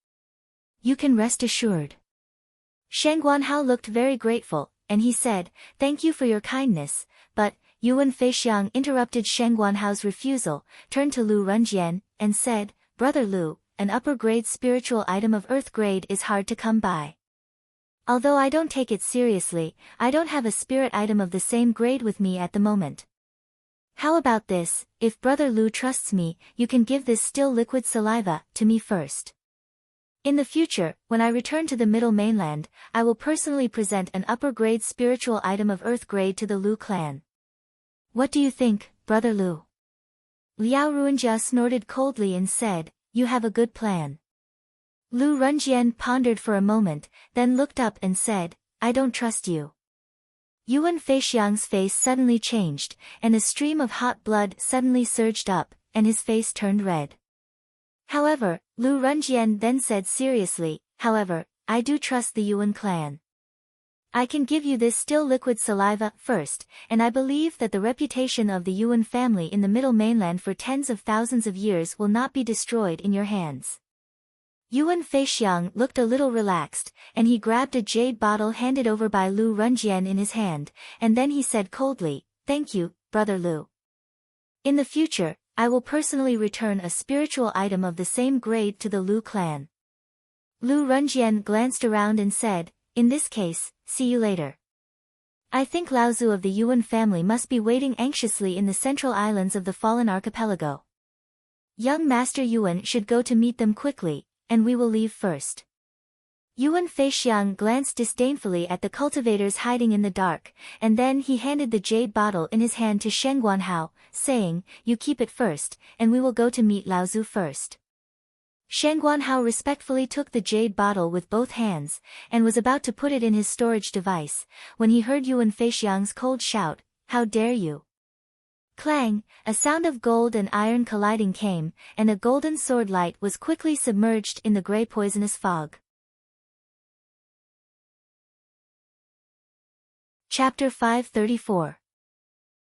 You can rest assured." Shen Guanhao looked very grateful, and he said, "Thank you for your kindness," but Yuan Feixiang interrupted Shen Guanhao's refusal, turned to Lu Renjian, and said, "Brother Lu, an upper grade spiritual item of earth grade is hard to come by. Although I don't take it seriously, I don't have a spirit item of the same grade with me at the moment. How about this, if Brother Lu trusts me, you can give this still liquid saliva to me first. In the future, when I return to the Middle Mainland, I will personally present an upper grade spiritual item of earth grade to the Lu clan. What do you think, Brother Lu. Liao Ruanjia snorted coldly and said, "You have a good plan." Lu Runjian pondered for a moment, then looked up and said, "I don't trust you." Yuan Feixiang's face suddenly changed, and a stream of hot blood suddenly surged up, and his face turned red. However, Lu Runjian then said seriously, "However, I do trust the Yuan clan. I can give you this still liquid saliva first, and I believe that the reputation of the Yuan family in the Middle Mainland for tens of thousands of years will not be destroyed in your hands." Yuan Feixiang looked a little relaxed, and he grabbed a jade bottle handed over by Lu Runjian in his hand, and then he said coldly, "Thank you, Brother Lu. In the future, I will personally return a spiritual item of the same grade to the Lu clan." Lu Runjian glanced around and said, "In this case, see you later. I think Laozu of the Yuan family must be waiting anxiously in the central islands of the fallen archipelago. Young Master Yuan should go to meet them quickly, and we will leave first." Yuan Feixiang glanced disdainfully at the cultivators hiding in the dark, and then he handed the jade bottle in his hand to Shen Guanhao, saying, "You keep it first, and we will go to meet Laozu first." Shen Guanhao respectfully took the jade bottle with both hands, and was about to put it in his storage device, when he heard Yuan Feixiang's cold shout, "How dare you!" Clang, a sound of gold and iron colliding came, and a golden sword light was quickly submerged in the grey poisonous fog. Chapter 534.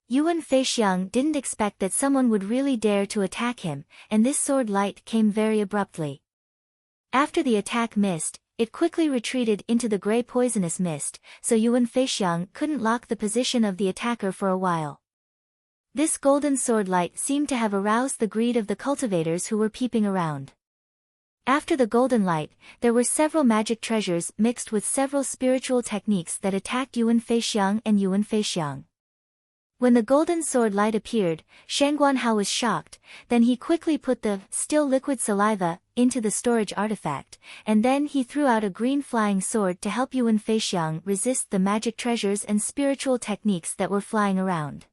Yuan Feixiang didn't expect that someone would really dare to attack him, and this sword light came very abruptly. After the attack missed, it quickly retreated into the grey poisonous mist, so Yuan Feixiang couldn't lock the position of the attacker for a while. This golden sword light seemed to have aroused the greed of the cultivators who were peeping around. After the golden light, there were several magic treasures mixed with several spiritual techniques that attacked Yuan Feixiang and Yuan Feixiang. When the golden sword light appeared, Shen Guanhao was shocked, then he quickly put the still liquid saliva into the storage artifact, and then he threw out a green flying sword to help Yuan Feixiang resist the magic treasures and spiritual techniques that were flying around.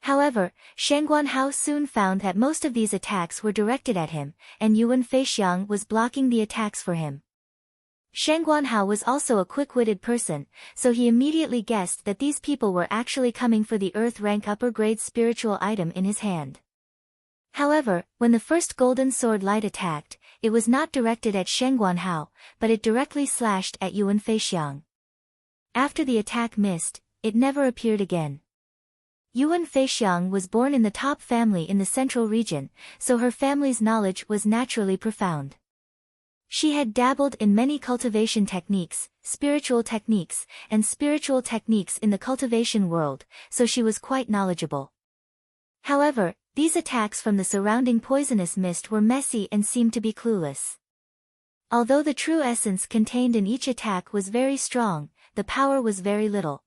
However, Shen Guanhao soon found that most of these attacks were directed at him, and Yuan Feixiang was blocking the attacks for him. Shen Guanhao was also a quick-witted person, so he immediately guessed that these people were actually coming for the earth-rank upper-grade spiritual item in his hand. However, when the first golden sword light attacked, it was not directed at Shen Guanhao, but it directly slashed at Yuan Feixiang. After the attack missed, it never appeared again. Yuan Feixiang was born in the top family in the central region, so her family's knowledge was naturally profound. She had dabbled in many cultivation techniques, spiritual techniques in the cultivation world, so she was quite knowledgeable. However, these attacks from the surrounding poisonous mist were messy and seemed to be clueless. Although the true essence contained in each attack was very strong, the power was very little.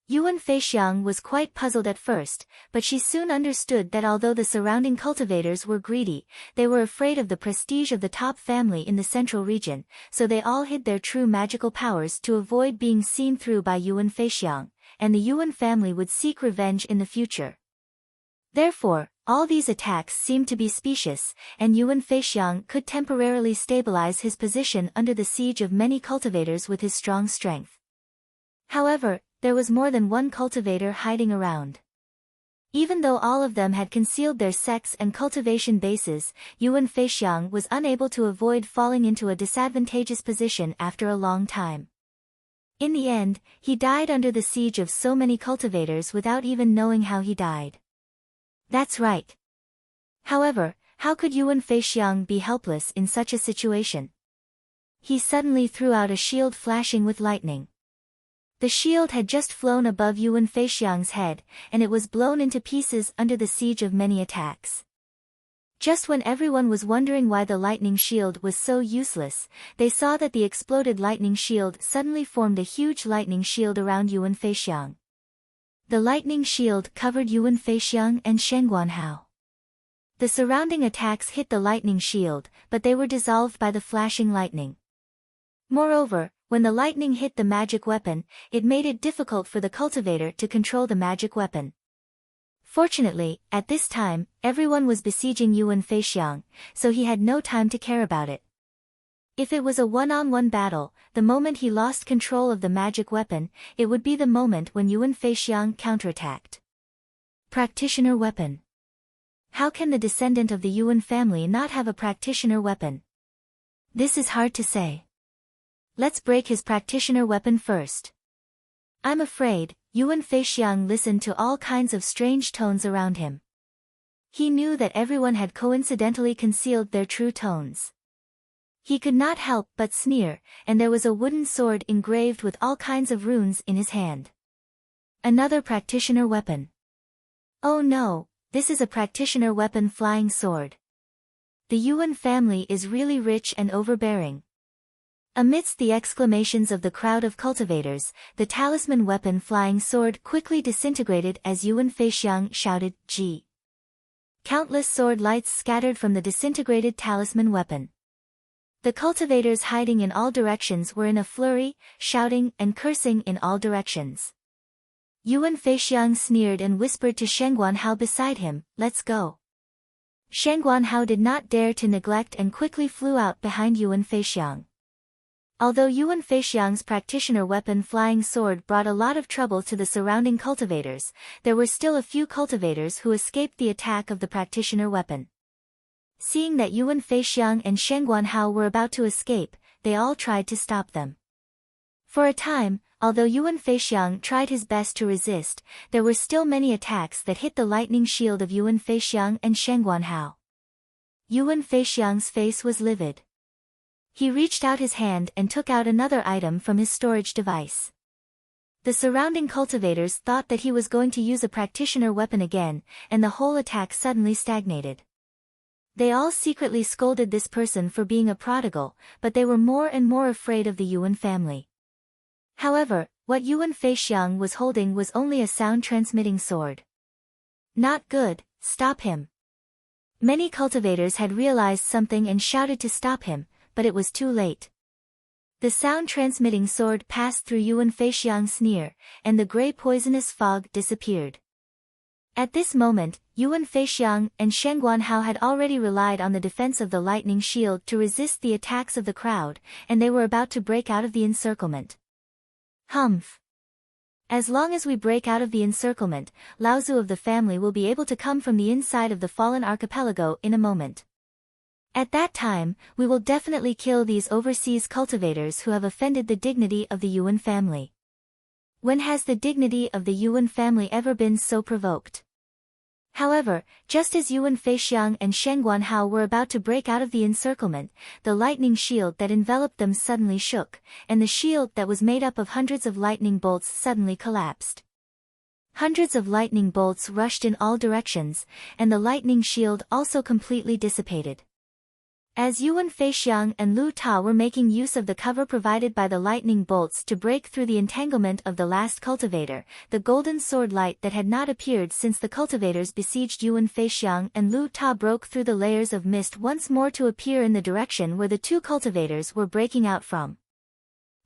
Yuan Feixiang was quite puzzled at first, but she soon understood that although the surrounding cultivators were greedy, they were afraid of the prestige of the top family in the central region, so they all hid their true magical powers to avoid being seen through by Yuan Feixiang, and the Yuan family would seek revenge in the future. Therefore, all these attacks seemed to be specious, and Yuan Feixiang could temporarily stabilize his position under the siege of many cultivators with his strong strength. However, there was more than one cultivator hiding around. Even though all of them had concealed their sex and cultivation bases, Yuan Feixiang was unable to avoid falling into a disadvantageous position after a long time. In the end, he died under the siege of so many cultivators without even knowing how he died. That's right. However, how could Yuan Feixiang be helpless in such a situation? He suddenly threw out a shield flashing with lightning. The shield had just flown above Yuan Feixiang's head, and it was blown into pieces under the siege of many attacks. Just when everyone was wondering why the lightning shield was so useless, they saw that the exploded lightning shield suddenly formed a huge lightning shield around Yuan Feixiang. The lightning shield covered Yuan Feixiang and Shen Guanhao. The surrounding attacks hit the lightning shield, but they were dissolved by the flashing lightning. Moreover, when the lightning hit the magic weapon, it made it difficult for the cultivator to control the magic weapon. Fortunately, at this time, everyone was besieging Yuan Feixiang, so he had no time to care about it. If it was a one-on-one battle, the moment he lost control of the magic weapon, it would be the moment when Yuan Feixiang counterattacked. Practitioner weapon. How can the descendant of the Yuan family not have a practitioner weapon? This is hard to say. Let's break his practitioner weapon first. I'm afraid, Yuan Feixiang listened to all kinds of strange tones around him. He knew that everyone had coincidentally concealed their true tones. He could not help but sneer, and there was a wooden sword engraved with all kinds of runes in his hand. Another practitioner weapon. Oh no, this is a practitioner weapon flying sword. The Yuan family is really rich and overbearing. Amidst the exclamations of the crowd of cultivators, the talisman weapon flying sword quickly disintegrated as Yuan Feixiang shouted, "Gee!" Countless sword lights scattered from the disintegrated talisman weapon. The cultivators hiding in all directions were in a flurry, shouting and cursing in all directions. Yuan Feixiang sneered and whispered to Shen Guanhao beside him, "Let's go." Shen Guanhao did not dare to neglect and quickly flew out behind Yuan Feixiang. Although Yuan Feixiang's practitioner weapon flying sword brought a lot of trouble to the surrounding cultivators, there were still a few cultivators who escaped the attack of the practitioner weapon. Seeing that Yuan Feixiang and Shen Guanhao were about to escape, they all tried to stop them. For a time, although Yuan Feixiang tried his best to resist, there were still many attacks that hit the lightning shield of Yuan Feixiang and Shen Guanhao. Yuan Feixiang's face was livid. He reached out his hand and took out another item from his storage device. The surrounding cultivators thought that he was going to use a practitioner weapon again, and the whole attack suddenly stagnated. They all secretly scolded this person for being a prodigal, but they were more and more afraid of the Yuan family. However, what Yuan Feixiang was holding was only a sound-transmitting sword. Not good, stop him. Many cultivators had realized something and shouted to stop him, but it was too late. The sound-transmitting sword passed through Yuan Feixiang's sneer, and the gray poisonous fog disappeared. At this moment, Yuan Feixiang and Shen Guanhao had already relied on the defense of the lightning shield to resist the attacks of the crowd, and they were about to break out of the encirclement. Humph! As long as we break out of the encirclement, Laozu of the family will be able to come from the inside of the fallen archipelago in a moment. At that time, we will definitely kill these overseas cultivators who have offended the dignity of the Yuan family. When has the dignity of the Yuan family ever been so provoked? However, just as Yuan Feixiang and Shen Guanhao were about to break out of the encirclement, the lightning shield that enveloped them suddenly shook, and the shield that was made up of hundreds of lightning bolts suddenly collapsed. Hundreds of lightning bolts rushed in all directions, and the lightning shield also completely dissipated. As Yuan Feixiang and Lu Ta were making use of the cover provided by the lightning bolts to break through the entanglement of the last cultivator, the golden sword light that had not appeared since the cultivators besieged Yuan Feixiang and Lu Ta broke through the layers of mist once more to appear in the direction where the two cultivators were breaking out from.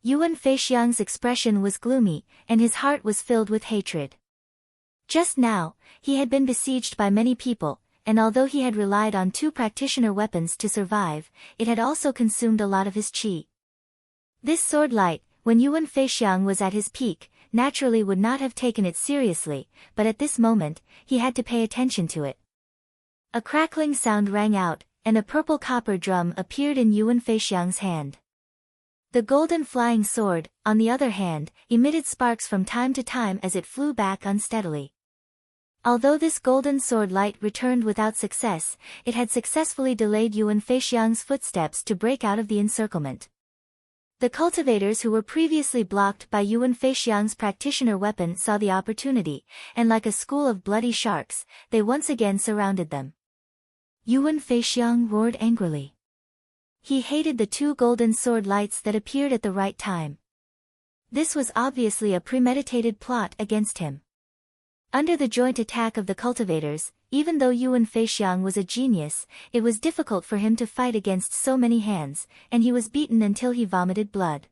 Yuan Feixiang's expression was gloomy, and his heart was filled with hatred. Just now, he had been besieged by many people, and although he had relied on two practitioner weapons to survive, it had also consumed a lot of his qi. This sword light, when Yuan Feixiang was at his peak, naturally would not have taken it seriously, but at this moment, he had to pay attention to it. A crackling sound rang out, and a purple copper drum appeared in Yuan Feixiang's hand. The golden flying sword, on the other hand, emitted sparks from time to time as it flew back unsteadily. Although this golden sword light returned without success, it had successfully delayed Yuan Feixiang's footsteps to break out of the encirclement. The cultivators who were previously blocked by Yuan Feixiang's practitioner weapon saw the opportunity, and like a school of bloody sharks, they once again surrounded them. Yuan Feixiang roared angrily. He hated the two golden sword lights that appeared at the right time. This was obviously a premeditated plot against him. Under the joint attack of the cultivators, even though Yuan Feixiang was a genius, it was difficult for him to fight against so many hands, and he was beaten until he vomited blood.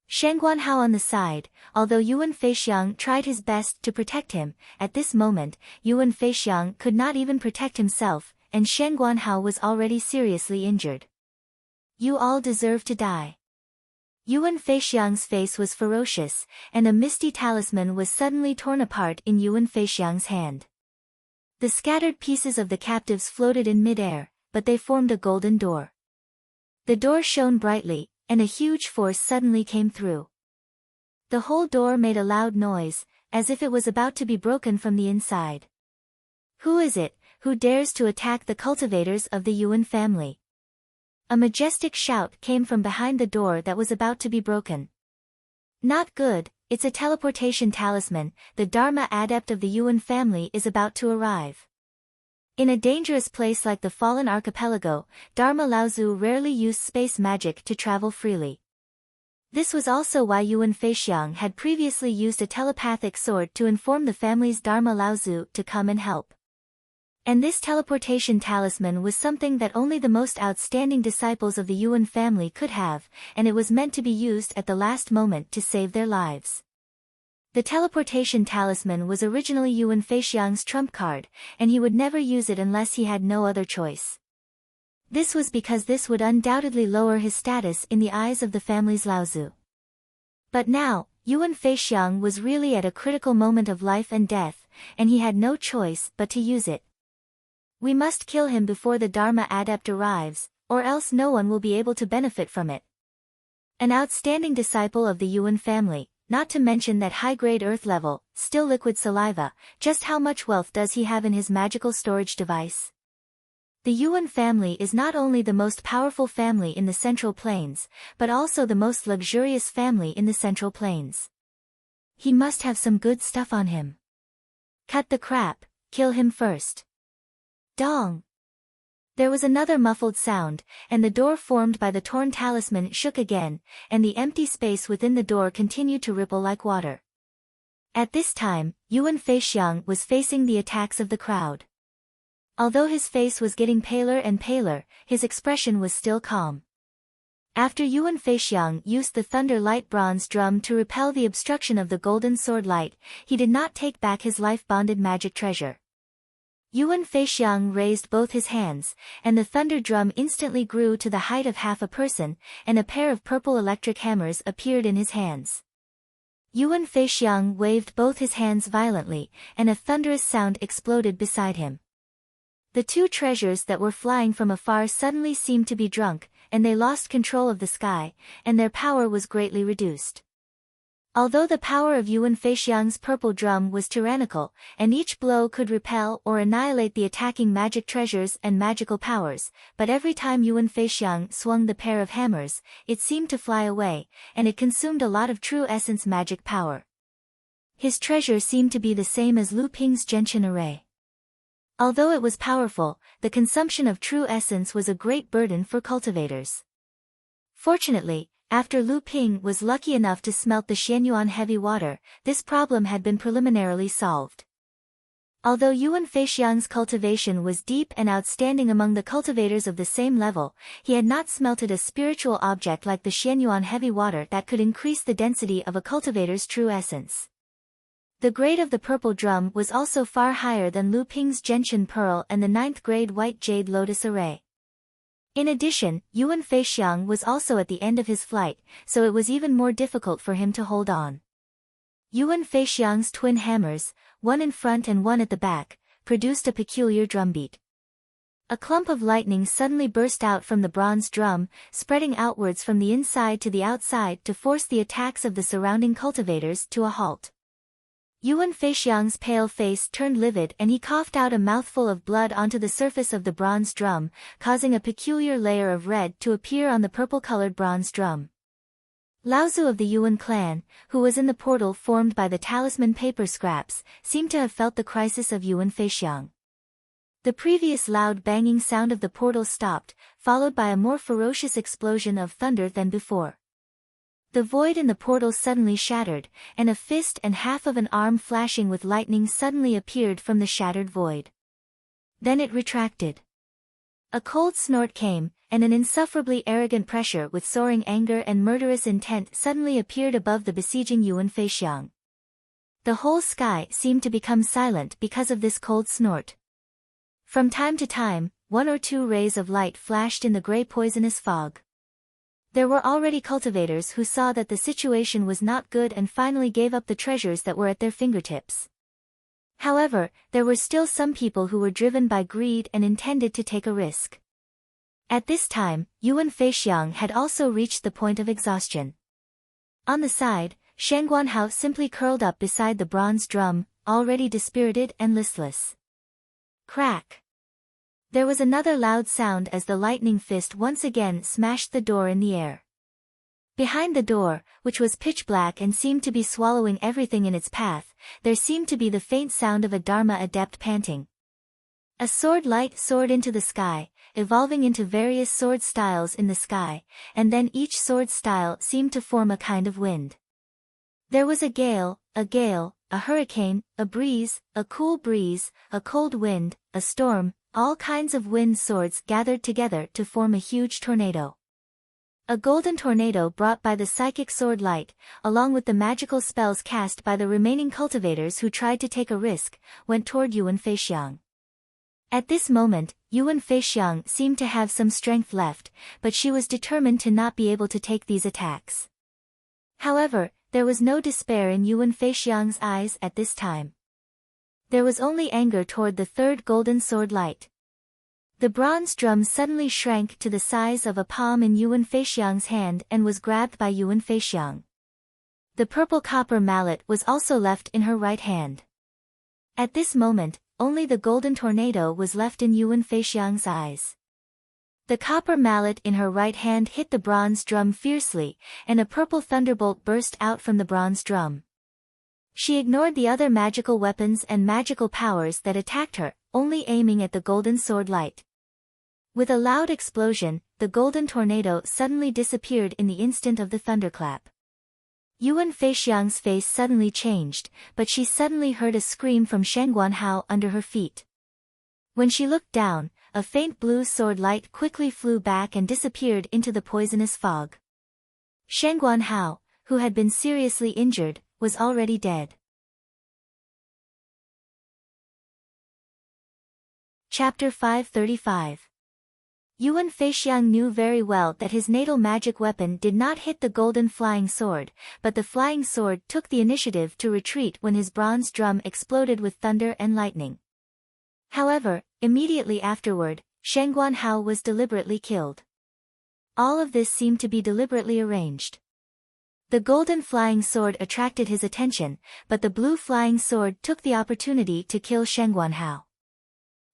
Shen Guanhao on the side, although Yuan Feixiang tried his best to protect him, at this moment, Yuan Feixiang could not even protect himself, and Shen Guanhao was already seriously injured. You all deserve to die. Yuan Feixiang's face was ferocious, and a misty talisman was suddenly torn apart in Yuan Feixiang's hand. The scattered pieces of the captives floated in mid-air, but they formed a golden door. The door shone brightly, and a huge force suddenly came through. The whole door made a loud noise, as if it was about to be broken from the inside. Who is it, who dares to attack the cultivators of the Yuan family? A majestic shout came from behind the door that was about to be broken. Not good, it's a teleportation talisman, the Dharma adept of the Yuan family is about to arrive. In a dangerous place like the Fallen Archipelago, Dharma Laozu rarely used space magic to travel freely. This was also why Yuan Feixiang had previously used a telepathic sword to inform the family's Dharma Laozu to come and help. And this teleportation talisman was something that only the most outstanding disciples of the Yuan family could have, and it was meant to be used at the last moment to save their lives. The teleportation talisman was originally Yuan Feixiang's trump card, and he would never use it unless he had no other choice. This was because this would undoubtedly lower his status in the eyes of the family's Laozu. But now, Yuan Feixiang was really at a critical moment of life and death, and he had no choice but to use it. We must kill him before the Dharma adept arrives, or else no one will be able to benefit from it. An outstanding disciple of the Yuan family, not to mention that high-grade earth level, still liquid saliva, just how much wealth does he have in his magical storage device? The Yuan family is not only the most powerful family in the Central Plains, but also the most luxurious family in the Central Plains. He must have some good stuff on him. Cut the crap, kill him first. Dong! There was another muffled sound, and the door formed by the torn talisman shook again, and the empty space within the door continued to ripple like water. At this time, Yuan Feixiang was facing the attacks of the crowd. Although his face was getting paler and paler, his expression was still calm. After Yuan Feixiang used the Thunder Light bronze drum to repel the obstruction of the golden sword light, he did not take back his life-bonded magic treasure. Yuan Feixiang raised both his hands, and the thunder drum instantly grew to the height of half a person, and a pair of purple electric hammers appeared in his hands. Yuan Feixiang waved both his hands violently, and a thunderous sound exploded beside him. The two treasures that were flying from afar suddenly seemed to be drunk, and they lost control of the sky, and their power was greatly reduced. Although the power of Yuan Feixiang's purple drum was tyrannical, and each blow could repel or annihilate the attacking magic treasures and magical powers, but every time Yuan Feixiang swung the pair of hammers, it seemed to fly away, and it consumed a lot of true essence magic power. His treasure seemed to be the same as Lu Ping's Gentian array. Although it was powerful, the consumption of true essence was a great burden for cultivators. Fortunately, after Lu Ping was lucky enough to smelt the Xianyuan heavy water, this problem had been preliminarily solved. Although Yuan Feixiang's cultivation was deep and outstanding among the cultivators of the same level, he had not smelted a spiritual object like the Xianyuan heavy water that could increase the density of a cultivator's true essence. The grade of the purple drum was also far higher than Lu Ping's Gentian pearl and the 9th grade white jade lotus array. In addition, Yuan Feixiang was also at the end of his flight, so it was even more difficult for him to hold on. Yuan Feixiang's twin hammers, one in front and one at the back, produced a peculiar drumbeat. A clump of lightning suddenly burst out from the bronze drum, spreading outwards from the inside to the outside to force the attacks of the surrounding cultivators to a halt. Yuan Feixiang's pale face turned livid and he coughed out a mouthful of blood onto the surface of the bronze drum, causing a peculiar layer of red to appear on the purple-colored bronze drum. Laozu of the Yuan clan, who was in the portal formed by the talisman paper scraps, seemed to have felt the crisis of Yuan Feixiang. The previous loud banging sound of the portal stopped, followed by a more ferocious explosion of thunder than before. The void in the portal suddenly shattered, and a fist and half of an arm flashing with lightning suddenly appeared from the shattered void. Then it retracted. A cold snort came, and an insufferably arrogant pressure with soaring anger and murderous intent suddenly appeared above the besieging Yuan Feixiang. The whole sky seemed to become silent because of this cold snort. From time to time, one or two rays of light flashed in the gray poisonous fog. There were already cultivators who saw that the situation was not good and finally gave up the treasures that were at their fingertips. However, there were still some people who were driven by greed and intended to take a risk. At this time, Yuan Feixiang had also reached the point of exhaustion. On the side, Shang Guanhao simply curled up beside the bronze drum, already dispirited and listless. Crack! There was another loud sound as the lightning fist once again smashed the door in the air. Behind the door, which was pitch black and seemed to be swallowing everything in its path, there seemed to be the faint sound of a Dharma adept panting. A sword light soared into the sky, evolving into various sword styles in the sky, and then each sword style seemed to form a kind of wind. There was a gale, a hurricane, a breeze, a cool breeze, a cold wind, a storm, all kinds of wind swords gathered together to form a huge tornado. A golden tornado brought by the psychic sword light, along with the magical spells cast by the remaining cultivators who tried to take a risk, went toward Yuan Feixiang. At this moment, Yuan Feixiang seemed to have some strength left, but she was determined to not be able to take these attacks. However, there was no despair in Yuan Feixiang's eyes at this time. There was only anger toward the third golden sword light. The bronze drum suddenly shrank to the size of a palm in Yuan Feixiang's hand and was grabbed by Yuan Feixiang. The purple copper mallet was also left in her right hand. At this moment, only the golden tornado was left in Yuan Feixiang's eyes. The copper mallet in her right hand hit the bronze drum fiercely, and a purple thunderbolt burst out from the bronze drum. She ignored the other magical weapons and magical powers that attacked her, only aiming at the golden sword light. With a loud explosion, the golden tornado suddenly disappeared in the instant of the thunderclap. Yuan Feixiang's face suddenly changed, but she suddenly heard a scream from Shang Guanhao under her feet. When she looked down, a faint blue sword light quickly flew back and disappeared into the poisonous fog. Shang Guanhao, who had been seriously injured, was already dead. Chapter 535. Yuan Feixiang knew very well that his natal magic weapon did not hit the golden flying sword, but the flying sword took the initiative to retreat when his bronze drum exploded with thunder and lightning. However, immediately afterward, Shang Guanhao was deliberately killed. All of this seemed to be deliberately arranged. The golden flying sword attracted his attention, but the blue flying sword took the opportunity to kill Shang Guanhao.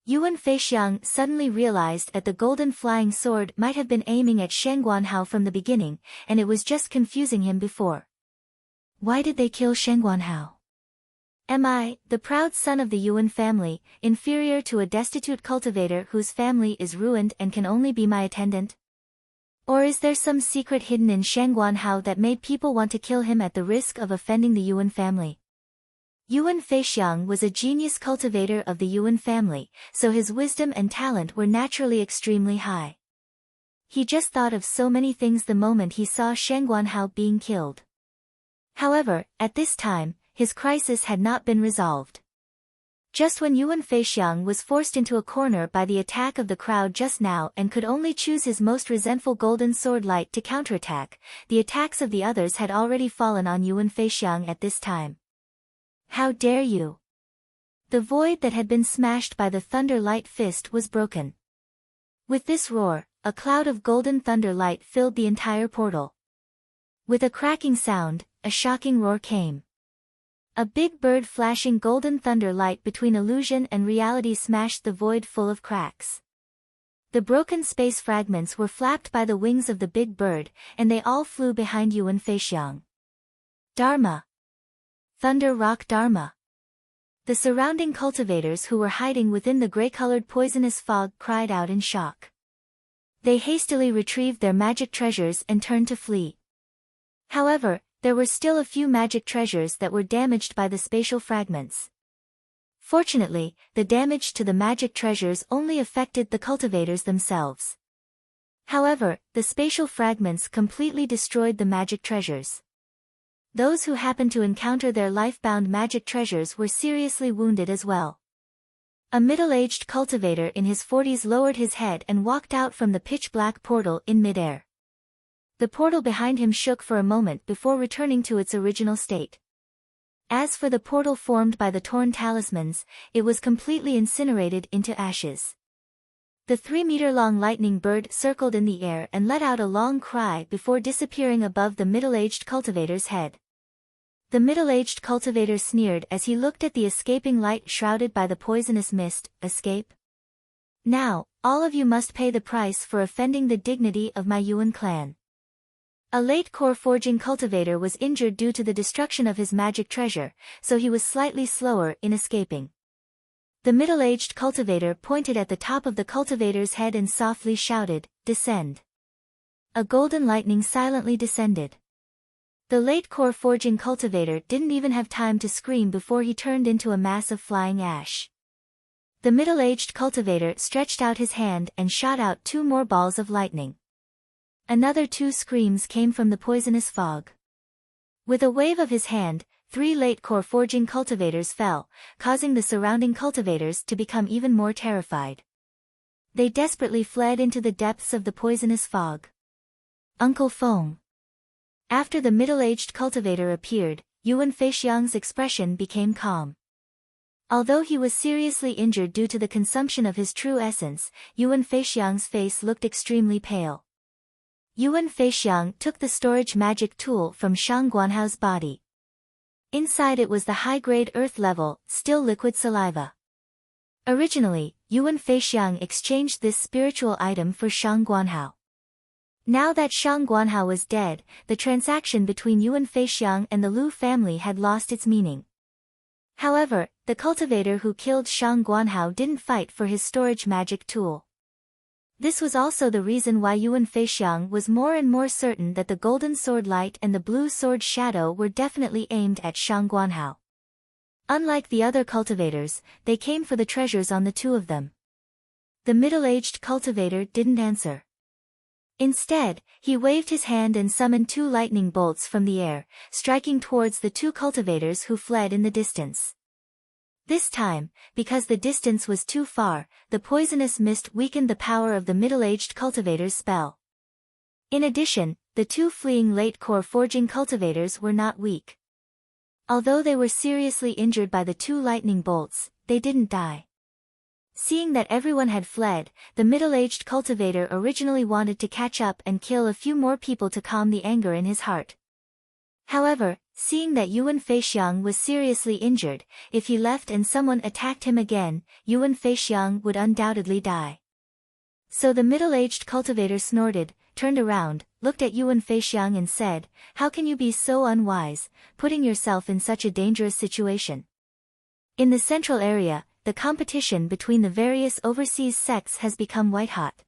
Yuan Feixiang suddenly realized that the golden flying sword might have been aiming at Shang Guanhao from the beginning, and it was just confusing him before. Why did they kill Shang Guanhao? Am I, the proud son of the Yuan family, inferior to a destitute cultivator whose family is ruined and can only be my attendant? Or is there some secret hidden in Shang Guanhao that made people want to kill him at the risk of offending the Yuan family? Yuan Feixiang was a genius cultivator of the Yuan family, so his wisdom and talent were naturally extremely high. He just thought of so many things the moment he saw Shang Guanhao being killed. However, at this time, his crisis had not been resolved. Just when Yuan Feixiang was forced into a corner by the attack of the crowd just now and could only choose his most resentful golden sword light to counterattack, the attacks of the others had already fallen on Yuan Feixiang at this time. How dare you! The void that had been smashed by the thunder light fist was broken. With this roar, a cloud of golden thunder light filled the entire portal. With a cracking sound, a shocking roar came. A big bird flashing golden thunder light between illusion and reality smashed the void full of cracks. The broken space fragments were flapped by the wings of the big bird, and they all flew behind Yuan Feixiang. Dharma! Thunder Rock Dharma! The surrounding cultivators who were hiding within the gray-colored poisonous fog cried out in shock. They hastily retrieved their magic treasures and turned to flee. However, there were still a few magic treasures that were damaged by the spatial fragments. Fortunately, the damage to the magic treasures only affected the cultivators themselves. However, the spatial fragments completely destroyed the magic treasures. Those who happened to encounter their life-bound magic treasures were seriously wounded as well. A middle-aged cultivator in his 40s lowered his head and walked out from the pitch-black portal in midair. The portal behind him shook for a moment before returning to its original state. As for the portal formed by the torn talismans, it was completely incinerated into ashes. The 3-meter-long lightning bird circled in the air and let out a long cry before disappearing above the middle-aged cultivator's head. The middle-aged cultivator sneered as he looked at the escaping light shrouded by the poisonous mist. Escape? Now, all of you must pay the price for offending the dignity of my Yuan clan. A late core forging cultivator was injured due to the destruction of his magic treasure, so he was slightly slower in escaping. The middle-aged cultivator pointed at the top of the cultivator's head and softly shouted, "Descend." A golden lightning silently descended. The late core forging cultivator didn't even have time to scream before he turned into a mass of flying ash. The middle-aged cultivator stretched out his hand and shot out 2 more balls of lightning. Another 2 screams came from the poisonous fog. With a wave of his hand, 3 late core forging cultivators fell, causing the surrounding cultivators to become even more terrified. They desperately fled into the depths of the poisonous fog. Uncle Feng. After the middle-aged cultivator appeared, Yuan Feixiang's expression became calm. Although he was seriously injured due to the consumption of his true essence, Yuan Feixiang's face looked extremely pale. Yuan Feixiang took the storage magic tool from Shang Guanhao's body. Inside it was the high-grade earth-level, still liquid saliva. Originally, Yuan Feixiang exchanged this spiritual item for Shang Guanhao. Now that Shang Guanhao was dead, the transaction between Yuan Feixiang and the Lu family had lost its meaning. However, the cultivator who killed Shang Guanhao didn't fight for his storage magic tool. This was also the reason why Yuan Feixiang was more and more certain that the golden sword light and the blue sword shadow were definitely aimed at Shang Guanhao. Unlike the other cultivators, they came for the treasures on the 2 of them. The middle-aged cultivator didn't answer. Instead, he waved his hand and summoned 2 lightning bolts from the air, striking towards the 2 cultivators who fled in the distance. This time, because the distance was too far, the poisonous mist weakened the power of the middle-aged cultivator's spell. In addition, the 2 fleeing late core forging cultivators were not weak. Although they were seriously injured by the 2 lightning bolts, they didn't die. Seeing that everyone had fled, the middle-aged cultivator originally wanted to catch up and kill a few more people to calm the anger in his heart. However, seeing that Yuan Feixiang was seriously injured, if he left and someone attacked him again, Yuan Feixiang would undoubtedly die. So the middle-aged cultivator snorted, turned around, looked at Yuan Feixiang and said, "How can you be so unwise, putting yourself in such a dangerous situation?" In the central area, the competition between the various overseas sects has become white-hot.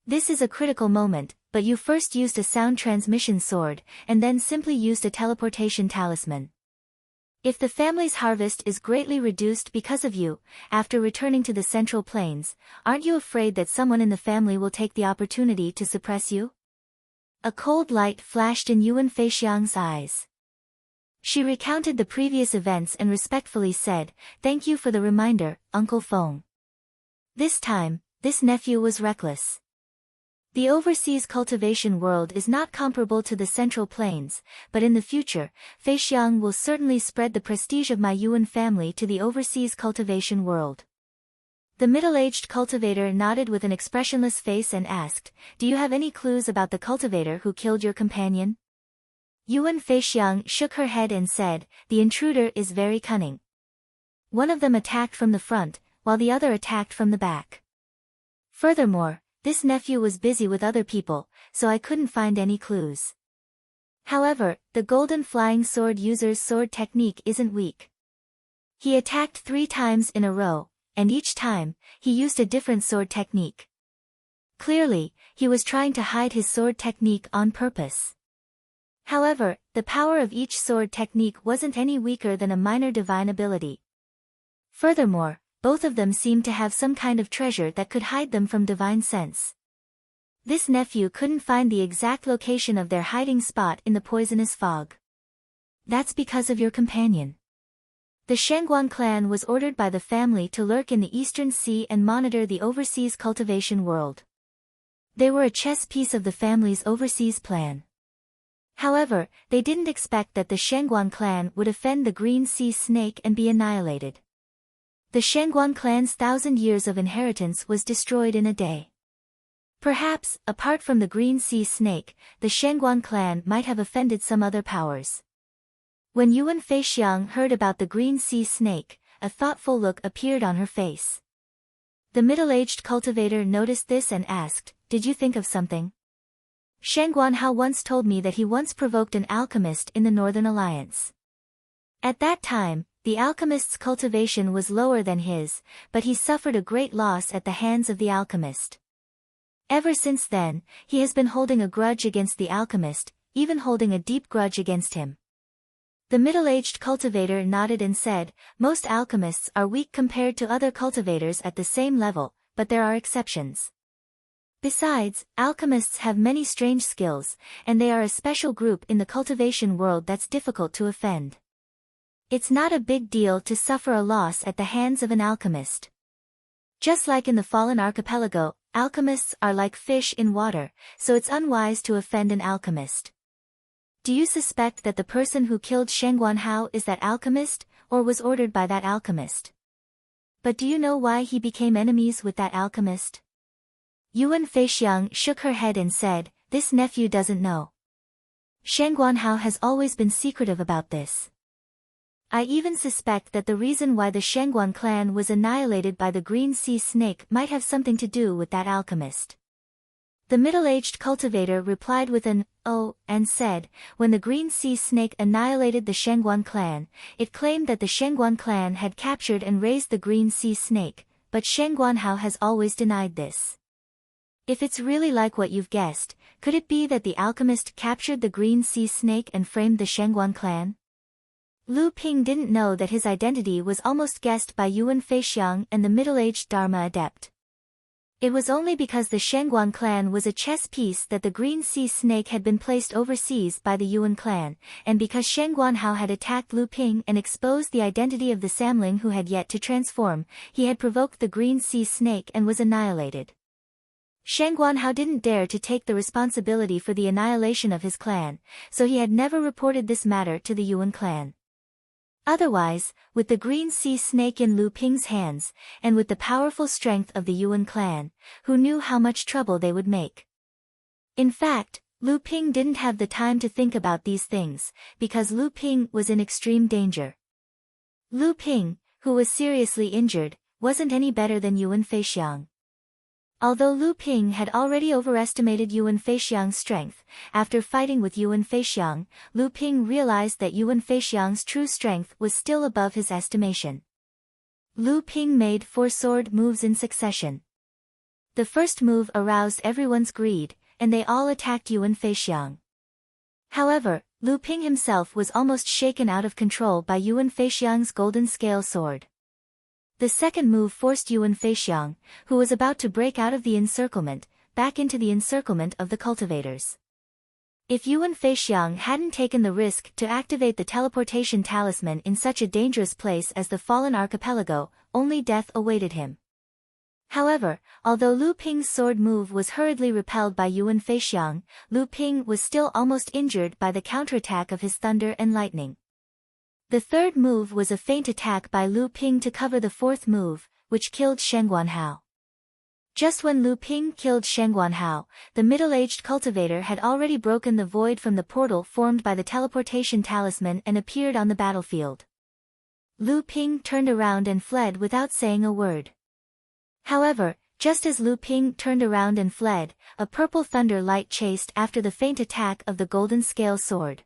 This is a critical moment, but you first used a sound transmission sword, and then simply used a teleportation talisman. If the family's harvest is greatly reduced because of you, after returning to the Central Plains, aren't you afraid that someone in the family will take the opportunity to suppress you? A cold light flashed in Yuan Feixiang's eyes. She recounted the previous events and respectfully said, "Thank you for the reminder, Uncle Feng." This time, this nephew was reckless. The overseas cultivation world is not comparable to the Central Plains, but in the future, Feixiang will certainly spread the prestige of my Yuan family to the overseas cultivation world. The middle-aged cultivator nodded with an expressionless face and asked, "Do you have any clues about the cultivator who killed your companion?" Yuan Feixiang shook her head and said, "The intruder is very cunning. One of them attacked from the front, while the other attacked from the back. Furthermore, this nephew was busy with other people, so I couldn't find any clues. However, the golden flying sword user's sword technique isn't weak. He attacked 3 times in a row, and each time, he used a different sword technique. Clearly, he was trying to hide his sword technique on purpose. However, the power of each sword technique wasn't any weaker than a minor divine ability. Furthermore, both of them seemed to have some kind of treasure that could hide them from divine sense. This nephew couldn't find the exact location of their hiding spot in the poisonous fog. That's because of your companion. The Shangguan clan was ordered by the family to lurk in the Eastern Sea and monitor the overseas cultivation world. They were a chess piece of the family's overseas plan. However, they didn't expect that the Shangguan clan would offend the Green Sea Snake and be annihilated. The Shangguan clan's 1,000 years of inheritance was destroyed in a day. Perhaps, apart from the Green Sea Snake, the Shangguan clan might have offended some other powers. When Yuan Feixiang heard about the Green Sea Snake, a thoughtful look appeared on her face. The middle-aged cultivator noticed this and asked, "Did you think of something?" Shangguan Hao once told me that he once provoked an alchemist in the Northern Alliance. At that time, the alchemist's cultivation was lower than his, but he suffered a great loss at the hands of the alchemist. Ever since then, he has been holding a grudge against the alchemist, even holding a deep grudge against him. The middle-aged cultivator nodded and said, "Most alchemists are weak compared to other cultivators at the same level, but there are exceptions. Besides, alchemists have many strange skills, and they are a special group in the cultivation world that's difficult to offend. It's not a big deal to suffer a loss at the hands of an alchemist. Just like in the Fallen Archipelago, alchemists are like fish in water, so it's unwise to offend an alchemist." Do you suspect that the person who killed Shangguan Hao is that alchemist, or was ordered by that alchemist? But do you know why he became enemies with that alchemist? Yuan Feixiang shook her head and said, "This nephew doesn't know. Shangguan Hao has always been secretive about this. I even suspect that the reason why the Shangguan clan was annihilated by the Green Sea Snake might have something to do with that alchemist." The middle-aged cultivator replied with an "oh," and said, "When the Green Sea Snake annihilated the Shangguan clan, it claimed that the Shangguan clan had captured and raised the Green Sea Snake, but Shangguan Hao has always denied this. If it's really like what you've guessed, could it be that the alchemist captured the Green Sea Snake and framed the Shangguan clan?" Lu Ping didn't know that his identity was almost guessed by Yuan Feixiang and the middle-aged Dharma adept. It was only because the Shangguan clan was a chess piece that the Green Sea Snake had been placed overseas by the Yuan clan, and because Shangguan Hao had attacked Lu Ping and exposed the identity of the Samling who had yet to transform, he had provoked the Green Sea Snake and was annihilated. Shangguan Hao didn't dare to take the responsibility for the annihilation of his clan, so he had never reported this matter to the Yuan clan. Otherwise, with the Green Sea Snake in Lu Ping's hands, and with the powerful strength of the Yuan clan, who knew how much trouble they would make? In fact, Lu Ping didn't have the time to think about these things, because Lu Ping was in extreme danger. Lu Ping, who was seriously injured, wasn't any better than Yuan Feixiang. Although Lu Ping had already overestimated Yuan Feixiang's strength, after fighting with Yuan Feixiang, Lu Ping realized that Yuan Feixiang's true strength was still above his estimation. Lu Ping made 4 sword moves in succession. The first move aroused everyone's greed, and they all attacked Yuan Feixiang. However, Lu Ping himself was almost shaken out of control by Yuan Feixiang's golden scale sword. The second move forced Yuan Feixiang, who was about to break out of the encirclement, back into the encirclement of the cultivators. If Yuan Feixiang hadn't taken the risk to activate the teleportation talisman in such a dangerous place as the Fallen Archipelago, only death awaited him. However, although Lu Ping's sword move was hurriedly repelled by Yuan Feixiang, Lu Ping was still almost injured by the counterattack of his thunder and lightning. The third move was a feint attack by Lu Ping to cover the fourth move, which killed Shangguan Hao. Just when Lu Ping killed Shangguan Hao, the middle-aged cultivator had already broken the void from the portal formed by the teleportation talisman and appeared on the battlefield. Lu Ping turned around and fled without saying a word. However, just as Lu Ping turned around and fled, a purple thunder light chased after the feint attack of the golden scale sword.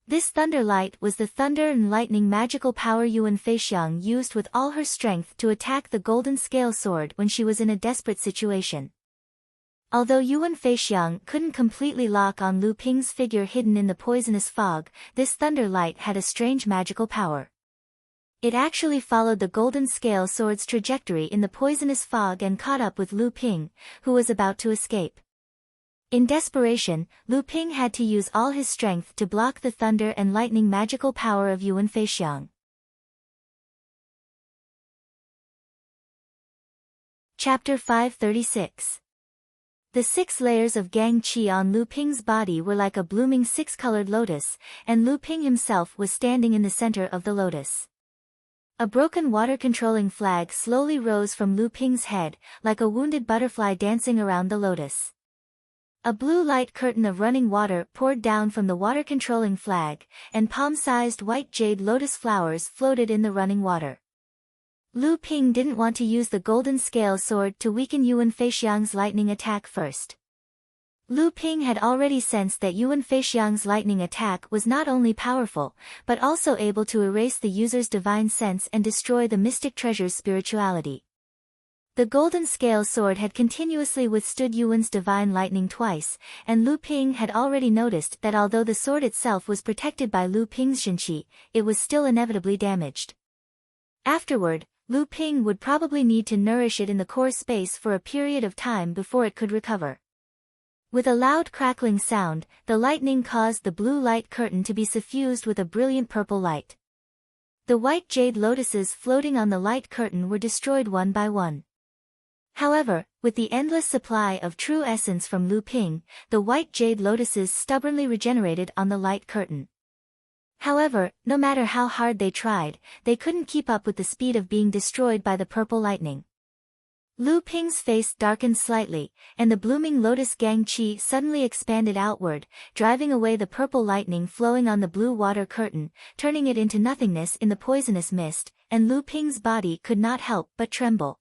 This thunder light was the thunder and lightning magical power Yuan Feixiang used with all her strength to attack the golden scale sword when she was in a desperate situation. Although Yuan Feixiang couldn't completely lock on Lu Ping's figure hidden in the poisonous fog, this thunder light had a strange magical power. It actually followed the golden scale sword's trajectory in the poisonous fog and caught up with Lu Ping, who was about to escape. In desperation, Lu Ping had to use all his strength to block the thunder and lightning magical power of Yuan Feixiang. Chapter 536. The 6 layers of Gang Qi on Lu Ping's body were like a blooming 6-colored lotus, and Lu Ping himself was standing in the center of the lotus. A broken water-controlling flag slowly rose from Lu Ping's head, like a wounded butterfly dancing around the lotus. A blue light curtain of running water poured down from the water-controlling flag, and palm-sized white jade lotus flowers floated in the running water. Lu Ping didn't want to use the golden scale sword to weaken Yuan Feixiang's lightning attack first. Lu Ping had already sensed that Yuan Feixiang's lightning attack was not only powerful, but also able to erase the user's divine sense and destroy the mystic treasure's spirituality. The golden scale sword had continuously withstood Yuan's divine lightning twice, and Lu Ping had already noticed that although the sword itself was protected by Lu Ping's Shenqi, it was still inevitably damaged. Afterward, Lu Ping would probably need to nourish it in the core space for a period of time before it could recover. With a loud crackling sound, the lightning caused the blue light curtain to be suffused with a brilliant purple light. The white jade lotuses floating on the light curtain were destroyed one by one. However, with the endless supply of true essence from Lu Ping, the white jade lotuses stubbornly regenerated on the light curtain. However, no matter how hard they tried, they couldn't keep up with the speed of being destroyed by the purple lightning. Lu Ping's face darkened slightly, and the blooming lotus Gang Qi suddenly expanded outward, driving away the purple lightning flowing on the blue water curtain, turning it into nothingness in the poisonous mist, and Lu Ping's body could not help but tremble.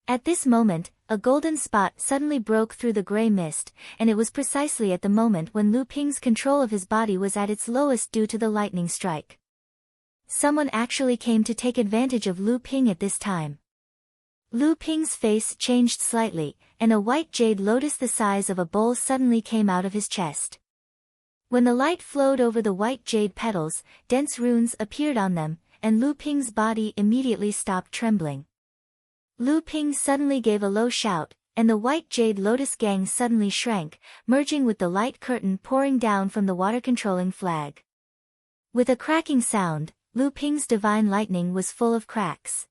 At this moment, a golden spot suddenly broke through the gray mist, and it was precisely at the moment when Lu Ping's control of his body was at its lowest due to the lightning strike. Someone actually came to take advantage of Lu Ping at this time. Lu Ping's face changed slightly, and a white jade lotus the size of a bowl suddenly came out of his chest. When the light flowed over the white jade petals, dense runes appeared on them, and Lu Ping's body immediately stopped trembling. Lu Ping suddenly gave a low shout, and the white jade lotus gang suddenly shrank, merging with the light curtain pouring down from the water-controlling flag. With a cracking sound, Lu Ping's divine lightning was full of cracks.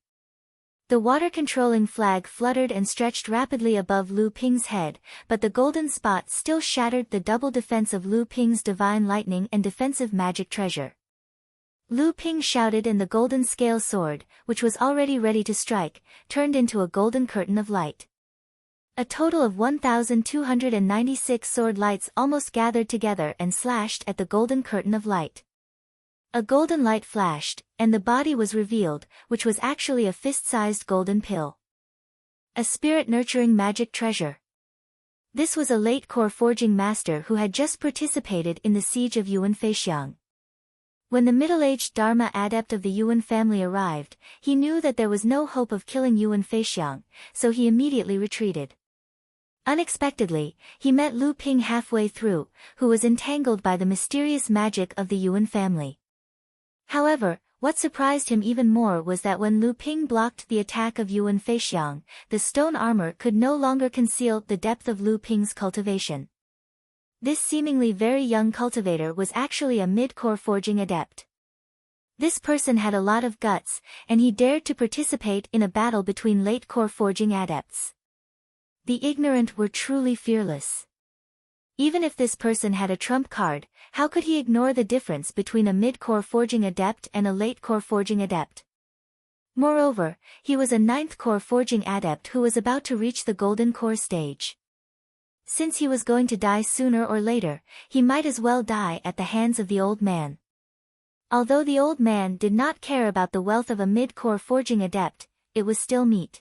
The water-controlling flag fluttered and stretched rapidly above Lu Ping's head, but the golden spot still shattered the double defense of Lu Ping's divine lightning and defensive magic treasure. Lu Ping shouted, and the golden scale sword, which was already ready to strike, turned into a golden curtain of light. A total of 1,296 sword lights almost gathered together and slashed at the golden curtain of light. A golden light flashed, and the body was revealed, which was actually a fist-sized golden pill. A spirit-nurturing magic treasure. This was a late core forging master who had just participated in the siege of Yuan Feixiang. When the middle-aged Dharma adept of the Yuan family arrived, he knew that there was no hope of killing Yuan Feixiang, so he immediately retreated. Unexpectedly, he met Lu Ping halfway through, who was entangled by the mysterious magic of the Yuan family. However, what surprised him even more was that when Lu Ping blocked the attack of Yuan Feixiang, the stone armor could no longer conceal the depth of Lu Ping's cultivation. This seemingly very young cultivator was actually a mid-core forging adept. This person had a lot of guts, and he dared to participate in a battle between late-core forging adepts. The ignorant were truly fearless. Even if this person had a trump card, how could he ignore the difference between a mid-core forging adept and a late-core forging adept? Moreover, he was a 9th-core forging adept who was about to reach the golden core stage. Since he was going to die sooner or later, he might as well die at the hands of the old man. Although the old man did not care about the wealth of a mid-core forging adept, it was still meat.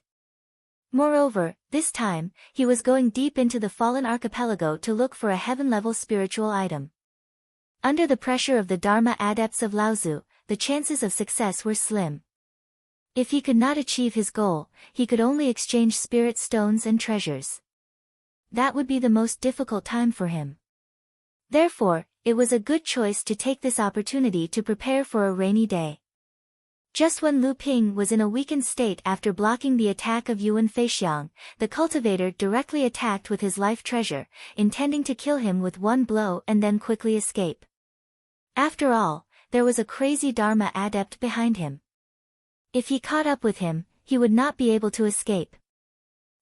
Moreover, this time, he was going deep into the fallen archipelago to look for a heaven-level spiritual item. Under the pressure of the Dharma adepts of Laozu, the chances of success were slim. If he could not achieve his goal, he could only exchange spirit stones and treasures. That would be the most difficult time for him. Therefore, it was a good choice to take this opportunity to prepare for a rainy day. Just when Lu Ping was in a weakened state after blocking the attack of Yuan Feixiang, the cultivator directly attacked with his life treasure, intending to kill him with one blow and then quickly escape. After all, there was a crazy Dharma adept behind him. If he caught up with him, he would not be able to escape.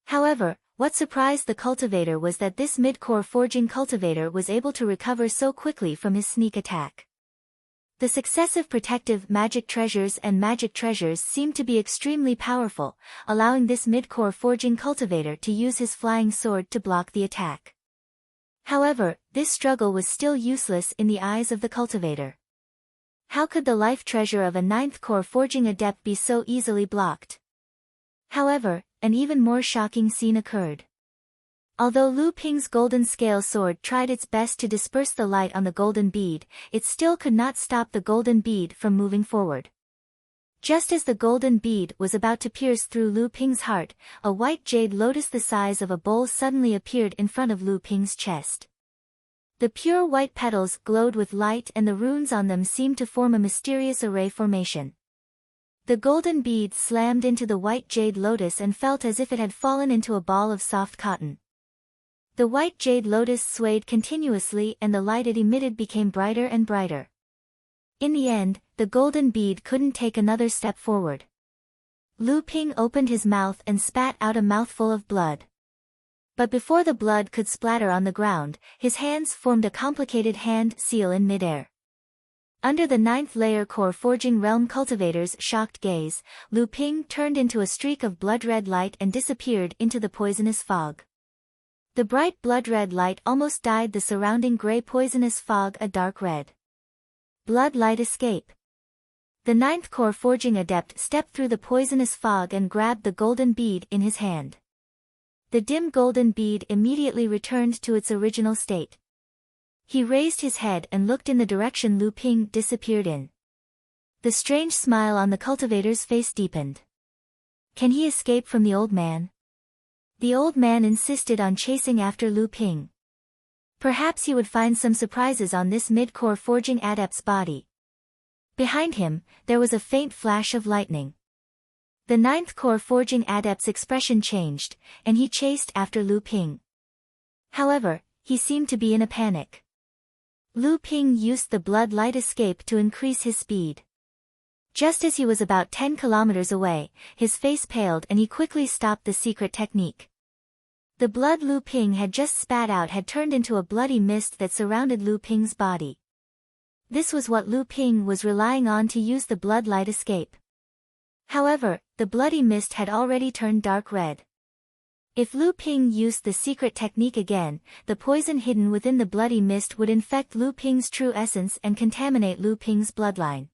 However, what surprised the cultivator was that this mid-core forging cultivator was able to recover so quickly from his sneak attack. The successive protective magic treasures and magic treasures seemed to be extremely powerful, allowing this mid-core forging cultivator to use his flying sword to block the attack. However, this struggle was still useless in the eyes of the cultivator. How could the life treasure of a 9th core forging adept be so easily blocked? However, an even more shocking scene occurred. Although Lu Ping's golden scale sword tried its best to disperse the light on the golden bead, it still could not stop the golden bead from moving forward. Just as the golden bead was about to pierce through Lu Ping's heart, a white jade lotus the size of a bowl suddenly appeared in front of Lu Ping's chest. The pure white petals glowed with light and the runes on them seemed to form a mysterious array formation. The golden bead slammed into the white jade lotus and felt as if it had fallen into a ball of soft cotton. The white jade lotus swayed continuously and the light it emitted became brighter and brighter. In the end, the golden bead couldn't take another step forward. Lu Ping opened his mouth and spat out a mouthful of blood. But before the blood could splatter on the ground, his hands formed a complicated hand seal in midair. Under the 9th layer core forging realm cultivator's shocked gaze, Lu Ping turned into a streak of blood-red light and disappeared into the poisonous fog. The bright blood-red light almost dyed the surrounding gray poisonous fog a dark red. Blood light escape. The 9th core forging adept stepped through the poisonous fog and grabbed the golden bead in his hand. The dim golden bead immediately returned to its original state. He raised his head and looked in the direction Lu Ping disappeared in. The strange smile on the cultivator's face deepened. Can he escape from the old man? The old man insisted on chasing after Lu Ping. Perhaps he would find some surprises on this mid-core forging adept's body. Behind him, there was a faint flash of lightning. The 9th core forging adept's expression changed, and he chased after Lu Ping. However, he seemed to be in a panic. Lu Ping used the blood light escape to increase his speed. Just as he was about 10 kilometers away, his face paled and he quickly stopped the secret technique. The blood Lu Ping had just spat out had turned into a bloody mist that surrounded Lu Ping's body. This was what Lu Ping was relying on to use the blood light escape. However, the bloody mist had already turned dark red. If Lu Ping used the secret technique again, the poison hidden within the bloody mist would infect Lu Ping's true essence and contaminate Lu Ping's bloodline.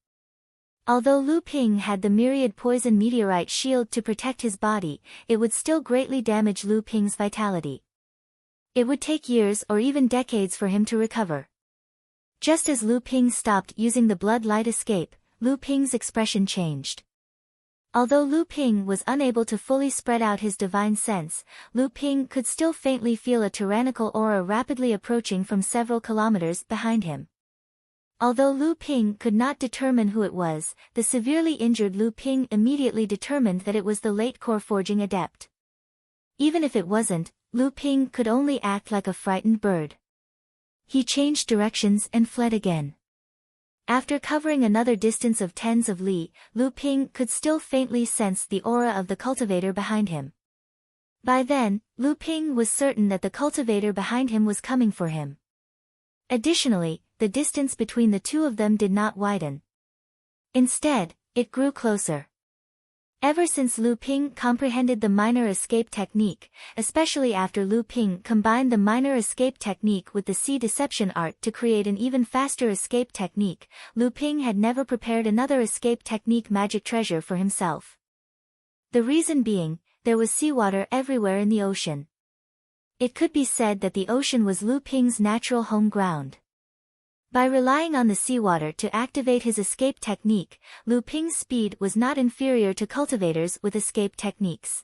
Although Lu Ping had the myriad poison meteorite shield to protect his body, it would still greatly damage Lu Ping's vitality. It would take years or even decades for him to recover. Just as Lu Ping stopped using the blood light escape, Lu Ping's expression changed. Although Lu Ping was unable to fully spread out his divine sense, Lu Ping could still faintly feel a tyrannical aura rapidly approaching from several kilometers behind him. Although Lu Ping could not determine who it was, the severely injured Lu Ping immediately determined that it was the late core forging adept. Even if it wasn't, Lu Ping could only act like a frightened bird. He changed directions and fled again. After covering another distance of tens of li, Lu Ping could still faintly sense the aura of the cultivator behind him. By then, Lu Ping was certain that the cultivator behind him was coming for him. Additionally, the distance between the two of them did not widen. Instead, it grew closer. Ever since Lu Ping comprehended the minor escape technique, especially after Lu Ping combined the minor escape technique with the sea deception art to create an even faster escape technique, Lu Ping had never prepared another escape technique magic treasure for himself. The reason being, there was seawater everywhere in the ocean. It could be said that the ocean was Lu Ping's natural home ground. By relying on the seawater to activate his escape technique, Lu Ping's speed was not inferior to cultivators with escape techniques.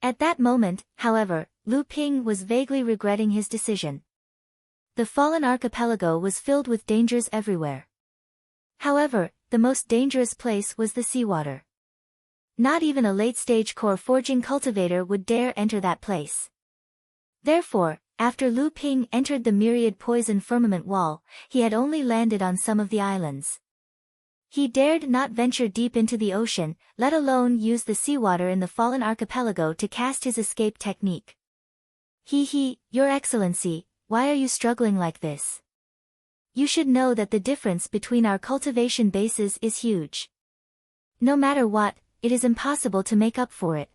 At that moment, however, Lu Ping was vaguely regretting his decision. The fallen archipelago was filled with dangers everywhere. However, the most dangerous place was the seawater. Not even a late-stage core forging cultivator would dare enter that place. Therefore, after Lu Ping entered the myriad poison firmament wall, he had only landed on some of the islands. He dared not venture deep into the ocean, let alone use the seawater in the fallen archipelago to cast his escape technique. Your Excellency, why are you struggling like this? You should know that the difference between our cultivation bases is huge. No matter what, it is impossible to make up for it.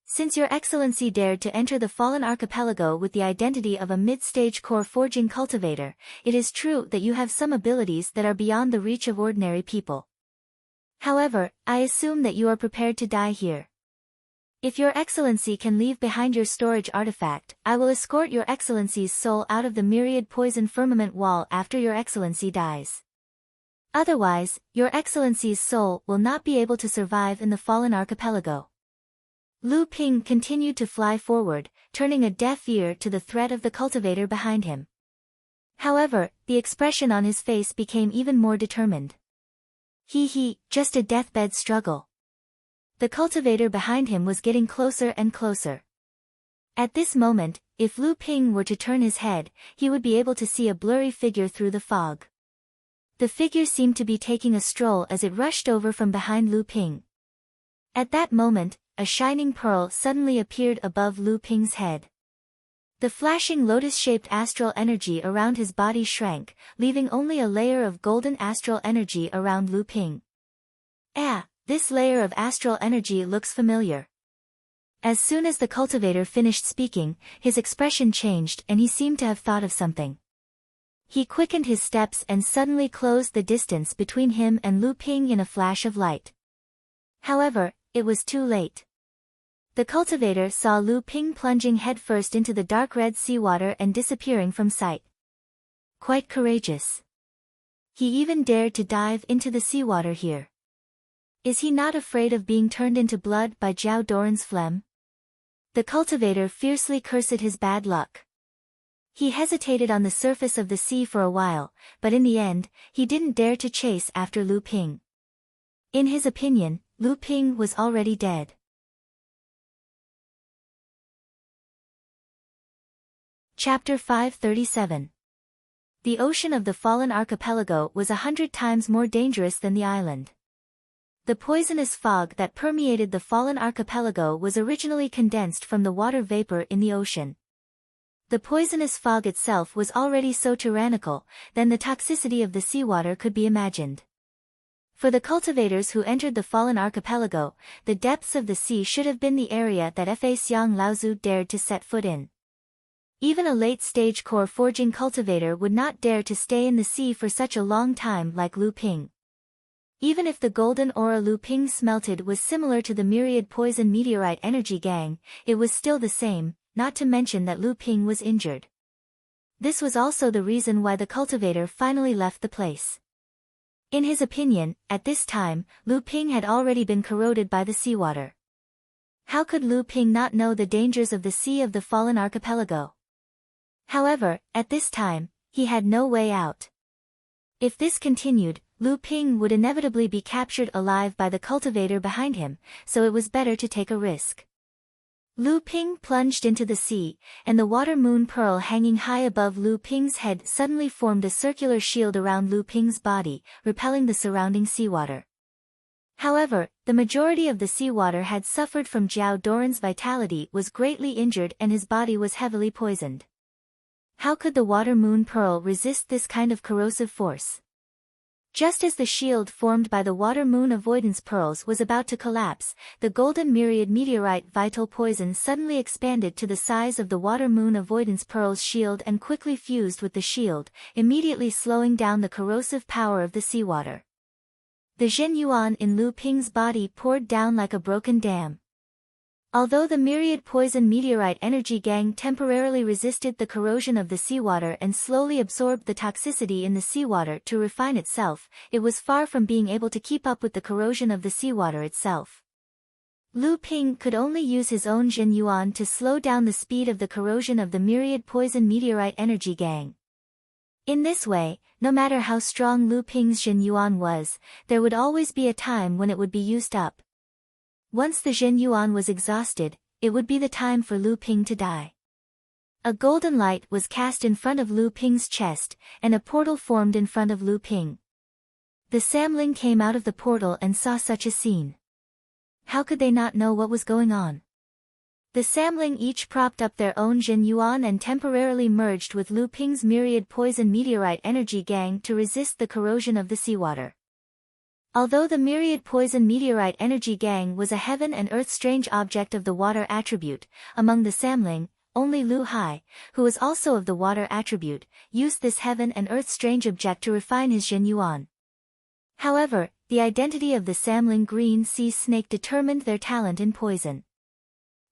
Since Your Excellency dared to enter the fallen archipelago with the identity of a mid-stage core forging cultivator, it is true that you have some abilities that are beyond the reach of ordinary people. However, I assume that you are prepared to die here. If Your Excellency can leave behind your storage artifact, I will escort Your Excellency's soul out of the myriad poison firmament wall after Your Excellency dies. Otherwise, Your Excellency's soul will not be able to survive in the fallen archipelago. Lu Ping continued to fly forward, turning a deaf ear to the threat of the cultivator behind him. However, the expression on his face became even more determined. Just a deathbed struggle. The cultivator behind him was getting closer and closer. At this moment, if Lu Ping were to turn his head, he would be able to see a blurry figure through the fog. The figure seemed to be taking a stroll as it rushed over from behind Lu Ping. At that moment, a shining pearl suddenly appeared above Lu Ping's head. The flashing lotus-shaped astral energy around his body shrank, leaving only a layer of golden astral energy around Lu Ping. This layer of astral energy looks familiar. As soon as the cultivator finished speaking, his expression changed and he seemed to have thought of something. He quickened his steps and suddenly closed the distance between him and Lu Ping in a flash of light. However, it was too late. The cultivator saw Lu Ping plunging headfirst into the dark red seawater and disappearing from sight. Quite courageous. He even dared to dive into the seawater here. Is he not afraid of being turned into blood by Zhao Doran's phlegm? The cultivator fiercely cursed his bad luck. He hesitated on the surface of the sea for a while, but in the end, he didn't dare to chase after Lu Ping. In his opinion, Lu Ping was already dead. Chapter 537. The ocean of the fallen archipelago was 100 times more dangerous than the island. The poisonous fog that permeated the fallen archipelago was originally condensed from the water vapor in the ocean. The poisonous fog itself was already so tyrannical, then the toxicity of the seawater could be imagined. For the cultivators who entered the fallen archipelago, the depths of the sea should have been the area that Fa Xiang Laozu dared to set foot in. Even a late-stage core forging cultivator would not dare to stay in the sea for such a long time like Lu Ping. Even if the golden aura Lu Ping smelted was similar to the myriad poison meteorite energy gang, it was still the same, not to mention that Lu Ping was injured. This was also the reason why the cultivator finally left the place. In his opinion, at this time, Lu Ping had already been corroded by the seawater. How could Lu Ping not know the dangers of the sea of the fallen archipelago? However, at this time, he had no way out. If this continued, Lu Ping would inevitably be captured alive by the cultivator behind him, so it was better to take a risk. Lu Ping plunged into the sea, and the water moon pearl hanging high above Lu Ping's head suddenly formed a circular shield around Lu Ping's body, repelling the surrounding seawater. However, the majority of the seawater had suffered from Zhao Doran's vitality, was greatly injured and his body was heavily poisoned. How could the water moon pearl resist this kind of corrosive force? Just as the shield formed by the water moon avoidance pearls was about to collapse, the golden myriad meteorite vital poison suddenly expanded to the size of the water moon avoidance pearl's shield and quickly fused with the shield, immediately slowing down the corrosive power of the seawater. The Zhen Yuan in Lu Ping's body poured down like a broken dam. Although the myriad poison meteorite energy gang temporarily resisted the corrosion of the seawater and slowly absorbed the toxicity in the seawater to refine itself, it was far from being able to keep up with the corrosion of the seawater itself. Lu Ping could only use his own Zhen Yuan to slow down the speed of the corrosion of the myriad poison meteorite energy gang. In this way, no matter how strong Lu Ping's Jin Yuan was, there would always be a time when it would be used up. Once the Jin Yuan was exhausted, it would be the time for Lu Ping to die. A golden light was cast in front of Lu Ping's chest, and a portal formed in front of Lu Ping. The Samling came out of the portal and saw such a scene. How could they not know what was going on? The Samling each propped up their own Jin Yuan and temporarily merged with Lu Ping's myriad poison meteorite energy gang to resist the corrosion of the seawater. Although the myriad poison meteorite energy gang was a heaven and earth strange object of the water attribute, among the Samling, only Lu Hai, who was also of the water attribute, used this heaven and earth strange object to refine his Jin Yuan. However, the identity of the Samling green sea snake determined their talent in poison.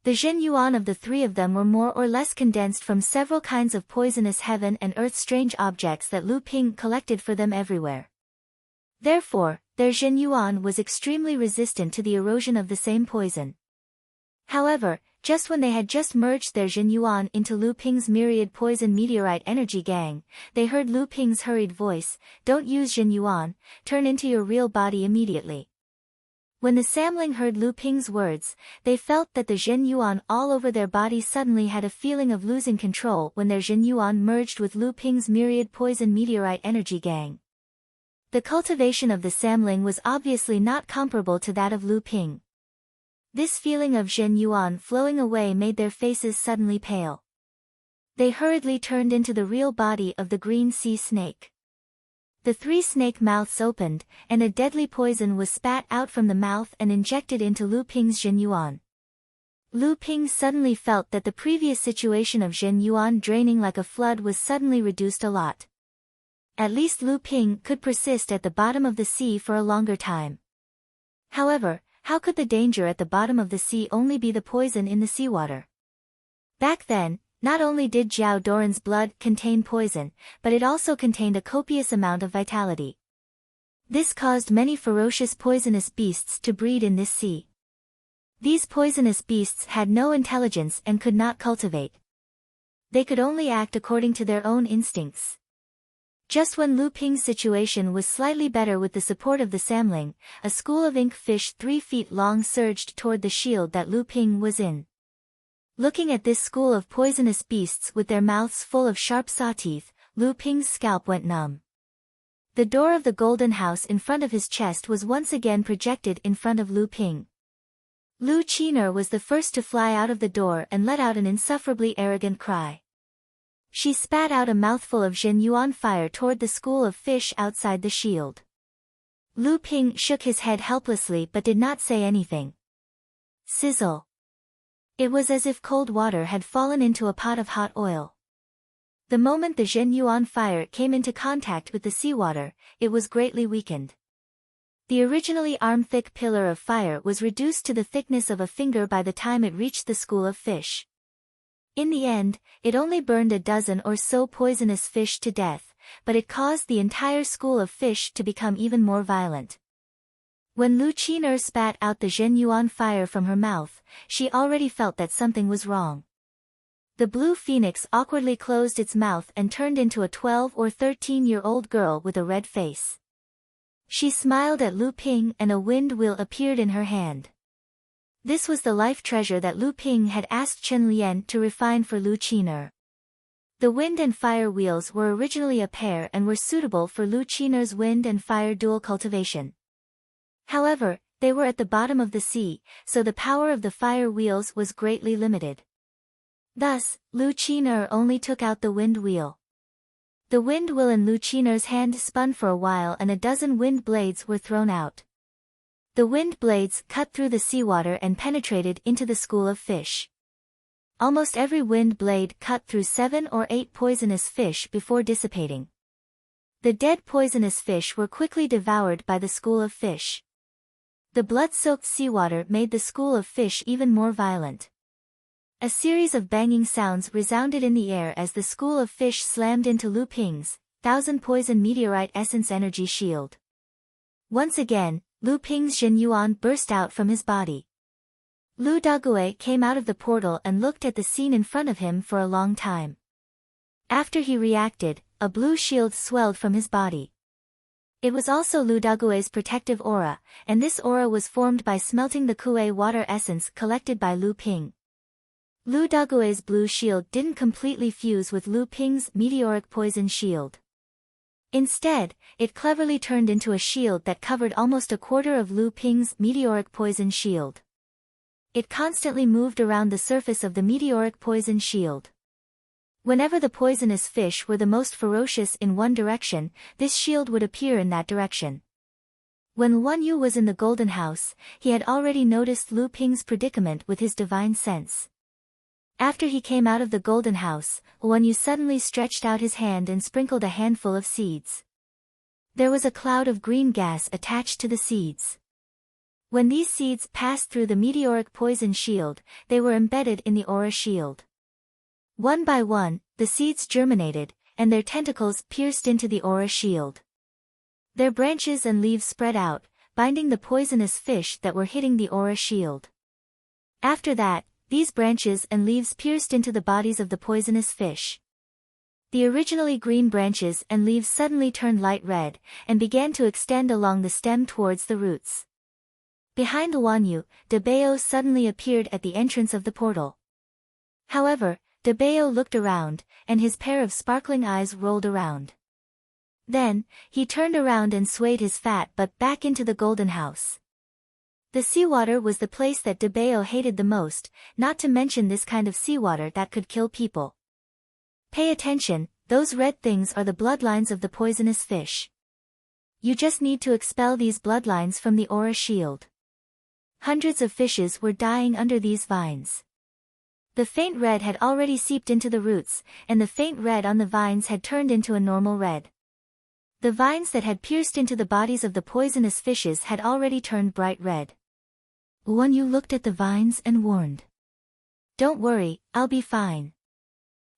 The Jin Yuan of the three of them were more or less condensed from several kinds of poisonous heaven and earth strange objects that Lu Ping collected for them everywhere. Therefore, their Jin Yuan was extremely resistant to the erosion of the same poison. However, just when they had just merged their Jin Yuan into Lu Ping's myriad poison meteorite energy gang, they heard Lu Ping's hurried voice, "Don't use Jin Yuan, turn into your real body immediately." When the Samling heard Lu Ping's words, they felt that the Jin Yuan all over their body suddenly had a feeling of losing control when their Jin Yuan merged with Lu Ping's myriad poison meteorite energy gang. The cultivation of the Samling was obviously not comparable to that of Lu Ping. This feeling of Jin Yuan flowing away made their faces suddenly pale. They hurriedly turned into the real body of the green sea snake. The three snake mouths opened, and a deadly poison was spat out from the mouth and injected into Lu Ping's Jin Yuan. Lu Ping suddenly felt that the previous situation of Jin Yuan draining like a flood was suddenly reduced a lot. At least Lu Ping could persist at the bottom of the sea for a longer time. However, how could the danger at the bottom of the sea only be the poison in the seawater? Back then, not only did Jiao Doran's blood contain poison, but it also contained a copious amount of vitality. This caused many ferocious poisonous beasts to breed in this sea. These poisonous beasts had no intelligence and could not cultivate. They could only act according to their own instincts. Just when Lu Ping's situation was slightly better with the support of the Samling, a school of ink fish 3 feet long surged toward the shield that Lu Ping was in. Looking at this school of poisonous beasts with their mouths full of sharp saw teeth, Lu Ping's scalp went numb. The door of the golden house in front of his chest was once again projected in front of Lu Ping. Lu Qiner was the first to fly out of the door and let out an insufferably arrogant cry. She spat out a mouthful of Jin Yuan fire toward the school of fish outside the shield. Lu Ping shook his head helplessly but did not say anything. Sizzle. It was as if cold water had fallen into a pot of hot oil. The moment the Jin Yuan fire came into contact with the seawater, it was greatly weakened. The originally arm-thick pillar of fire was reduced to the thickness of a finger by the time it reached the school of fish. In the end, it only burned a dozen or so poisonous fish to death, but it caused the entire school of fish to become even more violent. When Lu Qiner spat out the Jin Yuan fire from her mouth, she already felt that something was wrong. The blue phoenix awkwardly closed its mouth and turned into a 12 or 13-year-old girl with a red face. She smiled at Lu Ping and a wind wheel appeared in her hand. This was the life treasure that Lu Ping had asked Chen Lian to refine for Lu Qiner. The wind and fire wheels were originally a pair and were suitable for Lu Qiner's wind and fire dual cultivation. However, they were at the bottom of the sea, so the power of the fire wheels was greatly limited. Thus, Lu Qiner only took out the wind wheel. The wind wheel in Lu Qiner's hand spun for a while and a dozen wind blades were thrown out. The wind blades cut through the seawater and penetrated into the school of fish. Almost every wind blade cut through 7 or 8 poisonous fish before dissipating. The dead poisonous fish were quickly devoured by the school of fish. The blood-soaked seawater made the school of fish even more violent. A series of banging sounds resounded in the air as the school of fish slammed into Lu Ping's 1000 poison meteorite essence energy shield. Once again, Lu Ping's Jin Yuan burst out from his body. Lu Dague came out of the portal and looked at the scene in front of him for a long time. After he reacted, a blue shield swelled from his body. It was also Lu Dagui's protective aura, and this aura was formed by smelting the Kuei water essence collected by Lu Ping. Lu Dagui's blue shield didn't completely fuse with Lu Ping's meteoric poison shield. Instead, it cleverly turned into a shield that covered almost a quarter of Lu Ping's meteoric poison shield. It constantly moved around the surface of the meteoric poison shield. Whenever the poisonous fish were the most ferocious in one direction, this shield would appear in that direction. When Wan Yu was in the Golden House, he had already noticed Lu Ping's predicament with his divine sense. After he came out of the Golden House, Wan Yu suddenly stretched out his hand and sprinkled a handful of seeds. There was a cloud of green gas attached to the seeds. When these seeds passed through the meteoric poison shield, they were embedded in the aura shield. One by one, the seeds germinated, and their tentacles pierced into the aura shield. Their branches and leaves spread out, binding the poisonous fish that were hitting the aura shield. After that, these branches and leaves pierced into the bodies of the poisonous fish. The originally green branches and leaves suddenly turned light red, and began to extend along the stem towards the roots. Behind Wan Yu, De Bao suddenly appeared at the entrance of the portal. However, De Bao looked around, and his pair of sparkling eyes rolled around. Then, he turned around and swayed his fat butt back into the Golden House. The seawater was the place that De Bao hated the most, not to mention this kind of seawater that could kill people. Pay attention, those red things are the bloodlines of the poisonous fish. You just need to expel these bloodlines from the aura shield. Hundreds of fishes were dying under these vines. The faint red had already seeped into the roots, and the faint red on the vines had turned into a normal red. The vines that had pierced into the bodies of the poisonous fishes had already turned bright red. Wan Yu looked at the vines and warned. "Don't worry, I'll be fine."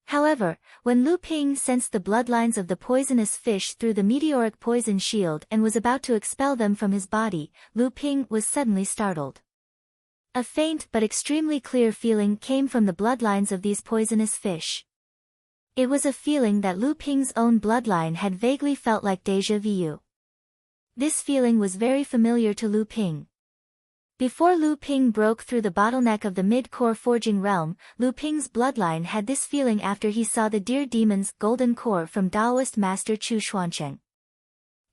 However, when Lu Ping sensed the bloodlines of the poisonous fish through the meteoric poison shield and was about to expel them from his body, Lu Ping was suddenly startled. A faint but extremely clear feeling came from the bloodlines of these poisonous fish. It was a feeling that Lu Ping's own bloodline had vaguely felt like déjà vu. This feeling was very familiar to Lu Ping. Before Lu Ping broke through the bottleneck of the mid-core forging realm, Lu Ping's bloodline had this feeling after he saw the Deer Demon's golden core from Taoist master Chu Xuancheng.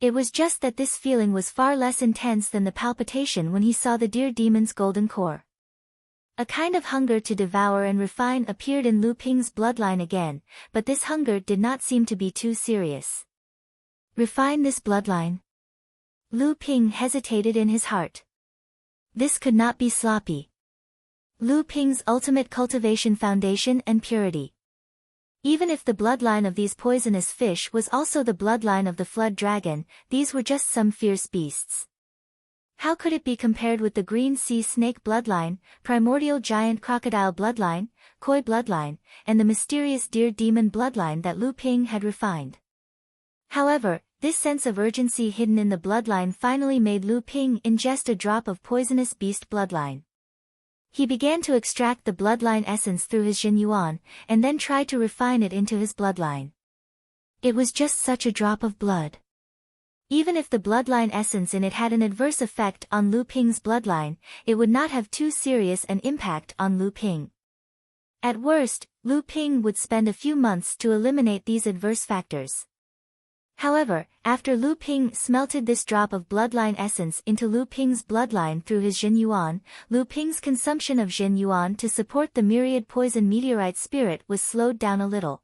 It was just that this feeling was far less intense than the palpitation when he saw the Deer Demon's golden core. A kind of hunger to devour and refine appeared in Lu Ping's bloodline again, but this hunger did not seem to be too serious. Refine this bloodline? Lu Ping hesitated in his heart. This could not be sloppy. Lu Ping's ultimate cultivation foundation and purity. Even if the bloodline of these poisonous fish was also the bloodline of the flood dragon, these were just some fierce beasts. How could it be compared with the green sea snake bloodline, primordial giant crocodile bloodline, koi bloodline, and the mysterious deer demon bloodline that Lu Ping had refined? However, this sense of urgency hidden in the bloodline finally made Lu Ping ingest a drop of poisonous beast bloodline. He began to extract the bloodline essence through his Jin Yuan, and then tried to refine it into his bloodline. It was just such a drop of blood. Even if the bloodline essence in it had an adverse effect on Lu Ping's bloodline, it would not have too serious an impact on Lu Ping. At worst, Lu Ping would spend a few months to eliminate these adverse factors. However, after Lu Ping smelted this drop of bloodline essence into Lu Ping's bloodline through his Jin Yuan, Lu Ping's consumption of Jin Yuan to support the myriad poison meteorite spirit was slowed down a little.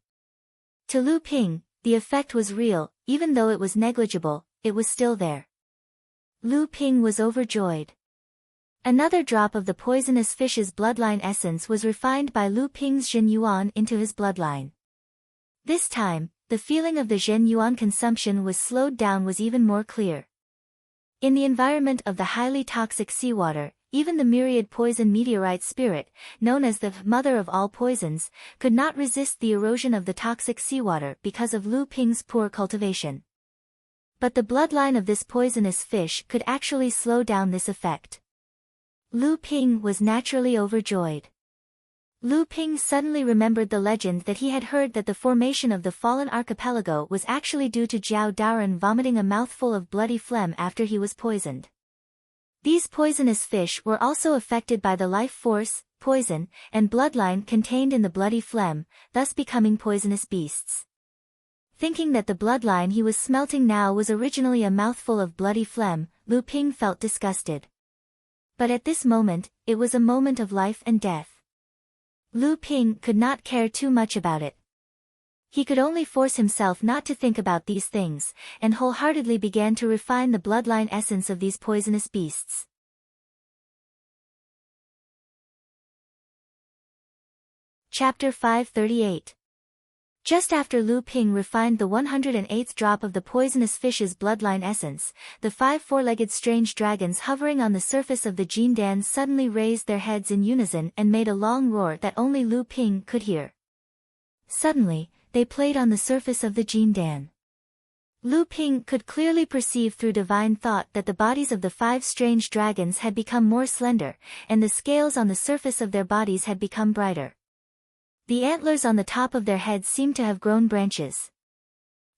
To Lu Ping, the effect was real, even though it was negligible, it was still there. Lu Ping was overjoyed. Another drop of the poisonous fish's bloodline essence was refined by Lu Ping's Jin Yuan into his bloodline. This time, the feeling of the Jin Yuan consumption was slowed down was even more clear. In the environment of the highly toxic seawater, even the myriad poison meteorite spirit, known as the mother of all poisons, could not resist the erosion of the toxic seawater because of Lu Ping's poor cultivation. But the bloodline of this poisonous fish could actually slow down this effect. Lu Ping was naturally overjoyed. Lu Ping suddenly remembered the legend that he had heard that the formation of the fallen archipelago was actually due to Jiao Daoren vomiting a mouthful of bloody phlegm after he was poisoned. These poisonous fish were also affected by the life force, poison, and bloodline contained in the bloody phlegm, thus becoming poisonous beasts. Thinking that the bloodline he was smelting now was originally a mouthful of bloody phlegm, Lu Ping felt disgusted. But at this moment, it was a moment of life and death. Lu Ping could not care too much about it. He could only force himself not to think about these things, and wholeheartedly began to refine the bloodline essence of these poisonous beasts. Chapter 538. Just after Lu Ping refined the 108th drop of the poisonous fish's bloodline essence, the 5 four-legged strange dragons hovering on the surface of the Jindan suddenly raised their heads in unison and made a long roar that only Lu Ping could hear. Suddenly, they played on the surface of the Jindan. Lu Ping could clearly perceive through divine thought that the bodies of the 5 strange dragons had become more slender, and the scales on the surface of their bodies had become brighter. The antlers on the top of their heads seemed to have grown branches.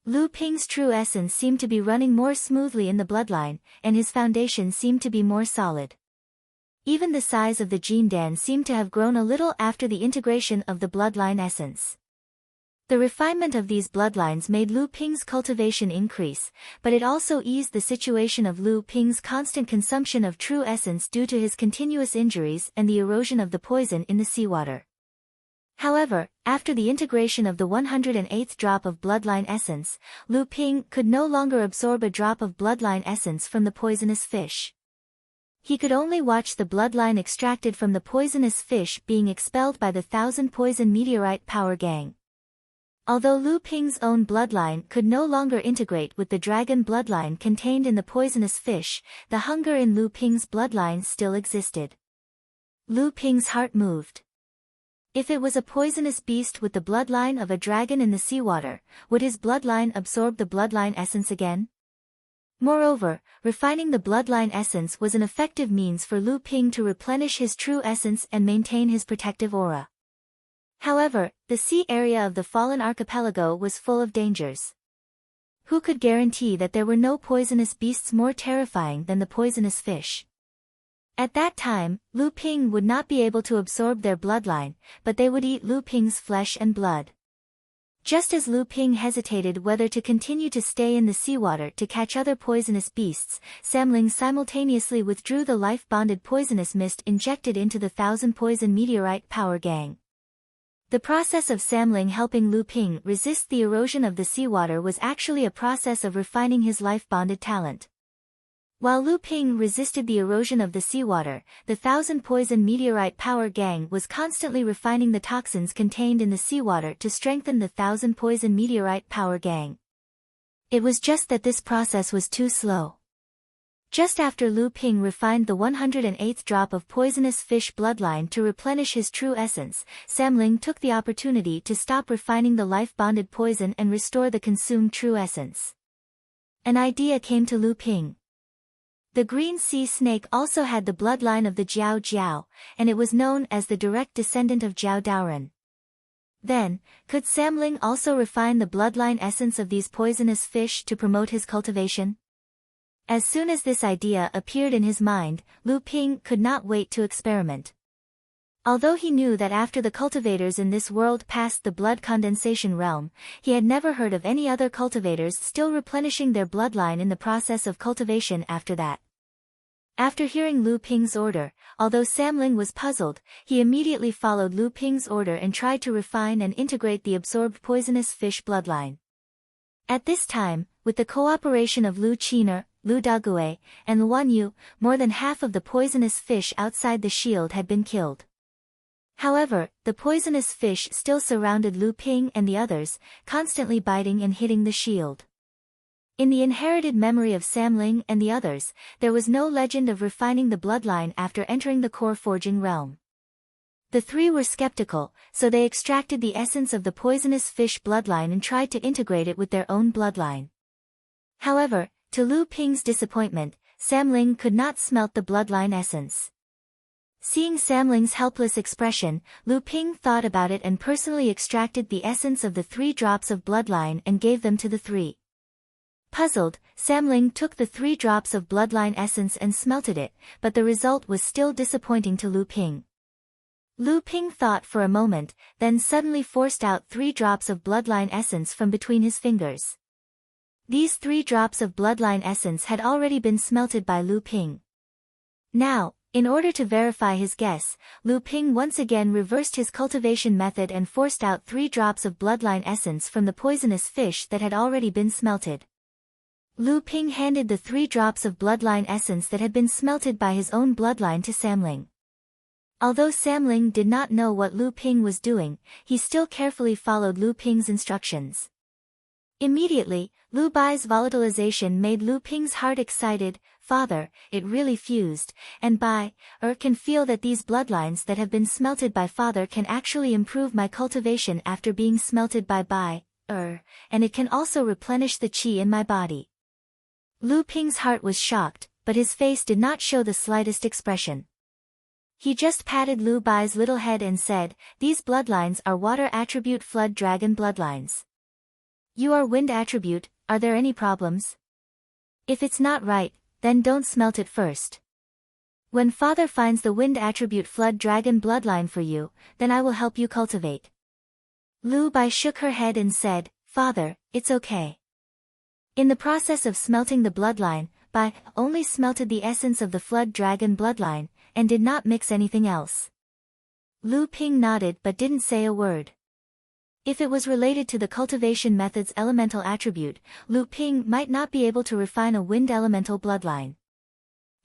Lu Ping's true essence seemed to be running more smoothly in the bloodline, and his foundation seemed to be more solid. Even the size of the Jindan seemed to have grown a little after the integration of the bloodline essence. The refinement of these bloodlines made Lu Ping's cultivation increase, but it also eased the situation of Lu Ping's constant consumption of true essence due to his continuous injuries and the erosion of the poison in the seawater. However, after the integration of the 108th drop of bloodline essence, Lu Ping could no longer absorb a drop of bloodline essence from the poisonous fish. He could only watch the bloodline extracted from the poisonous fish being expelled by the 1,000 poison meteorite power gang. Although Lu Ping's own bloodline could no longer integrate with the dragon bloodline contained in the poisonous fish, the hunger in Lu Ping's bloodline still existed. Lu Ping's heart moved. If it was a poisonous beast with the bloodline of a dragon in the seawater, would his bloodline absorb the bloodline essence again? Moreover, refining the bloodline essence was an effective means for Lu Ping to replenish his true essence and maintain his protective aura. However, the sea area of the fallen archipelago was full of dangers. Who could guarantee that there were no poisonous beasts more terrifying than the poisonous fish? At that time, Lu Ping would not be able to absorb their bloodline, but they would eat Lu Ping's flesh and blood. Just as Lu Ping hesitated whether to continue to stay in the seawater to catch other poisonous beasts, Samling simultaneously withdrew the life-bonded poisonous mist injected into the 1,000 poison meteorite power gang. The process of Samling helping Lu Ping resist the erosion of the seawater was actually a process of refining his life-bonded talent. While Lu Ping resisted the erosion of the seawater, the 1,000 poison meteorite power gang was constantly refining the toxins contained in the seawater to strengthen the 1,000 poison meteorite power gang. It was just that this process was too slow. Just after Lu Ping refined the 108th drop of poisonous fish bloodline to replenish his true essence, Samling took the opportunity to stop refining the life-bonded poison and restore the consumed true essence. An idea came to Lu Ping. The green sea snake also had the bloodline of the Jiao Jiao, and it was known as the direct descendant of Jiao Daoren. Then, could Samling also refine the bloodline essence of these poisonous fish to promote his cultivation? As soon as this idea appeared in his mind, Lu Ping could not wait to experiment. Although he knew that after the cultivators in this world passed the blood condensation realm, he had never heard of any other cultivators still replenishing their bloodline in the process of cultivation after that. After hearing Lu Ping's order, although Samling was puzzled, he immediately followed Lu Ping's order and tried to refine and integrate the absorbed poisonous fish bloodline. At this time, with the cooperation of Lu Qiner, Lu Dague, and Luan Yu, more than half of the poisonous fish outside the shield had been killed. However, the poisonous fish still surrounded Lu Ping and the others, constantly biting and hitting the shield. In the inherited memory of Samling and the others, there was no legend of refining the bloodline after entering the core forging realm. The three were skeptical, so they extracted the essence of the poisonous fish bloodline and tried to integrate it with their own bloodline. However, to Lu Ping's disappointment, Samling could not smelt the bloodline essence. Seeing Samling's helpless expression, Lu Ping thought about it and personally extracted the essence of the 3 drops of bloodline and gave them to the 3. Puzzled, Samling took the 3 drops of bloodline essence and smelted it, but the result was still disappointing to Lu Ping. Lu Ping thought for a moment, then suddenly forced out 3 drops of bloodline essence from between his fingers. These 3 drops of bloodline essence had already been smelted by Lu Ping. Now, in order to verify his guess, Lu Ping once again reversed his cultivation method and forced out 3 drops of bloodline essence from the poisonous fish that had already been smelted. Lu Ping handed the 3 drops of bloodline essence that had been smelted by his own bloodline to Samling. Although Samling did not know what Lu Ping was doing, he still carefully followed Lu Ping's instructions. Immediately, Lu Bai's volatilization made Lu Ping's heart excited. Father, it really fused, and Bai, can feel that these bloodlines that have been smelted by Father can actually improve my cultivation after being smelted by Bai, and it can also replenish the qi in my body. Lu Ping's heart was shocked, but his face did not show the slightest expression. He just patted Lu Bai's little head and said, "These bloodlines are water attribute flood dragon bloodlines. You are wind attribute, are there any problems? If it's not right, then don't smelt it first. When Father finds the wind attribute flood dragon bloodline for you, then I will help you cultivate." Lu Bai shook her head and said, "Father, it's okay." In the process of smelting the bloodline, Bai only smelted the essence of the flood dragon bloodline, and did not mix anything else. Lu Ping nodded but didn't say a word. If it was related to the cultivation method's elemental attribute, Lu Ping might not be able to refine a wind elemental bloodline.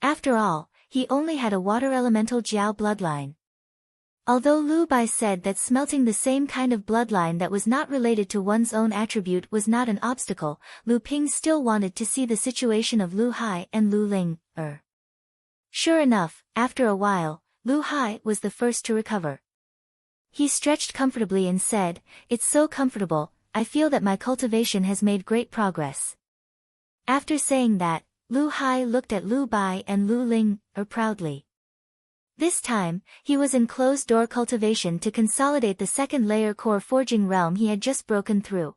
After all, he only had a water elemental Jiao bloodline. Although Lu Bai said that smelting the same kind of bloodline that was not related to one's own attribute was not an obstacle, Lu Ping still wanted to see the situation of Lu Hai and Lu Ling. Sure enough, after a while, Lu Hai was the first to recover. He stretched comfortably and said, "It's so comfortable, I feel that my cultivation has made great progress." After saying that, Lu Hai looked at Lu Bai and Lu Ling, proudly. This time, he was in closed-door cultivation to consolidate the second layer core forging realm he had just broken through.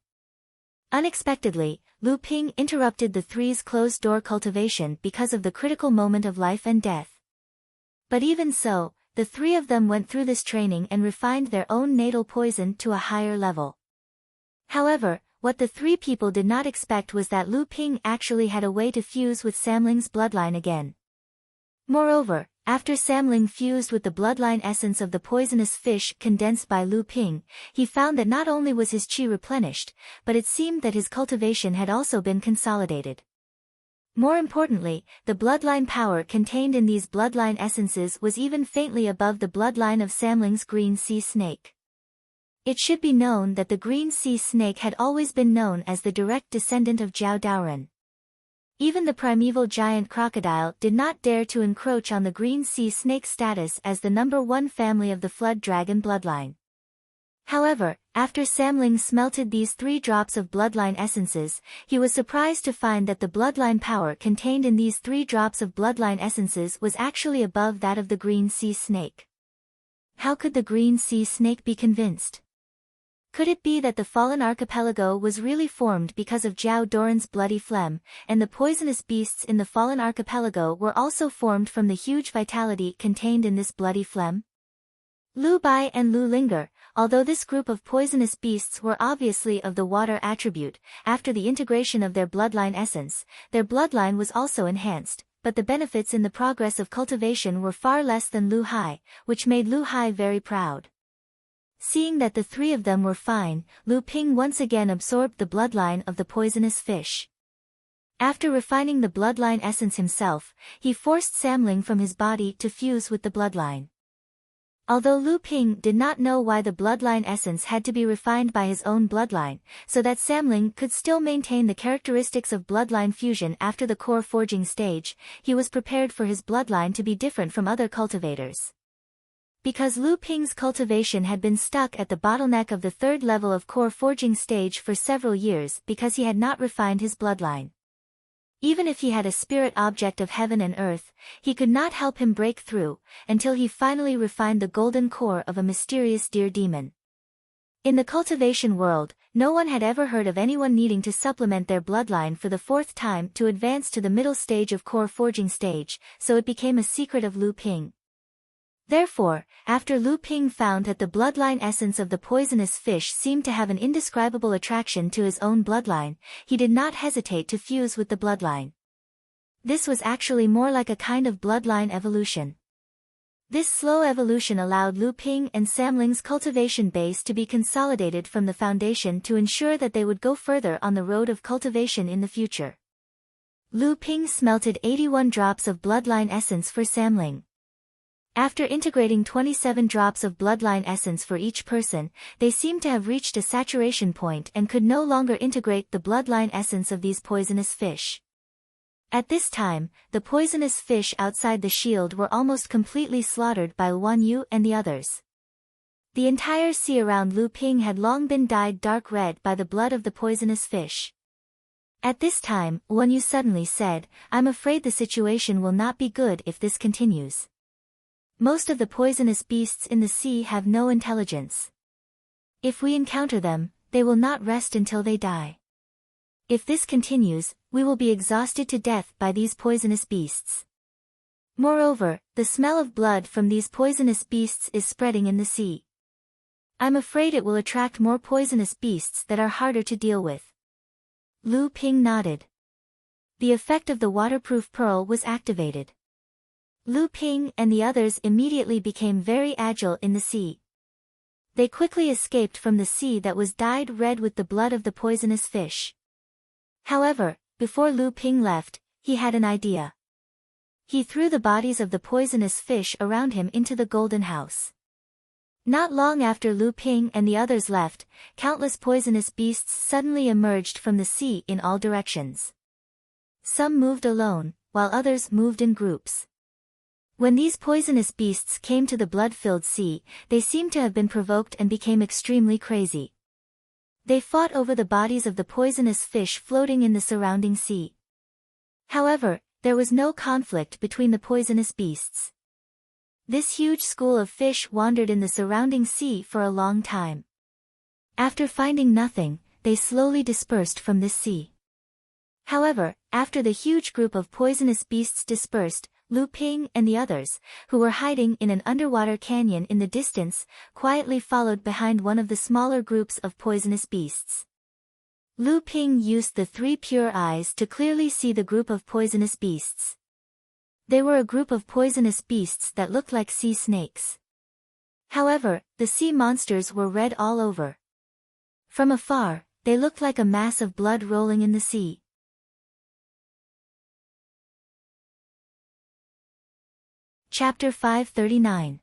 Unexpectedly, Lu Ping interrupted the 3's closed-door cultivation because of the critical moment of life and death. But even so, the 3 of them went through this training and refined their own natal poison to a higher level. However, what the 3 people did not expect was that Lu Ping actually had a way to fuse with Samling's bloodline again. Moreover, after Samling fused with the bloodline essence of the poisonous fish condensed by Lu Ping, he found that not only was his qi replenished, but it seemed that his cultivation had also been consolidated. More importantly, the bloodline power contained in these bloodline essences was even faintly above the bloodline of Samling's green sea snake. It should be known that the green sea snake had always been known as the direct descendant of Jiao Daoren. Even the primeval giant crocodile did not dare to encroach on the green sea snake status as the #1 family of the flood dragon bloodline. However, after Samling smelted these 3 drops of bloodline essences, he was surprised to find that the bloodline power contained in these 3 drops of bloodline essences was actually above that of the green sea snake. How could the green sea snake be convinced? Could it be that the fallen archipelago was really formed because of Jiao Doran's bloody phlegm, and the poisonous beasts in the fallen archipelago were also formed from the huge vitality contained in this bloody phlegm? Lu Bai and Lu Linger, although this group of poisonous beasts were obviously of the water attribute, after the integration of their bloodline essence, their bloodline was also enhanced, but the benefits in the progress of cultivation were far less than Lu Hai, which made Lu Hai very proud. Seeing that the 3 of them were fine, Lu Ping once again absorbed the bloodline of the poisonous fish. After refining the bloodline essence himself, he forced Samling from his body to fuse with the bloodline. Although Lu Ping did not know why the bloodline essence had to be refined by his own bloodline, so that Samling could still maintain the characteristics of bloodline fusion after the core forging stage, he was prepared for his bloodline to be different from other cultivators. Because Lu Ping's cultivation had been stuck at the bottleneck of the 3rd level of core forging stage for several years because he had not refined his bloodline. Even if he had a spirit object of heaven and earth, he could not help him break through, until he finally refined the golden core of a mysterious deer demon. In the cultivation world, no one had ever heard of anyone needing to supplement their bloodline for the fourth time to advance to the middle stage of core forging stage, so it became a secret of Lu Ping. Therefore, after Lu Ping found that the bloodline essence of the poisonous fish seemed to have an indescribable attraction to his own bloodline, he did not hesitate to fuse with the bloodline. This was actually more like a kind of bloodline evolution. This slow evolution allowed Lu Ping and Samling's cultivation base to be consolidated from the foundation to ensure that they would go further on the road of cultivation in the future. Lu Ping smelted 81 drops of bloodline essence for Samling. After integrating 27 drops of bloodline essence for each person, they seemed to have reached a saturation point and could no longer integrate the bloodline essence of these poisonous fish. At this time, the poisonous fish outside the shield were almost completely slaughtered by Wan Yu and the others. The entire sea around Lu Ping had long been dyed dark red by the blood of the poisonous fish. At this time, Wan Yu suddenly said, "I'm afraid the situation will not be good if this continues. Most of the poisonous beasts in the sea have no intelligence. If we encounter them, they will not rest until they die. If this continues, we will be exhausted to death by these poisonous beasts. Moreover, the smell of blood from these poisonous beasts is spreading in the sea. I'm afraid it will attract more poisonous beasts that are harder to deal with." Lu Ping nodded. The effect of the waterproof pearl was activated. Lu Ping and the others immediately became very agile in the sea. They quickly escaped from the sea that was dyed red with the blood of the poisonous fish. However, before Lu Ping left, he had an idea. He threw the bodies of the poisonous fish around him into the golden house. Not long after Lu Ping and the others left, countless poisonous beasts suddenly emerged from the sea in all directions. Some moved alone, while others moved in groups. When these poisonous beasts came to the blood-filled sea, they seemed to have been provoked and became extremely crazy. They fought over the bodies of the poisonous fish floating in the surrounding sea. However, there was no conflict between the poisonous beasts. This huge school of fish wandered in the surrounding sea for a long time. After finding nothing, they slowly dispersed from this sea. However, after the huge group of poisonous beasts dispersed, Lu Ping and the others, who were hiding in an underwater canyon in the distance, quietly followed behind one of the smaller groups of poisonous beasts. Lu Ping used the 3 pure eyes to clearly see the group of poisonous beasts. They were a group of poisonous beasts that looked like sea snakes. However, the sea monsters were red all over. From afar, they looked like a mass of blood rolling in the sea. Chapter 539.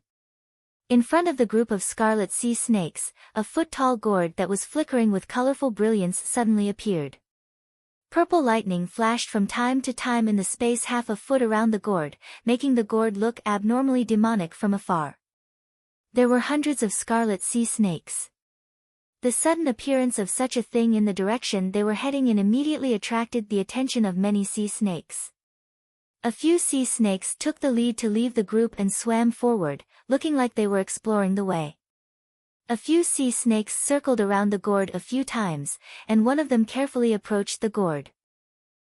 In front of the group of scarlet sea snakes, a foot-tall gourd that was flickering with colorful brilliance suddenly appeared. Purple lightning flashed from time to time in the space half a foot around the gourd, making the gourd look abnormally demonic from afar. There were hundreds of scarlet sea snakes. The sudden appearance of such a thing in the direction they were heading in immediately attracted the attention of many sea snakes. A few sea snakes took the lead to leave the group and swam forward, looking like they were exploring the way. A few sea snakes circled around the gourd a few times, and one of them carefully approached the gourd.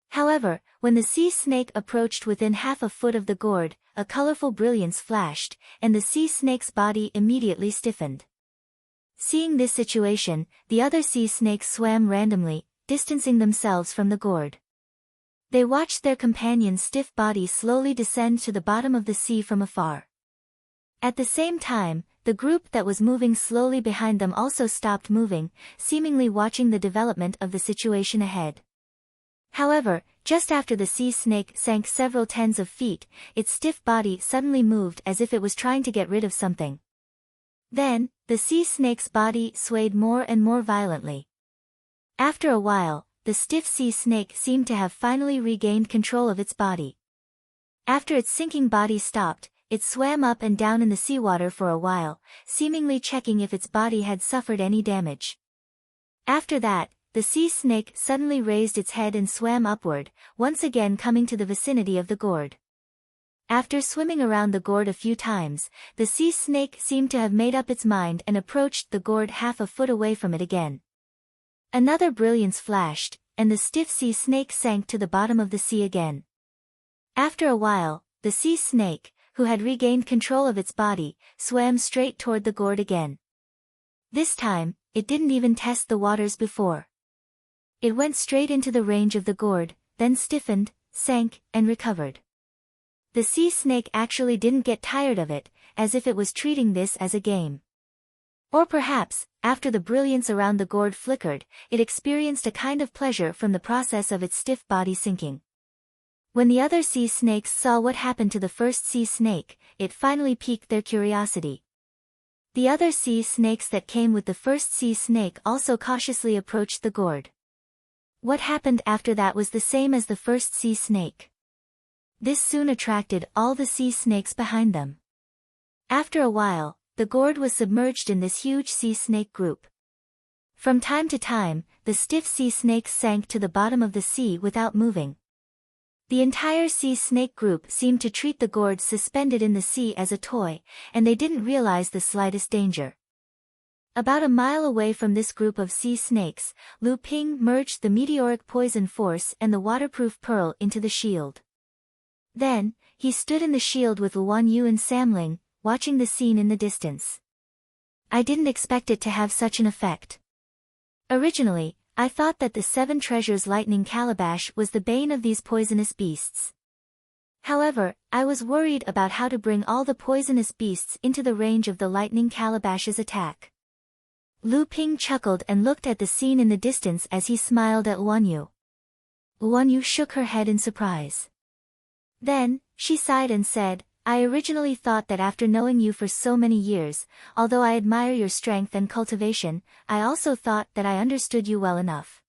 However, when the sea snake approached within half a foot of the gourd, a colorful brilliance flashed, and the sea snake's body immediately stiffened. Seeing this situation, the other sea snakes swam randomly, distancing themselves from the gourd. They watched their companion's stiff body slowly descend to the bottom of the sea from afar. At the same time, the group that was moving slowly behind them also stopped moving, seemingly watching the development of the situation ahead. However, just after the sea snake sank several tens of feet, its stiff body suddenly moved as if it was trying to get rid of something. Then, the sea snake's body swayed more and more violently. After a while, the stiff sea snake seemed to have finally regained control of its body. After its sinking body stopped, it swam up and down in the seawater for a while, seemingly checking if its body had suffered any damage. After that, the sea snake suddenly raised its head and swam upward, once again coming to the vicinity of the gourd. After swimming around the gourd a few times, the sea snake seemed to have made up its mind and approached the gourd half a foot away from it again. Another brilliance flashed, and the stiff sea snake sank to the bottom of the sea again. After a while, the sea snake, who had regained control of its body, swam straight toward the gourd again. This time, it didn't even test the waters before. It went straight into the range of the gourd, then stiffened, sank, and recovered. The sea snake actually didn't get tired of it, as if it was treating this as a game. Or perhaps, after the brilliance around the gourd flickered, it experienced a kind of pleasure from the process of its stiff body sinking. When the other sea snakes saw what happened to the first sea snake, it finally piqued their curiosity. The other sea snakes that came with the first sea snake also cautiously approached the gourd. What happened after that was the same as the first sea snake. This soon attracted all the sea snakes behind them. After a while, the gourd was submerged in this huge sea snake group. From time to time, the stiff sea snakes sank to the bottom of the sea without moving. The entire sea snake group seemed to treat the gourd suspended in the sea as a toy, and they didn't realize the slightest danger. About a mile away from this group of sea snakes, Lu Ping merged the meteoric poison force and the waterproof pearl into the shield. Then, he stood in the shield with Luan Yu and Samling, watching the scene in the distance. I didn't expect it to have such an effect. Originally, I thought that the 7 treasures lightning calabash was the bane of these poisonous beasts. However, I was worried about how to bring all the poisonous beasts into the range of the lightning calabash's attack. Lu Ping chuckled and looked at the scene in the distance as he smiled at Luan Yu. Luan Yu shook her head in surprise. Then, she sighed and said, I originally thought that after knowing you for so many years, although I admire your strength and cultivation, I also thought that I understood you well enough.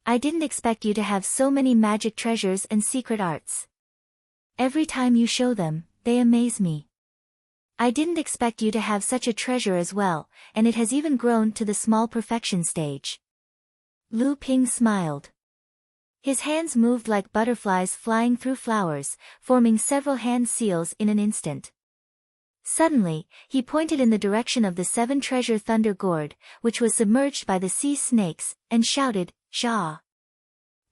I didn't expect you to have so many magic treasures and secret arts. Every time you show them, they amaze me. I didn't expect you to have such a treasure as well, and it has even grown to the small perfection stage. Lu Ping smiled. His hands moved like butterflies flying through flowers, forming several hand seals in an instant. Suddenly, he pointed in the direction of the 7 treasure thunder gourd, which was submerged by the sea snakes, and shouted, Shah!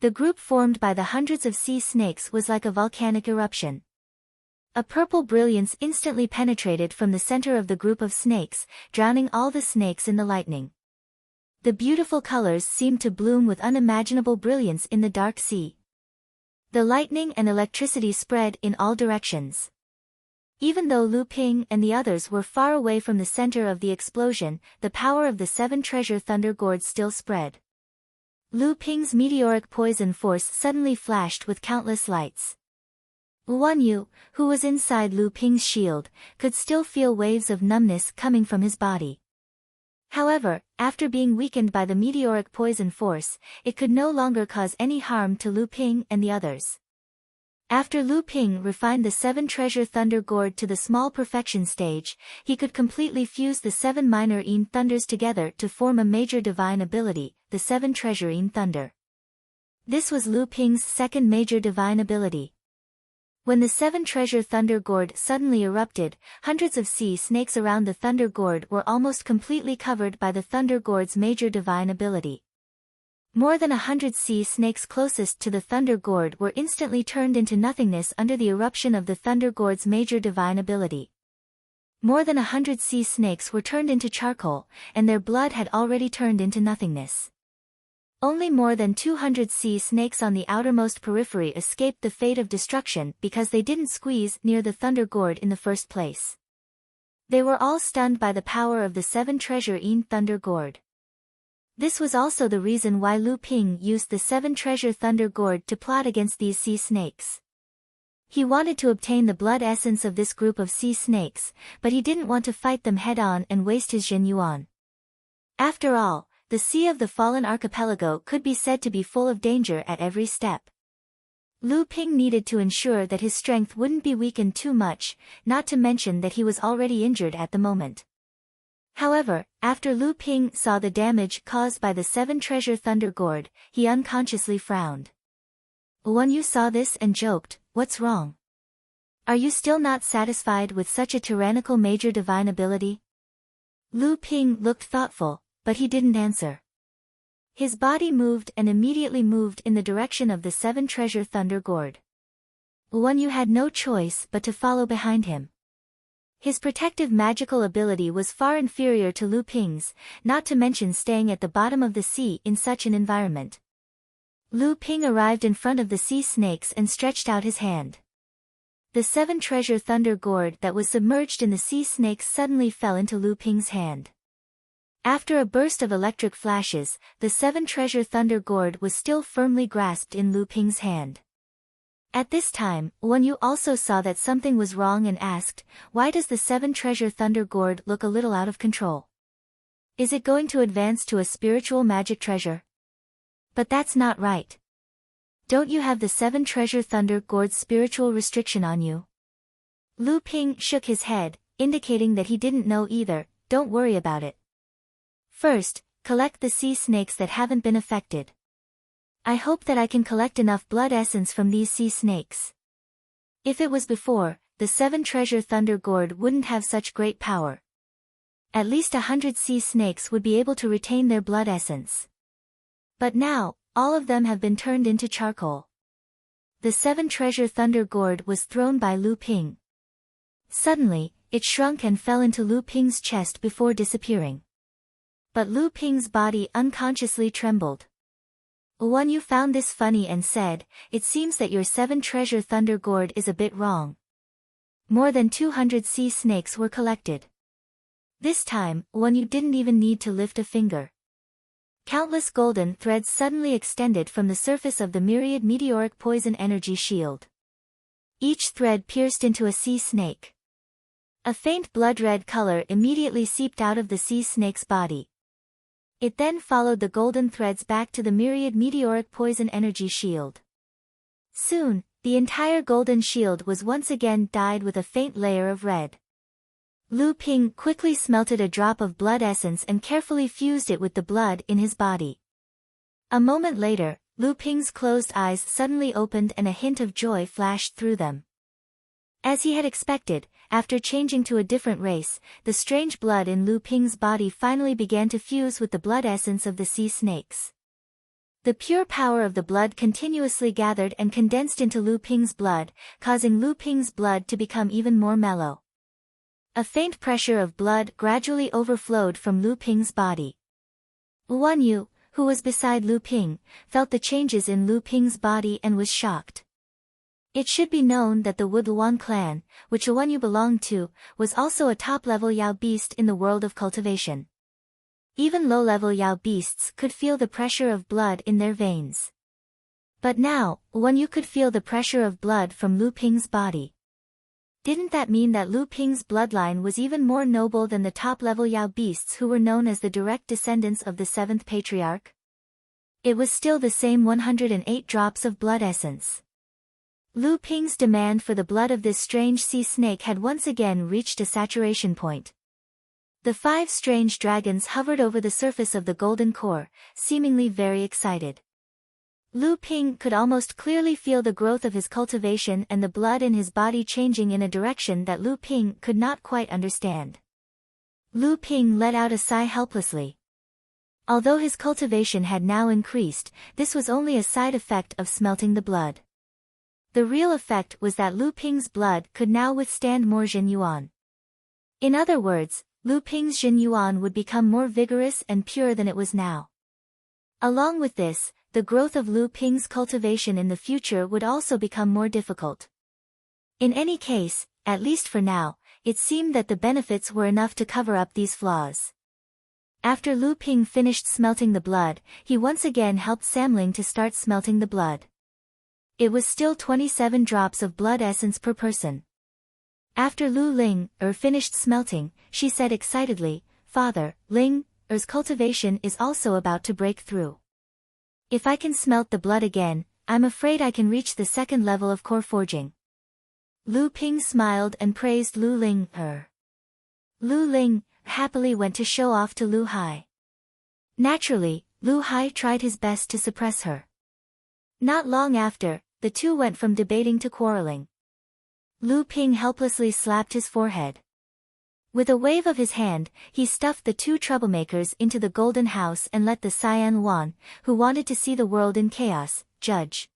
The group formed by the hundreds of sea snakes was like a volcanic eruption. A purple brilliance instantly penetrated from the center of the group of snakes, drowning all the snakes in the lightning. The beautiful colors seemed to bloom with unimaginable brilliance in the dark sea. The lightning and electricity spread in all directions. Even though Lu Ping and the others were far away from the center of the explosion, the power of the 7 treasure thunder gourds still spread. Lu Ping's meteoric poison force suddenly flashed with countless lights. Luan Yu, who was inside Lu Ping's shield, could still feel waves of numbness coming from his body. However, after being weakened by the meteoric poison force, it could no longer cause any harm to Lu Ping and the others. After Lu Ping refined the 7 treasure thunder gourd to the small perfection stage, he could completely fuse the 7 minor Yin thunders together to form a major divine ability, the 7 treasure Yin thunder. This was Lu Ping's second major divine ability. When the 7 treasure thunder gourd suddenly erupted, hundreds of sea snakes around the thunder gourd were almost completely covered by the thunder gourd's major divine ability. More than 100 sea snakes closest to the thunder gourd were instantly turned into nothingness under the eruption of the thunder gourd's major divine ability. More than 100 sea snakes were turned into charcoal, and their blood had already turned into nothingness. Only more than 200 sea snakes on the outermost periphery escaped the fate of destruction because they didn't squeeze near the thunder gourd in the first place. They were all stunned by the power of the 7 treasure Yin thunder gourd. This was also the reason why Lu Ping used the 7 treasure thunder gourd to plot against these sea snakes. He wanted to obtain the blood essence of this group of sea snakes, but he didn't want to fight them head-on and waste his Jin Yuan. After all, the Sea of the Fallen Archipelago could be said to be full of danger at every step. Lu Ping needed to ensure that his strength wouldn't be weakened too much, not to mention that he was already injured at the moment. However, after Lu Ping saw the damage caused by the 7 treasure thunder gourd, he unconsciously frowned. Wan Yu saw this and joked, "What's wrong? Are you still not satisfied with such a tyrannical major divine ability?" Lu Ping looked thoughtful, but he didn't answer. His body moved and immediately moved in the direction of the 7 treasure thunder gourd. Wan Yu had no choice but to follow behind him. His protective magical ability was far inferior to Lu Ping's, not to mention staying at the bottom of the sea in such an environment. Lu Ping arrived in front of the sea snakes and stretched out his hand. The 7 treasure thunder gourd that was submerged in the sea snakes suddenly fell into Lu Ping's hand. After a burst of electric flashes, the 7 treasure thunder gourd was still firmly grasped in Lu Ping's hand. At this time, Wan Yu also saw that something was wrong and asked, "Why does the 7 treasure thunder gourd look a little out of control? Is it going to advance to a spiritual magic treasure?" "But that's not right. Don't you have the 7 treasure thunder gourd's spiritual restriction on you?" Lu Ping shook his head, indicating that he didn't know either. "Don't worry about it. First, collect the sea snakes that haven't been affected. I hope that I can collect enough blood essence from these sea snakes. If it was before, the 7 treasure thunder gourd wouldn't have such great power. At least 100 sea snakes would be able to retain their blood essence. But now, all of them have been turned into charcoal." The 7 treasure thunder gourd was thrown by Lu Ping. Suddenly, it shrunk and fell into Lu Ping's chest before disappearing. But Lu Ping's body unconsciously trembled. Wan Yu found this funny and said, "It seems that your 7 treasure thunder gourd is a bit wrong." More than 200 sea snakes were collected. This time, Wan Yu didn't even need to lift a finger. Countless golden threads suddenly extended from the surface of the myriad meteoric poison energy shield. Each thread pierced into a sea snake. A faint blood-red color immediately seeped out of the sea snake's body. It then followed the golden threads back to the myriad meteoric poison energy shield. Soon, the entire golden shield was once again dyed with a faint layer of red. Lu Ping quickly smelted a drop of blood essence and carefully fused it with the blood in his body. A moment later, Lu Ping's closed eyes suddenly opened and a hint of joy flashed through them. As he had expected, after changing to a different race, the strange blood in Lu Ping's body finally began to fuse with the blood essence of the sea snakes. The pure power of the blood continuously gathered and condensed into Lu Ping's blood, causing Lu Ping's blood to become even more mellow. A faint pressure of blood gradually overflowed from Lu Ping's body. Wan Yu, who was beside Lu Ping, felt the changes in Lu Ping's body and was shocked. It should be known that the Wood Luan clan, which Wan Yu belonged to, was also a top-level Yao beast in the world of cultivation. Even low-level Yao beasts could feel the pressure of blood in their veins. But now, Wan Yu could feel the pressure of blood from Lu Ping's body. Didn't that mean that Lu Ping's bloodline was even more noble than the top-level Yao beasts who were known as the direct descendants of the 7th patriarch? It was still the same 108 drops of blood essence. Lu Ping's demand for the blood of this strange sea snake had once again reached a saturation point. The 5 strange dragons hovered over the surface of the golden core, seemingly very excited. Lu Ping could almost clearly feel the growth of his cultivation and the blood in his body changing in a direction that Lu Ping could not quite understand. Lu Ping let out a sigh helplessly. Although his cultivation had now increased, this was only a side effect of smelting the blood. The real effect was that Lu Ping's blood could now withstand more Jin Yuan. In other words, Lu Ping's Jin Yuan would become more vigorous and pure than it was now. Along with this, the growth of Lu Ping's cultivation in the future would also become more difficult. In any case, at least for now, it seemed that the benefits were enough to cover up these flaws. After Lu Ping finished smelting the blood, he once again helped Samling to start smelting the blood. It was still 27 drops of blood essence per person. After Lu Ling finished smelting, she said excitedly, "Father, Ling Er's cultivation is also about to break through. If I can smelt the blood again, I'm afraid I can reach the 2nd level of core forging." Lu Ping smiled and praised Lu Ling Lu Ling happily went to show off to Lu Hai. Naturally, Lu Hai tried his best to suppress her. Not long after, the two went from debating to quarreling. Lu Ping helplessly slapped his forehead. With a wave of his hand, he stuffed the two troublemakers into the golden house and let the Cyan Wan, who wanted to see the world in chaos, judge.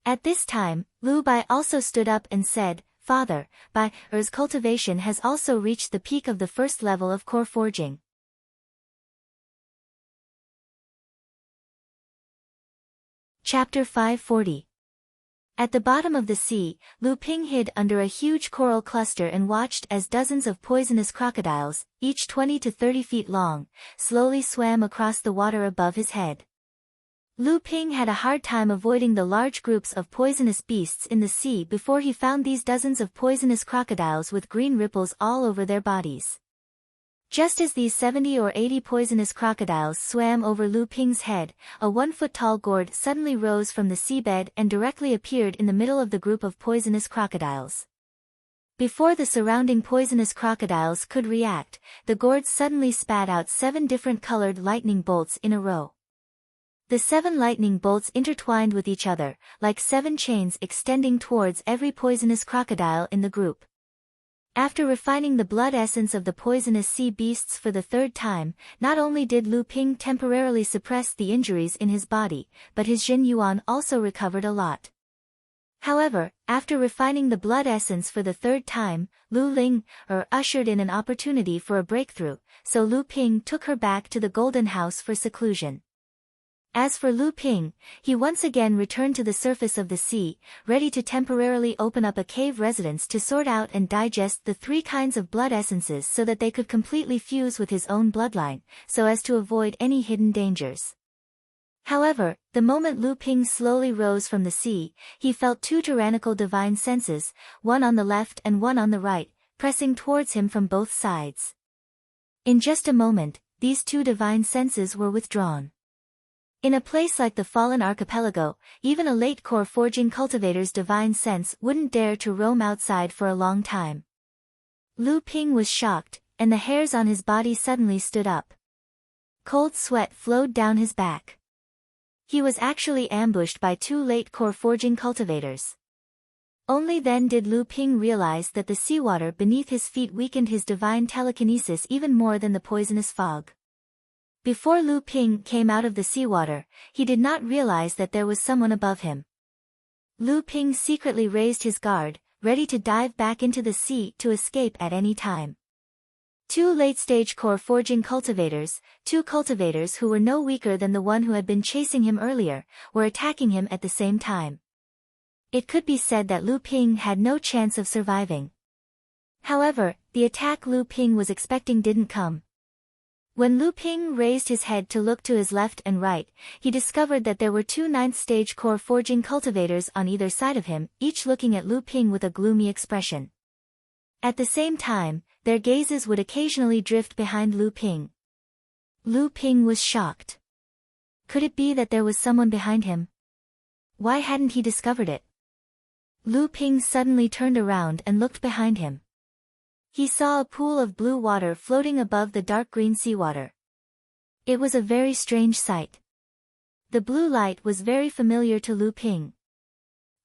At this time, Lu Bai also stood up and said, "Father, Bai's cultivation has also reached the peak of the first level of core forging." Chapter 540. At the bottom of the sea, Lu Ping hid under a huge coral cluster and watched as dozens of poisonous crocodiles, each 20 to 30 feet long, slowly swam across the water above his head. Lu Ping had a hard time avoiding the large groups of poisonous beasts in the sea before he found these dozens of poisonous crocodiles with green ripples all over their bodies. Just as these 70 or 80 poisonous crocodiles swam over Lu Ping's head, a 1-foot-tall gourd suddenly rose from the seabed and directly appeared in the middle of the group of poisonous crocodiles. Before the surrounding poisonous crocodiles could react, the gourd suddenly spat out 7 different colored lightning bolts in a row. The 7 lightning bolts intertwined with each other, like 7 chains extending towards every poisonous crocodile in the group. After refining the blood essence of the poisonous sea beasts for the 3rd time, not only did Lu Ping temporarily suppress the injuries in his body, but his Jin Yuan also recovered a lot. However, after refining the blood essence for the 3rd time, Lu Ling ushered in an opportunity for a breakthrough, so Lu Ping took her back to the Golden House for seclusion. As for Lu Ping, he once again returned to the surface of the sea, ready to temporarily open up a cave residence to sort out and digest the 3 kinds of blood essences so that they could completely fuse with his own bloodline, so as to avoid any hidden dangers. However, the moment Lu Ping slowly rose from the sea, he felt 2 tyrannical divine senses, one on the left and one on the right, pressing towards him from both sides. In just a moment, these 2 divine senses were withdrawn. In a place like the Fallen Archipelago, even a late core forging cultivator's divine sense wouldn't dare to roam outside for a long time. Lu Ping was shocked, and the hairs on his body suddenly stood up. Cold sweat flowed down his back. He was actually ambushed by 2 late core forging cultivators. Only then did Lu Ping realize that the seawater beneath his feet weakened his divine telekinesis even more than the poisonous fog. Before Lu Ping came out of the seawater, he did not realize that there was someone above him. Lu Ping secretly raised his guard, ready to dive back into the sea to escape at any time. 2 late-stage core forging cultivators, 2 cultivators who were no weaker than the one who had been chasing him earlier, were attacking him at the same time. It could be said that Lu Ping had no chance of surviving. However, the attack Lu Ping was expecting didn't come. When Lu Ping raised his head to look to his left and right, he discovered that there were 2 ninth-stage core forging cultivators on either side of him, each looking at Lu Ping with a gloomy expression. At the same time, their gazes would occasionally drift behind Lu Ping. Lu Ping was shocked. Could it be that there was someone behind him? Why hadn't he discovered it? Lu Ping suddenly turned around and looked behind him. He saw a pool of blue water floating above the dark green seawater. It was a very strange sight. The blue light was very familiar to Lu Ping.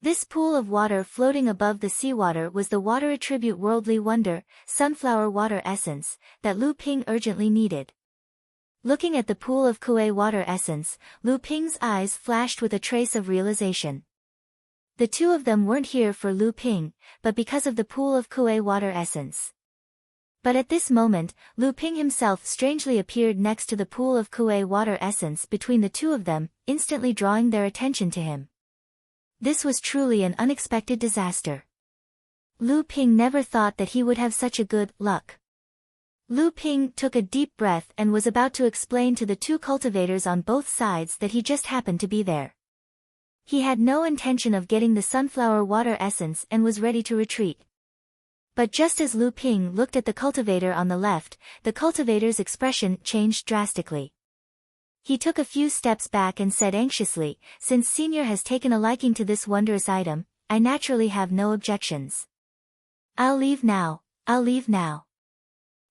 This pool of water floating above the seawater was the water attribute worldly wonder, sunflower water essence, that Lu Ping urgently needed. Looking at the pool of Kuei water essence, Lu Ping's eyes flashed with a trace of realization. The 2 of them weren't here for Lu Ping, but because of the pool of Kuei water essence. But at this moment, Lu Ping himself strangely appeared next to the pool of Kuei water essence between the 2 of them, instantly drawing their attention to him. This was truly an unexpected disaster. Lu Ping never thought that he would have such a good luck. Lu Ping took a deep breath and was about to explain to the 2 cultivators on both sides that he just happened to be there. He had no intention of getting the sunflower water essence and was ready to retreat. But just as Lu Ping looked at the cultivator on the left, the cultivator's expression changed drastically. He took a few steps back and said anxiously, "Since Senior has taken a liking to this wondrous item, I naturally have no objections. I'll leave now, I'll leave now."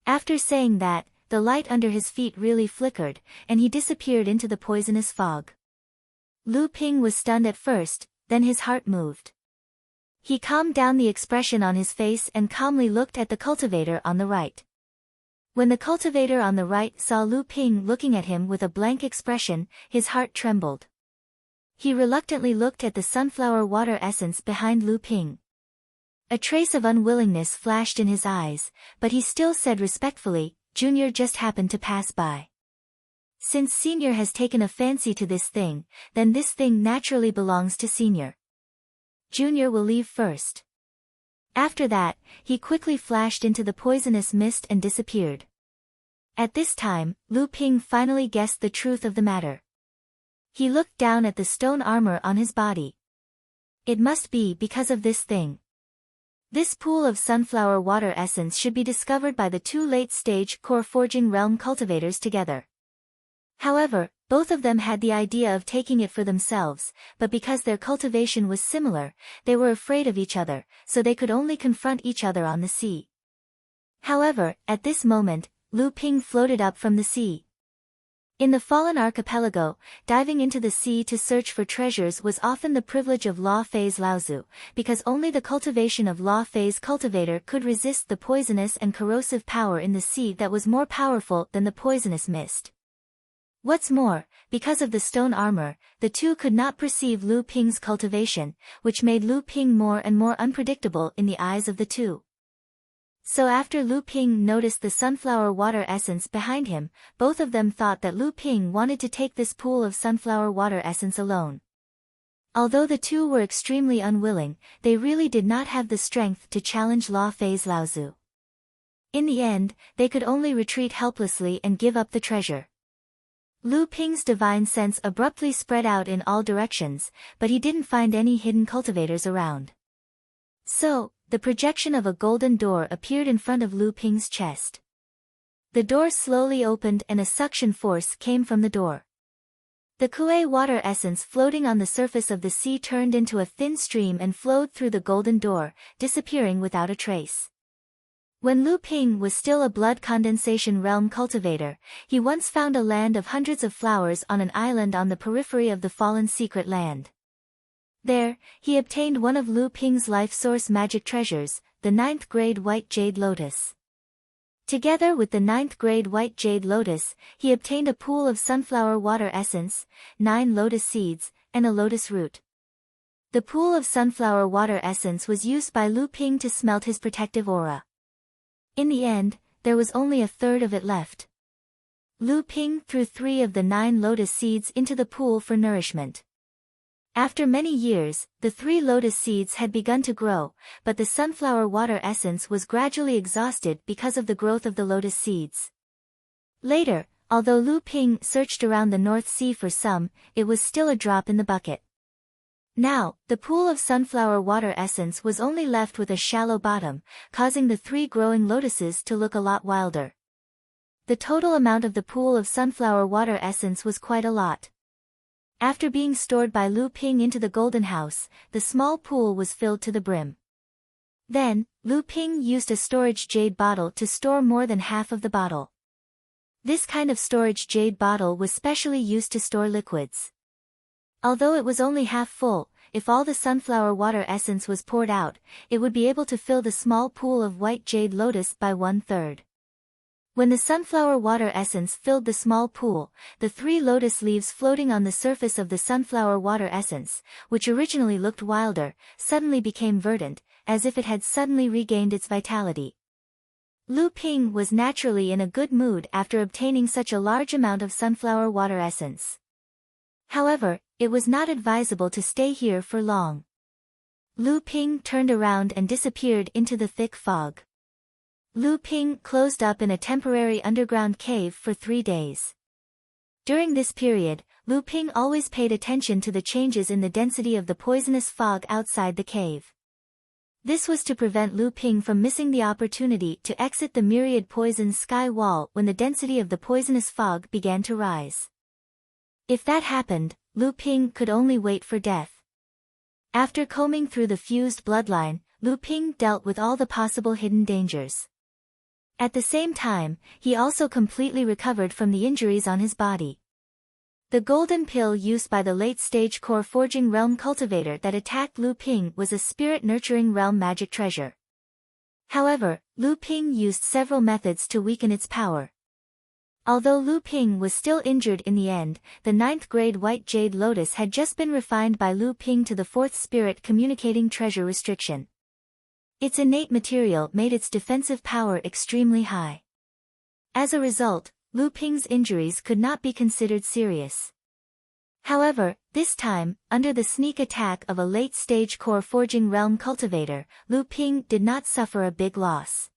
After saying that, the light under his feet really flickered, and he disappeared into the poisonous fog. Lu Ping was stunned at first, then his heart moved. He calmed down the expression on his face and calmly looked at the cultivator on the right. When the cultivator on the right saw Lu Ping looking at him with a blank expression, his heart trembled. He reluctantly looked at the sunflower water essence behind Lu Ping. A trace of unwillingness flashed in his eyes, but he still said respectfully, "Junior just happened to pass by. Since Senior has taken a fancy to this thing, then this thing naturally belongs to Senior. Junior will leave first." After that, he quickly flashed into the poisonous mist and disappeared. At this time, Lu Ping finally guessed the truth of the matter. He looked down at the stone armor on his body. It must be because of this thing. This pool of sunflower water essence should be discovered by the two late-stage core forging realm cultivators together. However, both of them had the idea of taking it for themselves, but because their cultivation was similar, they were afraid of each other, so they could only confront each other on the sea. However, at this moment, Lu Ping floated up from the sea. In the fallen archipelago, diving into the sea to search for treasures was often the privilege of Law Fei's Laozu, because only the cultivation of Law Fei's cultivator could resist the poisonous and corrosive power in the sea that was more powerful than the poisonous mist. What's more, because of the stone armor, the two could not perceive Lu Ping's cultivation, which made Lu Ping more and more unpredictable in the eyes of the two. So after Lu Ping noticed the sunflower water essence behind him, both of them thought that Lu Ping wanted to take this pool of sunflower water essence alone. Although the two were extremely unwilling, they really did not have the strength to challenge Law Fei's Laozu. In the end, they could only retreat helplessly and give up the treasure. Lu Ping's divine sense abruptly spread out in all directions, but he didn't find any hidden cultivators around. So, the projection of a golden door appeared in front of Lu Ping's chest. The door slowly opened and a suction force came from the door. The Kuei water essence floating on the surface of the sea turned into a thin stream and flowed through the golden door, disappearing without a trace. When Lu Ping was still a blood condensation realm cultivator, he once found a land of hundreds of flowers on an island on the periphery of the fallen secret land. There, he obtained one of Lu Ping's life source magic treasures, the 9th grade white jade lotus. Together with the 9th grade white jade lotus, he obtained a pool of sunflower water essence, 9 lotus seeds, and a lotus root. The pool of sunflower water essence was used by Lu Ping to smelt his protective aura. In the end, there was only a third of it left. Lu Ping threw 3 of the 9 lotus seeds into the pool for nourishment. After many years, the 3 lotus seeds had begun to grow, but the sunflower water essence was gradually exhausted because of the growth of the lotus seeds. Later, although Lu Ping searched around the North Sea for some, it was still a drop in the bucket. Now, the pool of sunflower water essence was only left with a shallow bottom, causing the 3 growing lotuses to look a lot wilder. The total amount of the pool of sunflower water essence was quite a lot. After being stored by Lu Ping into the golden house, the small pool was filled to the brim. Then, Lu Ping used a storage jade bottle to store more than half of the bottle. This kind of storage jade bottle was specially used to store liquids. Although it was only half full, if all the sunflower water essence was poured out, it would be able to fill the small pool of white jade lotus by 1/3. When the sunflower water essence filled the small pool, the 3 lotus leaves floating on the surface of the sunflower water essence, which originally looked wilder, suddenly became verdant, as if it had suddenly regained its vitality. Lu Ping was naturally in a good mood after obtaining such a large amount of sunflower water essence. However, it was not advisable to stay here for long. Lu Ping turned around and disappeared into the thick fog. Lu Ping closed up in a temporary underground cave for 3 days. During this period, Lu Ping always paid attention to the changes in the density of the poisonous fog outside the cave. This was to prevent Lu Ping from missing the opportunity to exit the myriad poison sky wall when the density of the poisonous fog began to rise. If that happened, Lu Ping could only wait for death. After combing through the fused bloodline, Lu Ping dealt with all the possible hidden dangers. At the same time, he also completely recovered from the injuries on his body. The golden pill used by the late-stage core forging realm cultivator that attacked Lu Ping was a spirit-nurturing realm magic treasure. However, Lu Ping used several methods to weaken its power. Although Lu Ping was still injured in the end, the 9th grade white jade lotus had just been refined by Lu Ping to the 4th spirit communicating treasure restriction. Its innate material made its defensive power extremely high. As a result, Lu Ping's injuries could not be considered serious. However, this time, under the sneak attack of a late-stage core forging realm cultivator, Lu Ping did not suffer a big loss.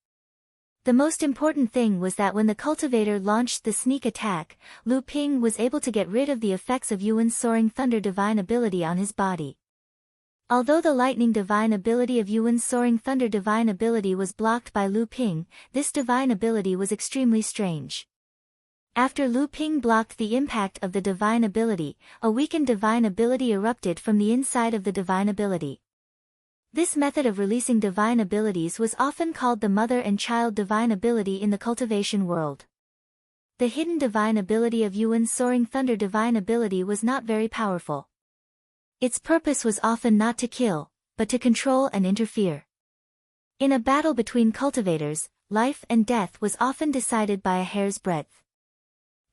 The most important thing was that when the cultivator launched the sneak attack, Lu Ping was able to get rid of the effects of Yuan's soaring thunder divine ability on his body. Although the lightning divine ability of Yuan's soaring thunder divine ability was blocked by Lu Ping, this divine ability was extremely strange. After Lu Ping blocked the impact of the divine ability, a weakened divine ability erupted from the inside of the divine ability. This method of releasing divine abilities was often called the mother and child divine ability in the cultivation world. The hidden divine ability of Yuan's soaring thunder divine ability was not very powerful. Its purpose was often not to kill, but to control and interfere. In a battle between cultivators, life and death was often decided by a hair's breadth.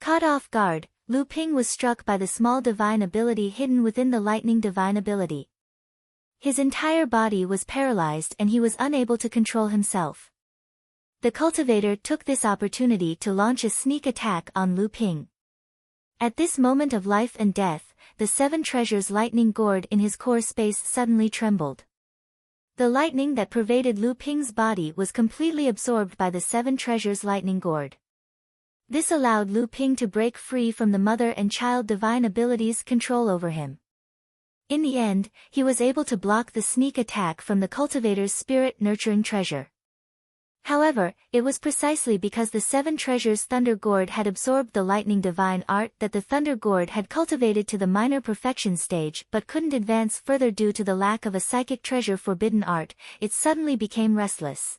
Caught off guard, Lu Ping was struck by the small divine ability hidden within the lightning divine ability. His entire body was paralyzed and he was unable to control himself. The cultivator took this opportunity to launch a sneak attack on Lu Ping. At this moment of life and death, the 7 treasures lightning gourd in his core space suddenly trembled. The lightning that pervaded Lu Ping's body was completely absorbed by the 7 treasures lightning gourd. This allowed Lu Ping to break free from the mother and child divine abilities' control over him. In the end, he was able to block the sneak attack from the cultivator's spirit-nurturing treasure. However, it was precisely because the 7 treasures Thunder Gourd had absorbed the lightning divine art that the Thunder Gourd had cultivated to the minor perfection stage but couldn't advance further due to the lack of a psychic treasure forbidden art. It suddenly became restless.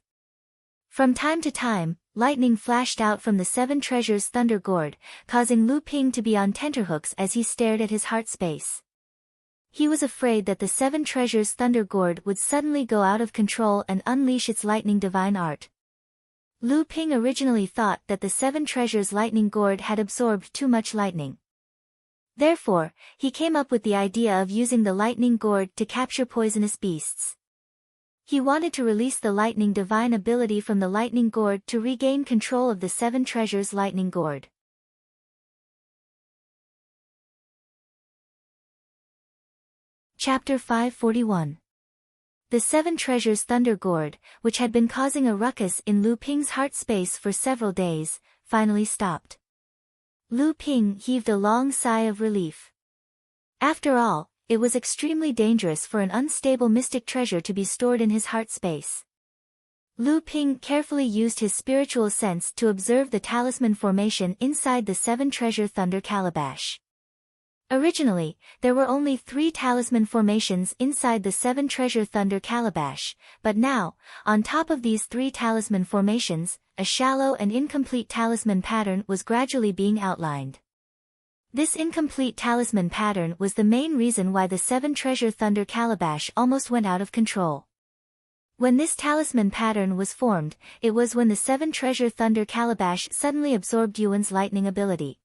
From time to time, lightning flashed out from the 7 treasures Thunder Gourd, causing Lu Ping to be on tenterhooks as he stared at his heart space. He was afraid that the 7 treasures Thunder Gourd would suddenly go out of control and unleash its lightning divine art. Lu Ping originally thought that the 7 treasures lightning gourd had absorbed too much lightning. Therefore, he came up with the idea of using the lightning gourd to capture poisonous beasts. He wanted to release the lightning divine ability from the lightning gourd to regain control of the 7 treasures lightning gourd. Chapter 541. The 7 treasures Thunder Gourd, which had been causing a ruckus in Lu Ping's heart space for several days, finally stopped. Lu Ping heaved a long sigh of relief. After all, it was extremely dangerous for an unstable mystic treasure to be stored in his heart space. Lu Ping carefully used his spiritual sense to observe the talisman formation inside the 7 treasure Thunder Calabash. Originally, there were only 3 talisman formations inside the 7 treasure Thunder Calabash, but now, on top of these 3 talisman formations, a shallow and incomplete talisman pattern was gradually being outlined. This incomplete talisman pattern was the main reason why the 7 treasure Thunder Calabash almost went out of control. When this talisman pattern was formed, it was when the 7 treasure Thunder Calabash suddenly absorbed Yuan's lightning ability.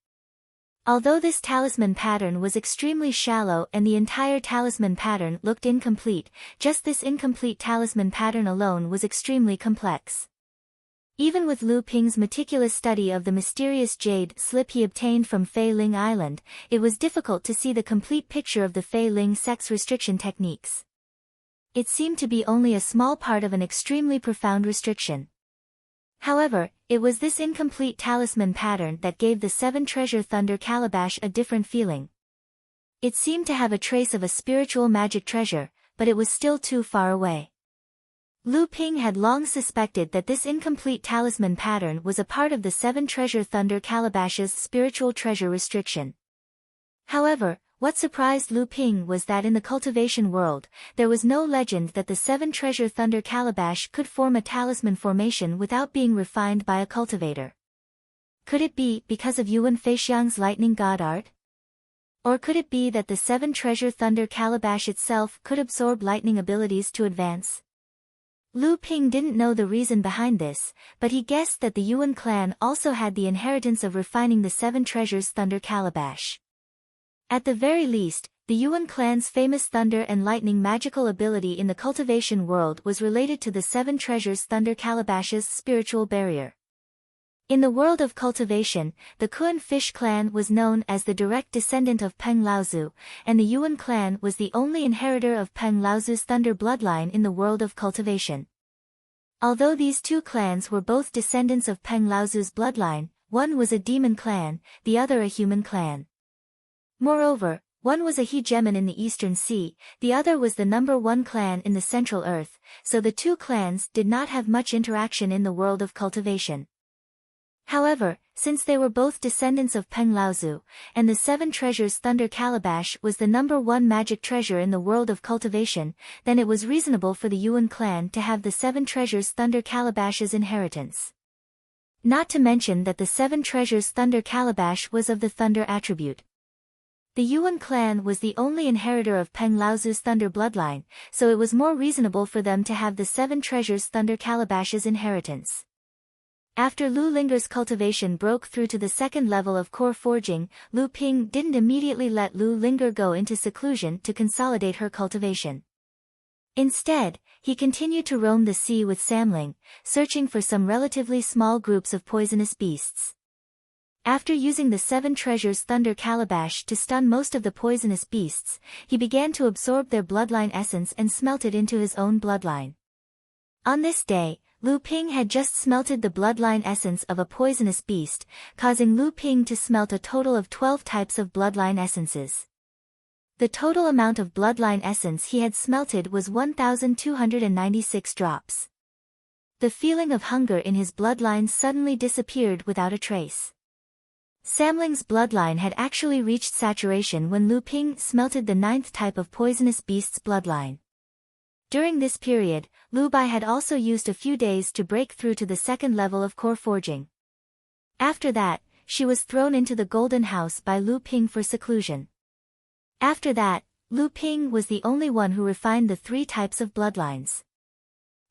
Although this talisman pattern was extremely shallow and the entire talisman pattern looked incomplete, just this incomplete talisman pattern alone was extremely complex. Even with Lu Ping's meticulous study of the mysterious jade slip he obtained from Fei Ling Island, it was difficult to see the complete picture of the Fei Ling sex restriction techniques. It seemed to be only a small part of an extremely profound restriction. However, it was this incomplete talisman pattern that gave the 7 treasure Thunder Calabash a different feeling. It seemed to have a trace of a spiritual magic treasure, but it was still too far away. Lu Ping had long suspected that this incomplete talisman pattern was a part of the 7 treasure Thunder Calabash's spiritual treasure restriction. However, What surprised Lu Ping was that in the cultivation world, there was no legend that the 7-treasure thunder calabash could form a talisman formation without being refined by a cultivator. Could it be because of Yuan Feixiang's lightning god art? Or could it be that the 7-treasure thunder calabash itself could absorb lightning abilities to advance? Lu Ping didn't know the reason behind this, but he guessed that the Yuan clan also had the inheritance of refining the 7 treasures thunder calabash. At the very least, the Yuan clan's famous thunder and lightning magical ability in the cultivation world was related to the 7 treasures thunder calabash's spiritual barrier. In the world of cultivation, the Kuan fish clan was known as the direct descendant of Peng Laozu, and the Yuan clan was the only inheritor of Peng Laozu's thunder bloodline in the world of cultivation. Although these two clans were both descendants of Peng Laozu's bloodline, one was a demon clan, the other a human clan. Moreover, one was a hegemon in the Eastern Sea, the other was the number 1 clan in the Central Earth, so the two clans did not have much interaction in the world of cultivation. However, since they were both descendants of Peng Laozu, and the 7 treasures thunder calabash was the number 1 magic treasure in the world of cultivation, then it was reasonable for the Yuan clan to have the 7 treasures thunder calabash's inheritance. Not to mention that the 7 treasures thunder calabash was of the thunder attribute. The Yuan clan was the only inheritor of Peng Laozu's thunder bloodline, so it was more reasonable for them to have the 7 treasures thunder calabash's inheritance. After Lu Linger's cultivation broke through to the 2nd level of core forging, Lu Ping didn't immediately let Lu Linger go into seclusion to consolidate her cultivation. Instead, he continued to roam the sea with Samling, searching for some relatively small groups of poisonous beasts. After using the 7 treasures thunder calabash to stun most of the poisonous beasts, he began to absorb their bloodline essence and smelt it into his own bloodline. On this day, Lu Ping had just smelted the bloodline essence of a poisonous beast, causing Lu Ping to smelt a total of 12 types of bloodline essences. The total amount of bloodline essence he had smelted was 1,296 drops. The feeling of hunger in his bloodline suddenly disappeared without a trace. Samling's bloodline had actually reached saturation when Lu Ping smelted the 9th type of poisonous beast's bloodline. During this period, Lu Bai had also used a few days to break through to the 2nd level of core forging. After that, she was thrown into the Golden House by Lu Ping for seclusion. After that, Lu Ping was the only one who refined the 3 types of bloodlines.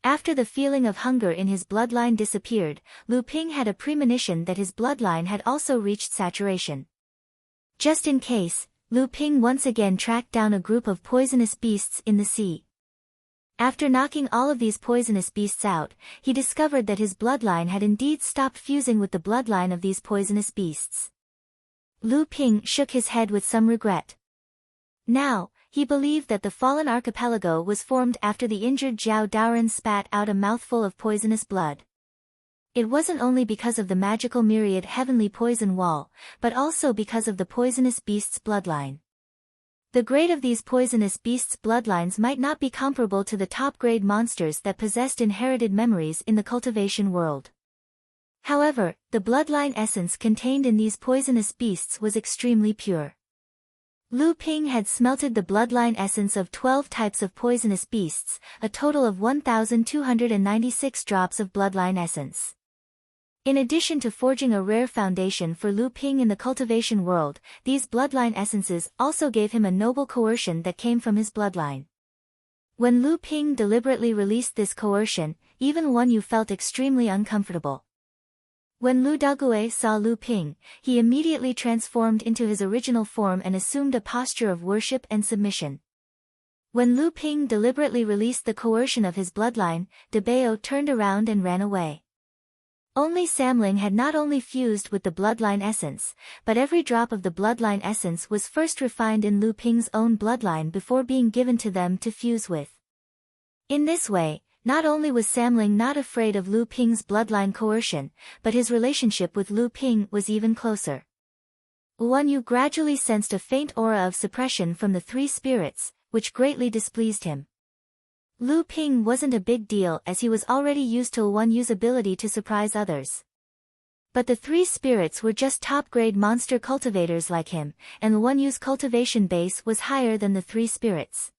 After the feeling of hunger in his bloodline disappeared, Lu Ping had a premonition that his bloodline had also reached saturation. Just in case, Lu Ping once again tracked down a group of poisonous beasts in the sea. After knocking all of these poisonous beasts out, he discovered that his bloodline had indeed stopped fusing with the bloodline of these poisonous beasts. Lu Ping shook his head with some regret. Now, he believed that the fallen archipelago was formed after the injured Zhao Daoren spat out a mouthful of poisonous blood. It wasn't only because of the magical myriad heavenly poison wall, but also because of the poisonous beast's bloodline. The grade of these poisonous beasts' bloodlines might not be comparable to the top-grade monsters that possessed inherited memories in the cultivation world. However, the bloodline essence contained in these poisonous beasts was extremely pure. Lu Ping had smelted the bloodline essence of 12 types of poisonous beasts, a total of 1,296 drops of bloodline essence. In addition to forging a rare foundation for Lu Ping in the cultivation world, these bloodline essences also gave him a noble coercion that came from his bloodline. When Lu Ping deliberately released this coercion, even Wan Yu felt extremely uncomfortable. When Lu Daguai saw Lu Ping, he immediately transformed into his original form and assumed a posture of worship and submission. When Lu Ping deliberately released the coercion of his bloodline, De Bao turned around and ran away. Only Samling had not only fused with the bloodline essence, but every drop of the bloodline essence was first refined in Lu Ping's own bloodline before being given to them to fuse with. In this way, not only was Samling not afraid of Lu Ping's bloodline coercion, but his relationship with Lu Ping was even closer. Wan Yu gradually sensed a faint aura of suppression from the 3 spirits, which greatly displeased him. Lu Ping wasn't a big deal as he was already used to Wan Yu's ability to surprise others. But the three spirits were just top-grade monster cultivators like him, and the One Yu's cultivation base was higher than the three spirits.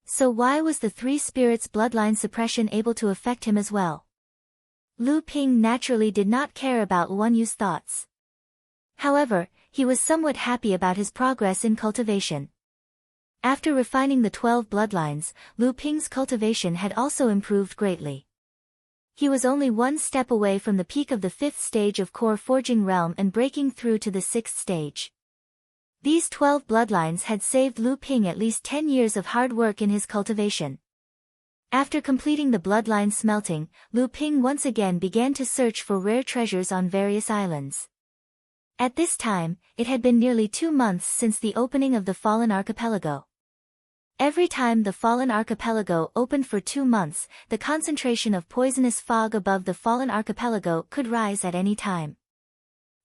So why was the three spirits' bloodline suppression able to affect him as well? Lu Ping naturally did not care about One Yu's thoughts. However, he was somewhat happy about his progress in cultivation. After refining the 12 bloodlines, Lu Ping's cultivation had also improved greatly. He was only one step away from the peak of the 5th stage of core forging realm and breaking through to the 6th stage. These 12 bloodlines had saved Lu Ping at least 10 years of hard work in his cultivation. After completing the bloodline smelting, Lu Ping once again began to search for rare treasures on various islands. At this time, it had been nearly 2 months since the opening of the Fallen Archipelago. Every time the Fallen Archipelago opened for 2 months, the concentration of poisonous fog above the Fallen Archipelago could rise at any time.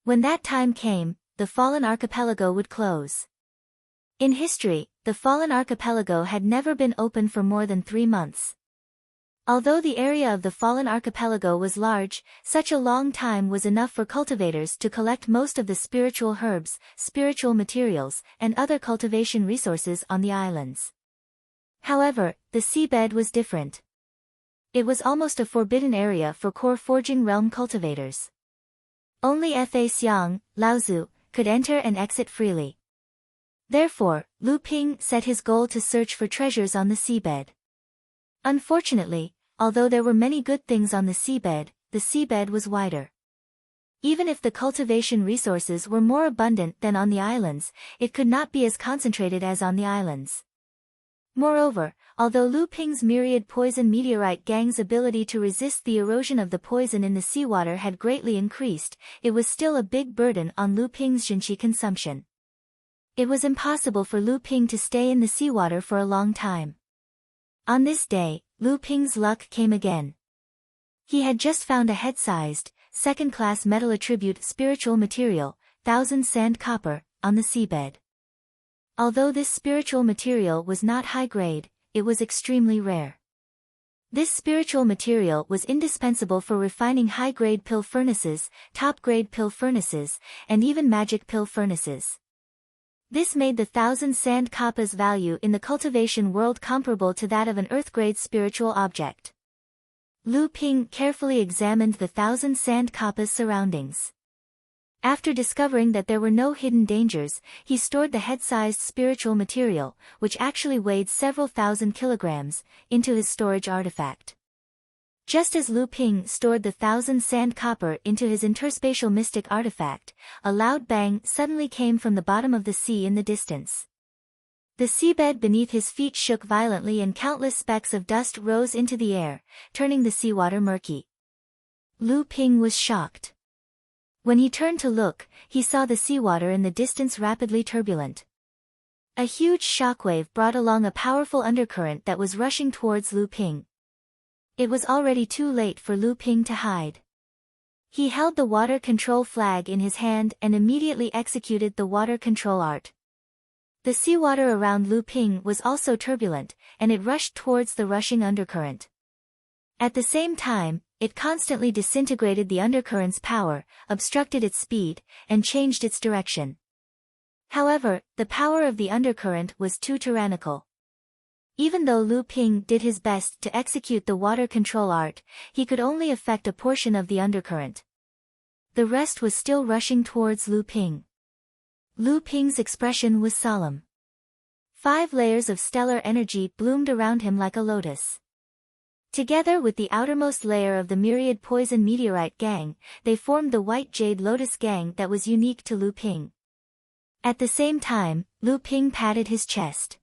When that time came, the Fallen Archipelago would close. In history, the Fallen Archipelago had never been open for more than 3 months. Although the area of the Fallen Archipelago was large, such a long time was enough for cultivators to collect most of the spiritual herbs, spiritual materials, and other cultivation resources on the islands. However, the seabed was different. It was almost a forbidden area for core forging realm cultivators. Only Fa Xiang, Laozu, could enter and exit freely. Therefore, Lu Ping set his goal to search for treasures on the seabed. Unfortunately, although there were many good things on the seabed was wider. Even if the cultivation resources were more abundant than on the islands, it could not be as concentrated as on the islands. Moreover, although Lu Ping's myriad poison meteorite gang's ability to resist the erosion of the poison in the seawater had greatly increased, it was still a big burden on Lu Ping's Jinqi consumption. It was impossible for Lu Ping to stay in the seawater for a long time. On this day, Lu Ping's luck came again. He had just found a head-sized, second-class metal attribute spiritual material, 1000 sand copper, on the seabed. Although this spiritual material was not high-grade, it was extremely rare. This spiritual material was indispensable for refining high-grade pill furnaces, top-grade pill furnaces, and even magic pill furnaces. This made the 1000 sand kappa's value in the cultivation world comparable to that of an earth-grade spiritual object. Lu Ping carefully examined the 1000 sand kappa's surroundings. After discovering that there were no hidden dangers, he stored the head-sized spiritual material, which actually weighed several thousand kilograms, into his storage artifact. Just as Lu Ping stored the 1000 sand copper into his interspatial mystic artifact, a loud bang suddenly came from the bottom of the sea in the distance. The seabed beneath his feet shook violently and countless specks of dust rose into the air, turning the seawater murky. Lu Ping was shocked. When he turned to look, he saw the seawater in the distance rapidly turbulent. A huge shockwave brought along a powerful undercurrent that was rushing towards Lu Ping. It was already too late for Lu Ping to hide. He held the water control flag in his hand and immediately executed the water control art. The seawater around Lu Ping was also turbulent, and it rushed towards the rushing undercurrent. At the same time, it constantly disintegrated the undercurrent's power, obstructed its speed, and changed its direction. However, the power of the undercurrent was too tyrannical. Even though Lu Ping did his best to execute the water control art, he could only affect a portion of the undercurrent. The rest was still rushing towards Lu Ping. Lu Ping's expression was solemn. 5 layers of stellar energy bloomed around him like a lotus. Together with the outermost layer of the myriad poison meteorite gang, they formed the white jade lotus gang that was unique to Lu Ping. At the same time, Lu Ping patted his chest.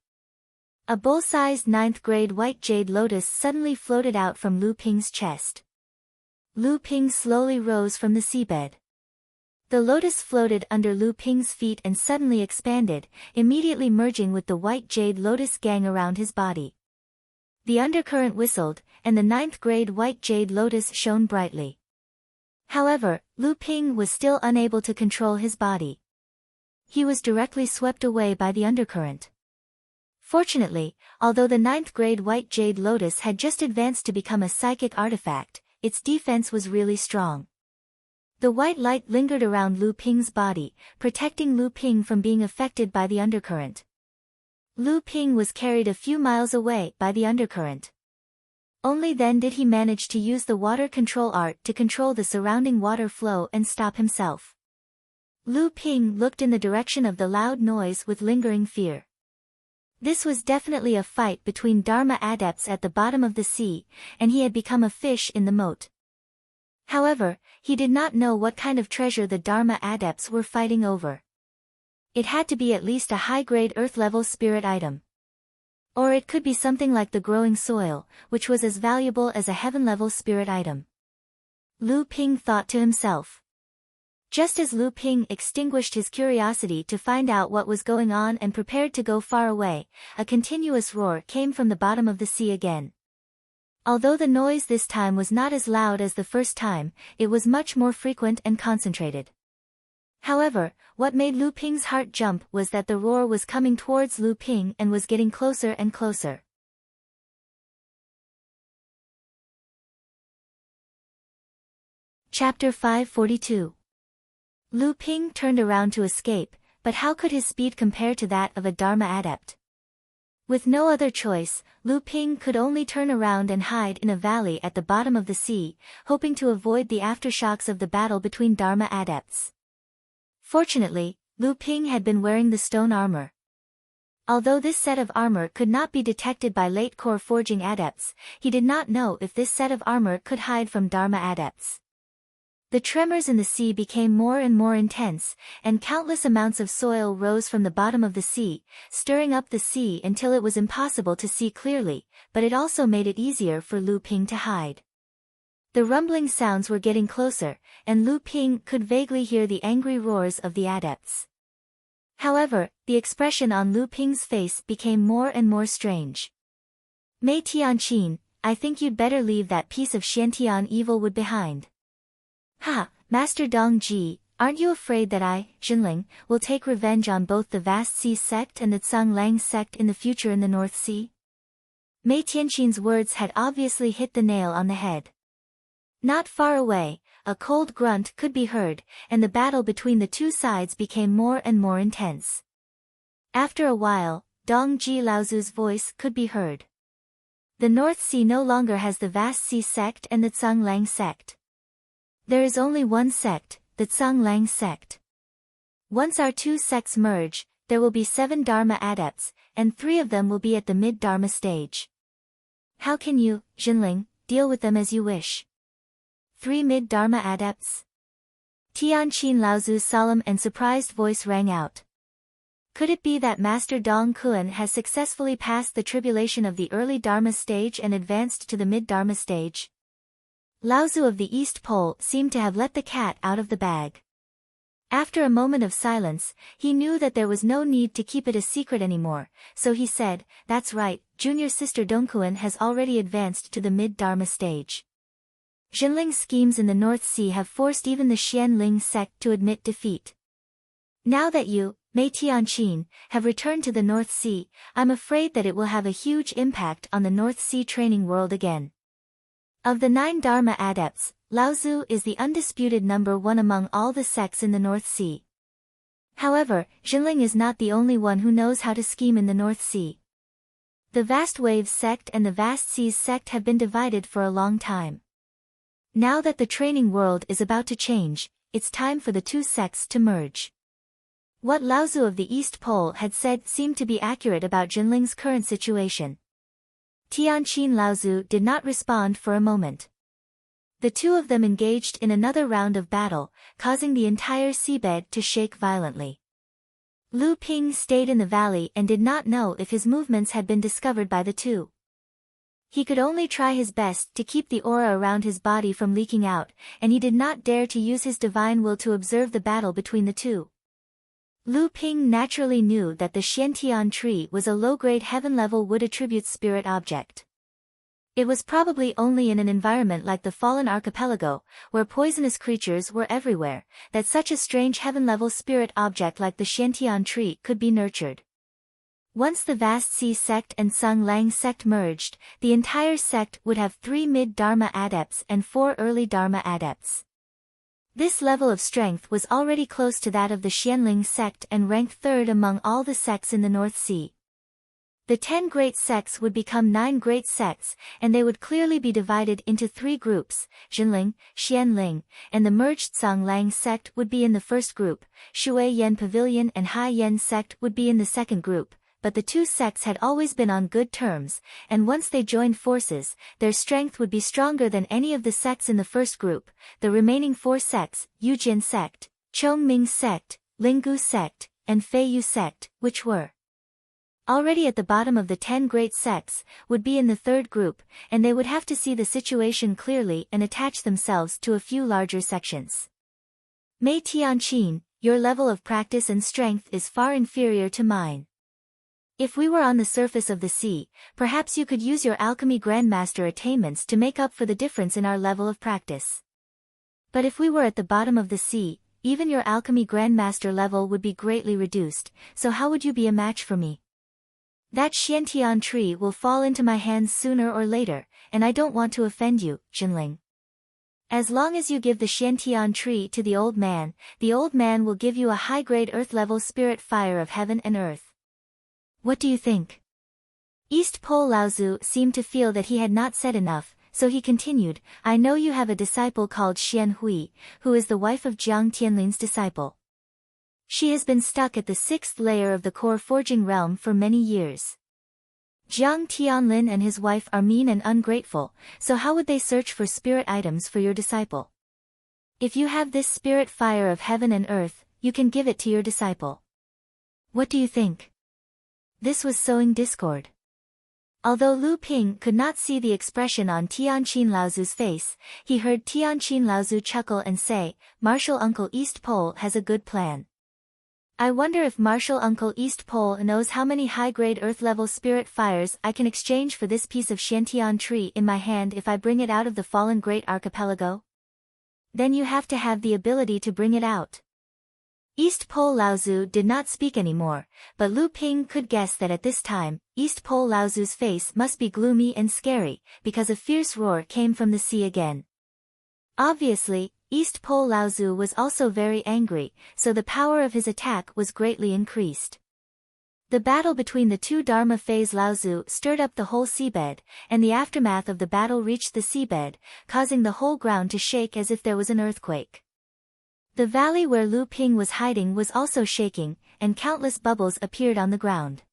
A bull-sized 9th-grade white jade lotus suddenly floated out from Lu Ping's chest. Lu Ping slowly rose from the seabed. The lotus floated under Lu Ping's feet and suddenly expanded, immediately merging with the white jade lotus gang around his body. The undercurrent whistled, and the 9th-grade white jade lotus shone brightly. However, Lu Ping was still unable to control his body. He was directly swept away by the undercurrent. Fortunately, although the 9th-grade white jade lotus had just advanced to become a psychic artifact, its defense was really strong. The white light lingered around Lu Ping's body, protecting Lu Ping from being affected by the undercurrent. Lu Ping was carried a few miles away by the undercurrent. Only then did he manage to use the water control art to control the surrounding water flow and stop himself. Lu Ping looked in the direction of the loud noise with lingering fear. This was definitely a fight between Dharma adepts at the bottom of the sea, and he had become a fish in the moat. However, he did not know what kind of treasure the Dharma adepts were fighting over. It had to be at least a high-grade earth-level spirit item. Or it could be something like the growing soil, which was as valuable as a heaven-level spirit item. Lu Ping thought to himself. Just as Lu Ping extinguished his curiosity to find out what was going on and prepared to go far away, a continuous roar came from the bottom of the sea again. Although the noise this time was not as loud as the first time, it was much more frequent and concentrated. However, what made Lu Ping's heart jump was that the roar was coming towards Lu Ping and was getting closer and closer. Chapter 542. Lu Ping turned around to escape, but how could his speed compare to that of a Dharma adept? With no other choice, Lu Ping could only turn around and hide in a valley at the bottom of the sea, hoping to avoid the aftershocks of the battle between Dharma adepts. Fortunately, Lu Ping had been wearing the stone armor. Although this set of armor could not be detected by late core forging adepts, he did not know if this set of armor could hide from Dharma adepts. The tremors in the sea became more and more intense, and countless amounts of soil rose from the bottom of the sea, stirring up the sea until it was impossible to see clearly, but it also made it easier for Lu Ping to hide. The rumbling sounds were getting closer, and Lu Ping could vaguely hear the angry roars of the adepts. However, the expression on Lu Ping's face became more and more strange. "Mei Tianqin, I think you'd better leave that piece of Xiantian evil wood behind." "Ha, Master Dong Ji, aren't you afraid that I, Jinling, will take revenge on both the Vast Sea sect and the Tsang Lang sect in the future in the North Sea?" Mei Tianqin's words had obviously hit the nail on the head. Not far away, a cold grunt could be heard, and the battle between the two sides became more and more intense. After a while, Dong Ji Laozu's voice could be heard. "The North Sea no longer has the Vast Sea sect and the Tsang Lang sect. There is only one sect, the Tsang Lang sect. Once our two sects merge, there will be 7 Dharma adepts, and 3 of them will be at the mid-Dharma stage. How can you, Jinling, deal with them as you wish?" 3 mid-Dharma adepts? Tianqin Laozu's solemn and surprised voice rang out. Could it be that Master Dong Kuan has successfully passed the tribulation of the early Dharma stage and advanced to the mid-Dharma stage? Laozu of the East Pole seemed to have let the cat out of the bag. After a moment of silence, he knew that there was no need to keep it a secret anymore, so he said, "That's right, junior sister Dongkuan has already advanced to the mid-Dharma stage. Jinling's schemes in the North Sea have forced even the Xianling sect to admit defeat. Now that you, Mei Tianqin, have returned to the North Sea, I'm afraid that it will have a huge impact on the North Sea training world again." Of the 9 Dharma adepts, Laozu is the undisputed number 1 among all the sects in the North Sea. However, Jinling is not the only one who knows how to scheme in the North Sea. The Vast Waves sect and the Vast Seas sect have been divided for a long time. Now that the training world is about to change, it's time for the 2 sects to merge. What Laozu of the East Pole had said seemed to be accurate about Jinling's current situation. Tianqin Laozu did not respond for a moment. The 2 of them engaged in another round of battle, causing the entire seabed to shake violently. Lu Ping stayed in the valley and did not know if his movements had been discovered by the 2. He could only try his best to keep the aura around his body from leaking out, and he did not dare to use his divine will to observe the battle between the 2. Lu Ping naturally knew that the Xiantian tree was a low-grade heaven-level wood attribute spirit object. It was probably only in an environment like the Fallen Archipelago, where poisonous creatures were everywhere, that such a strange heaven-level spirit object like the Xiantian tree could be nurtured. Once the Vast Sea sect and Tsang Lang sect merged, the entire sect would have 3 mid-Dharma adepts and 4 early Dharma adepts. This level of strength was already close to that of the Xianling sect and ranked third among all the sects in the North Sea. The 10 great sects would become 9 great sects, and they would clearly be divided into 3 groups: Zhenling, Xianling, and the merged Sanglang sect would be in the first group, Shui Yan Pavilion and Hai Yan sect would be in the second group. But the 2 sects had always been on good terms, and once they joined forces, their strength would be stronger than any of the sects in the first group. The remaining 4 sects, Yujin sect, Chongming sect, Linggu sect, and Feiyu sect, which were already at the bottom of the 10 great sects, would be in the third group, and they would have to see the situation clearly and attach themselves to a few larger sections. Mei Tianqin, your level of practice and strength is far inferior to mine. If we were on the surface of the sea, perhaps you could use your alchemy grandmaster attainments to make up for the difference in our level of practice. But if we were at the bottom of the sea, even your alchemy grandmaster level would be greatly reduced, so how would you be a match for me? That Xiantian tree will fall into my hands sooner or later, and I don't want to offend you, Zhenling. As long as you give the Xiantian tree to the old man will give you a high-grade earth-level spirit fire of heaven and earth. What do you think? East Pole Laozu seemed to feel that he had not said enough, so he continued, I know you have a disciple called Xian Hui, who is the wife of Jiang Tianlin's disciple. She has been stuck at the 6th layer of the core forging realm for many years. Jiang Tianlin and his wife are mean and ungrateful, so how would they search for spirit items for your disciple? If you have this spirit fire of heaven and earth, you can give it to your disciple. What do you think? This was sowing discord. Although Lu Ping could not see the expression on Tianqin Laozu's face, he heard Tianqin Laozu chuckle and say, Martial Uncle East Pole has a good plan. I wonder if Martial Uncle East Pole knows how many high-grade earth-level spirit fires I can exchange for this piece of Xiantian tree in my hand if I bring it out of the fallen great archipelago? Then you have to have the ability to bring it out. East Pole Laozu did not speak anymore, but Lu Ping could guess that at this time, East Pole Laozu's face must be gloomy and scary, because a fierce roar came from the sea again. Obviously, East Pole Laozu was also very angry, so the power of his attack was greatly increased. The battle between the 2 Dharma phase Laozu stirred up the whole seabed, and the aftermath of the battle reached the seabed, causing the whole ground to shake as if there was an earthquake. The valley where Lu Ping was hiding was also shaking, and countless bubbles appeared on the ground.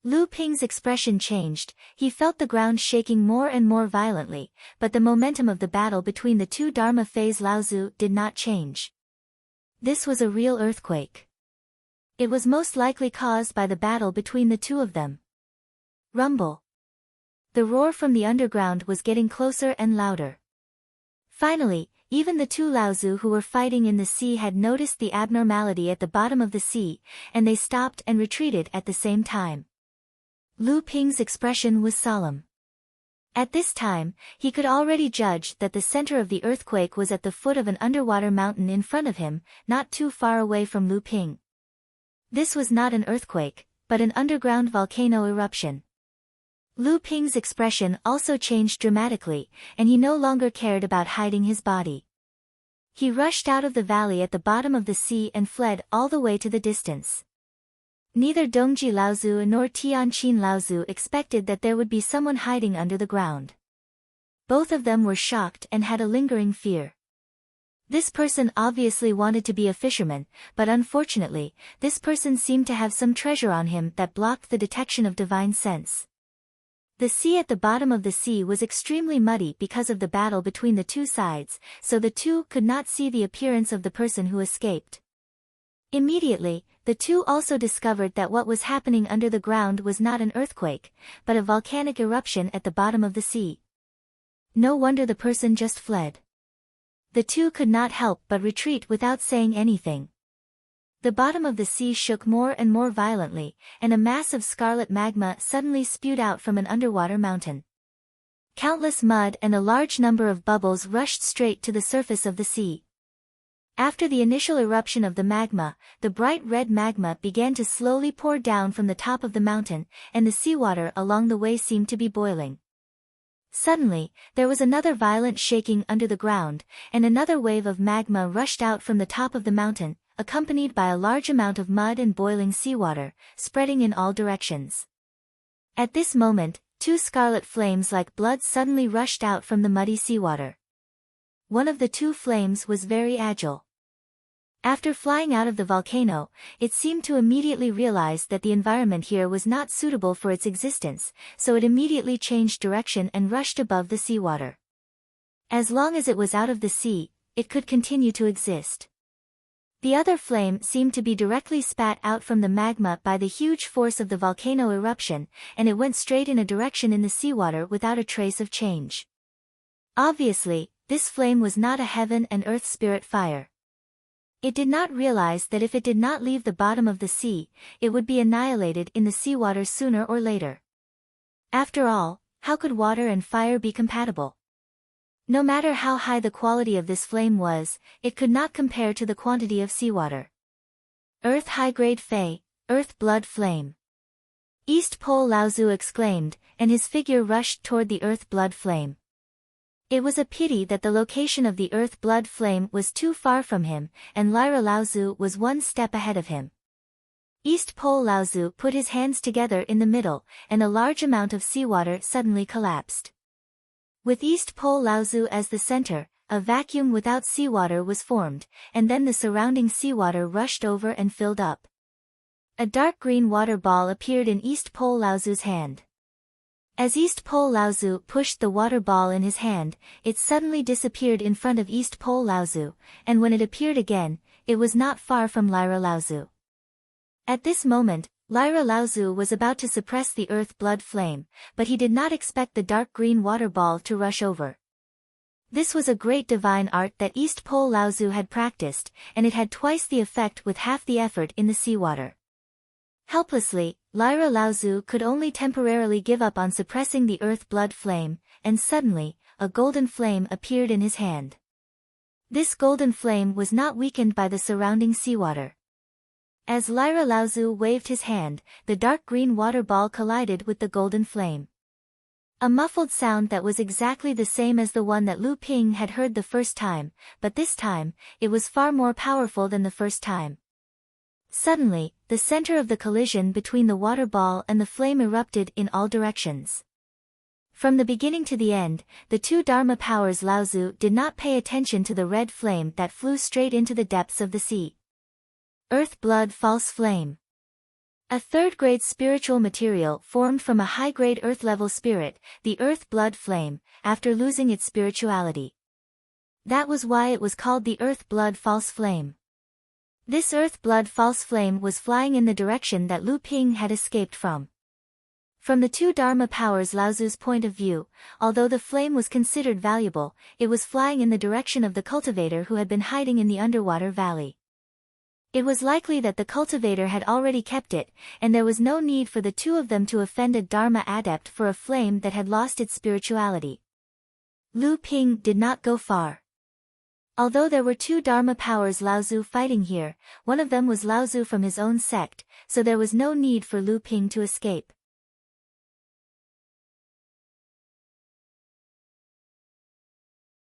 Lu Ping's expression changed, he felt the ground shaking more and more violently, but the momentum of the battle between the 2 Dharma phase Laozu did not change. This was a real earthquake. It was most likely caused by the battle between the 2 of them. Rumble. The roar from the underground was getting closer and louder. Finally, even the 2 Laozu who were fighting in the sea had noticed the abnormality at the bottom of the sea, and they stopped and retreated at the same time. Lu Ping's expression was solemn. At this time, he could already judge that the center of the earthquake was at the foot of an underwater mountain in front of him, not too far away from Lu Ping. This was not an earthquake, but an underground volcano eruption. Lu Ping's expression also changed dramatically, and he no longer cared about hiding his body. He rushed out of the valley at the bottom of the sea and fled all the way to the distance. Neither Dongji Laozu nor Tianqin Laozu expected that there would be someone hiding under the ground. Both of them were shocked and had a lingering fear. This person obviously wanted to be a fisherman, but unfortunately, this person seemed to have some treasure on him that blocked the detection of divine sense. The sea at the bottom of the sea was extremely muddy because of the battle between the 2 sides, so the 2 could not see the appearance of the person who escaped. Immediately, the 2 also discovered that what was happening under the ground was not an earthquake, but a volcanic eruption at the bottom of the sea. No wonder the person just fled. The 2 could not help but retreat without saying anything. The bottom of the sea shook more and more violently, and a mass of scarlet magma suddenly spewed out from an underwater mountain. Countless mud and a large number of bubbles rushed straight to the surface of the sea. After the initial eruption of the magma, the bright red magma began to slowly pour down from the top of the mountain, and the seawater along the way seemed to be boiling. Suddenly, there was another violent shaking under the ground, and another wave of magma rushed out from the top of the mountain, accompanied by a large amount of mud and boiling seawater, spreading in all directions. At this moment, two scarlet flames like blood suddenly rushed out from the muddy seawater. One of the two flames was very agile. After flying out of the volcano, it seemed to immediately realize that the environment here was not suitable for its existence, so it immediately changed direction and rushed above the seawater. As long as it was out of the sea, it could continue to exist. The other flame seemed to be directly spat out from the magma by the huge force of the volcano eruption, and it went straight in a direction in the seawater without a trace of change. Obviously, this flame was not a heaven and earth spirit fire. It did not realize that if it did not leave the bottom of the sea, it would be annihilated in the seawater sooner or later. After all, how could water and fire be compatible? No matter how high the quality of this flame was, it could not compare to the quantity of seawater. Earth high-grade Fey, Earth blood flame. East Pole Laozu exclaimed, and his figure rushed toward the Earth blood flame. It was a pity that the location of the Earth blood flame was too far from him, and Lyra Laozu was one step ahead of him. East Pole Laozu put his hands together in the middle, and a large amount of seawater suddenly collapsed. With East Pole Laozu as the center, a vacuum without seawater was formed, and then the surrounding seawater rushed over and filled up. A dark green water ball appeared in East Pole Laozu's hand. As East Pole Laozu pushed the water ball in his hand, it suddenly disappeared in front of East Pole Laozu, and when it appeared again, it was not far from Lyra Laozu. At this moment, Lyra Laozu was about to suppress the earth blood flame, but he did not expect the dark green water ball to rush over. This was a great divine art that East Pole Laozu had practiced, and it had twice the effect with half the effort in the seawater. Helplessly, Lyra Laozu could only temporarily give up on suppressing the earth blood flame, and suddenly, a golden flame appeared in his hand. This golden flame was not weakened by the surrounding seawater. As Lyra Laozu waved his hand, the dark green water ball collided with the golden flame. A muffled sound that was exactly the same as the one that Lu Ping had heard the first time, but this time, it was far more powerful than the first time. Suddenly, the center of the collision between the water ball and the flame erupted in all directions. From the beginning to the end, the two Dharma powers Laozu did not pay attention to the red flame that flew straight into the depths of the sea. Earth blood false flame. A third-grade spiritual material formed from a high-grade earth-level spirit, the earth blood flame, after losing its spirituality. That was why it was called the earth blood false flame. This earth blood false flame was flying in the direction that Lu Ping had escaped from. From the two Dharma powers Laozu's point of view, although the flame was considered valuable, it was flying in the direction of the cultivator who had been hiding in the underwater valley. It was likely that the cultivator had already kept it, and there was no need for the two of them to offend a Dharma adept for a flame that had lost its spirituality. Lu Ping did not go far. Although there were two Dharma powers Laozu fighting here, one of them was Laozu from his own sect, so there was no need for Lu Ping to escape.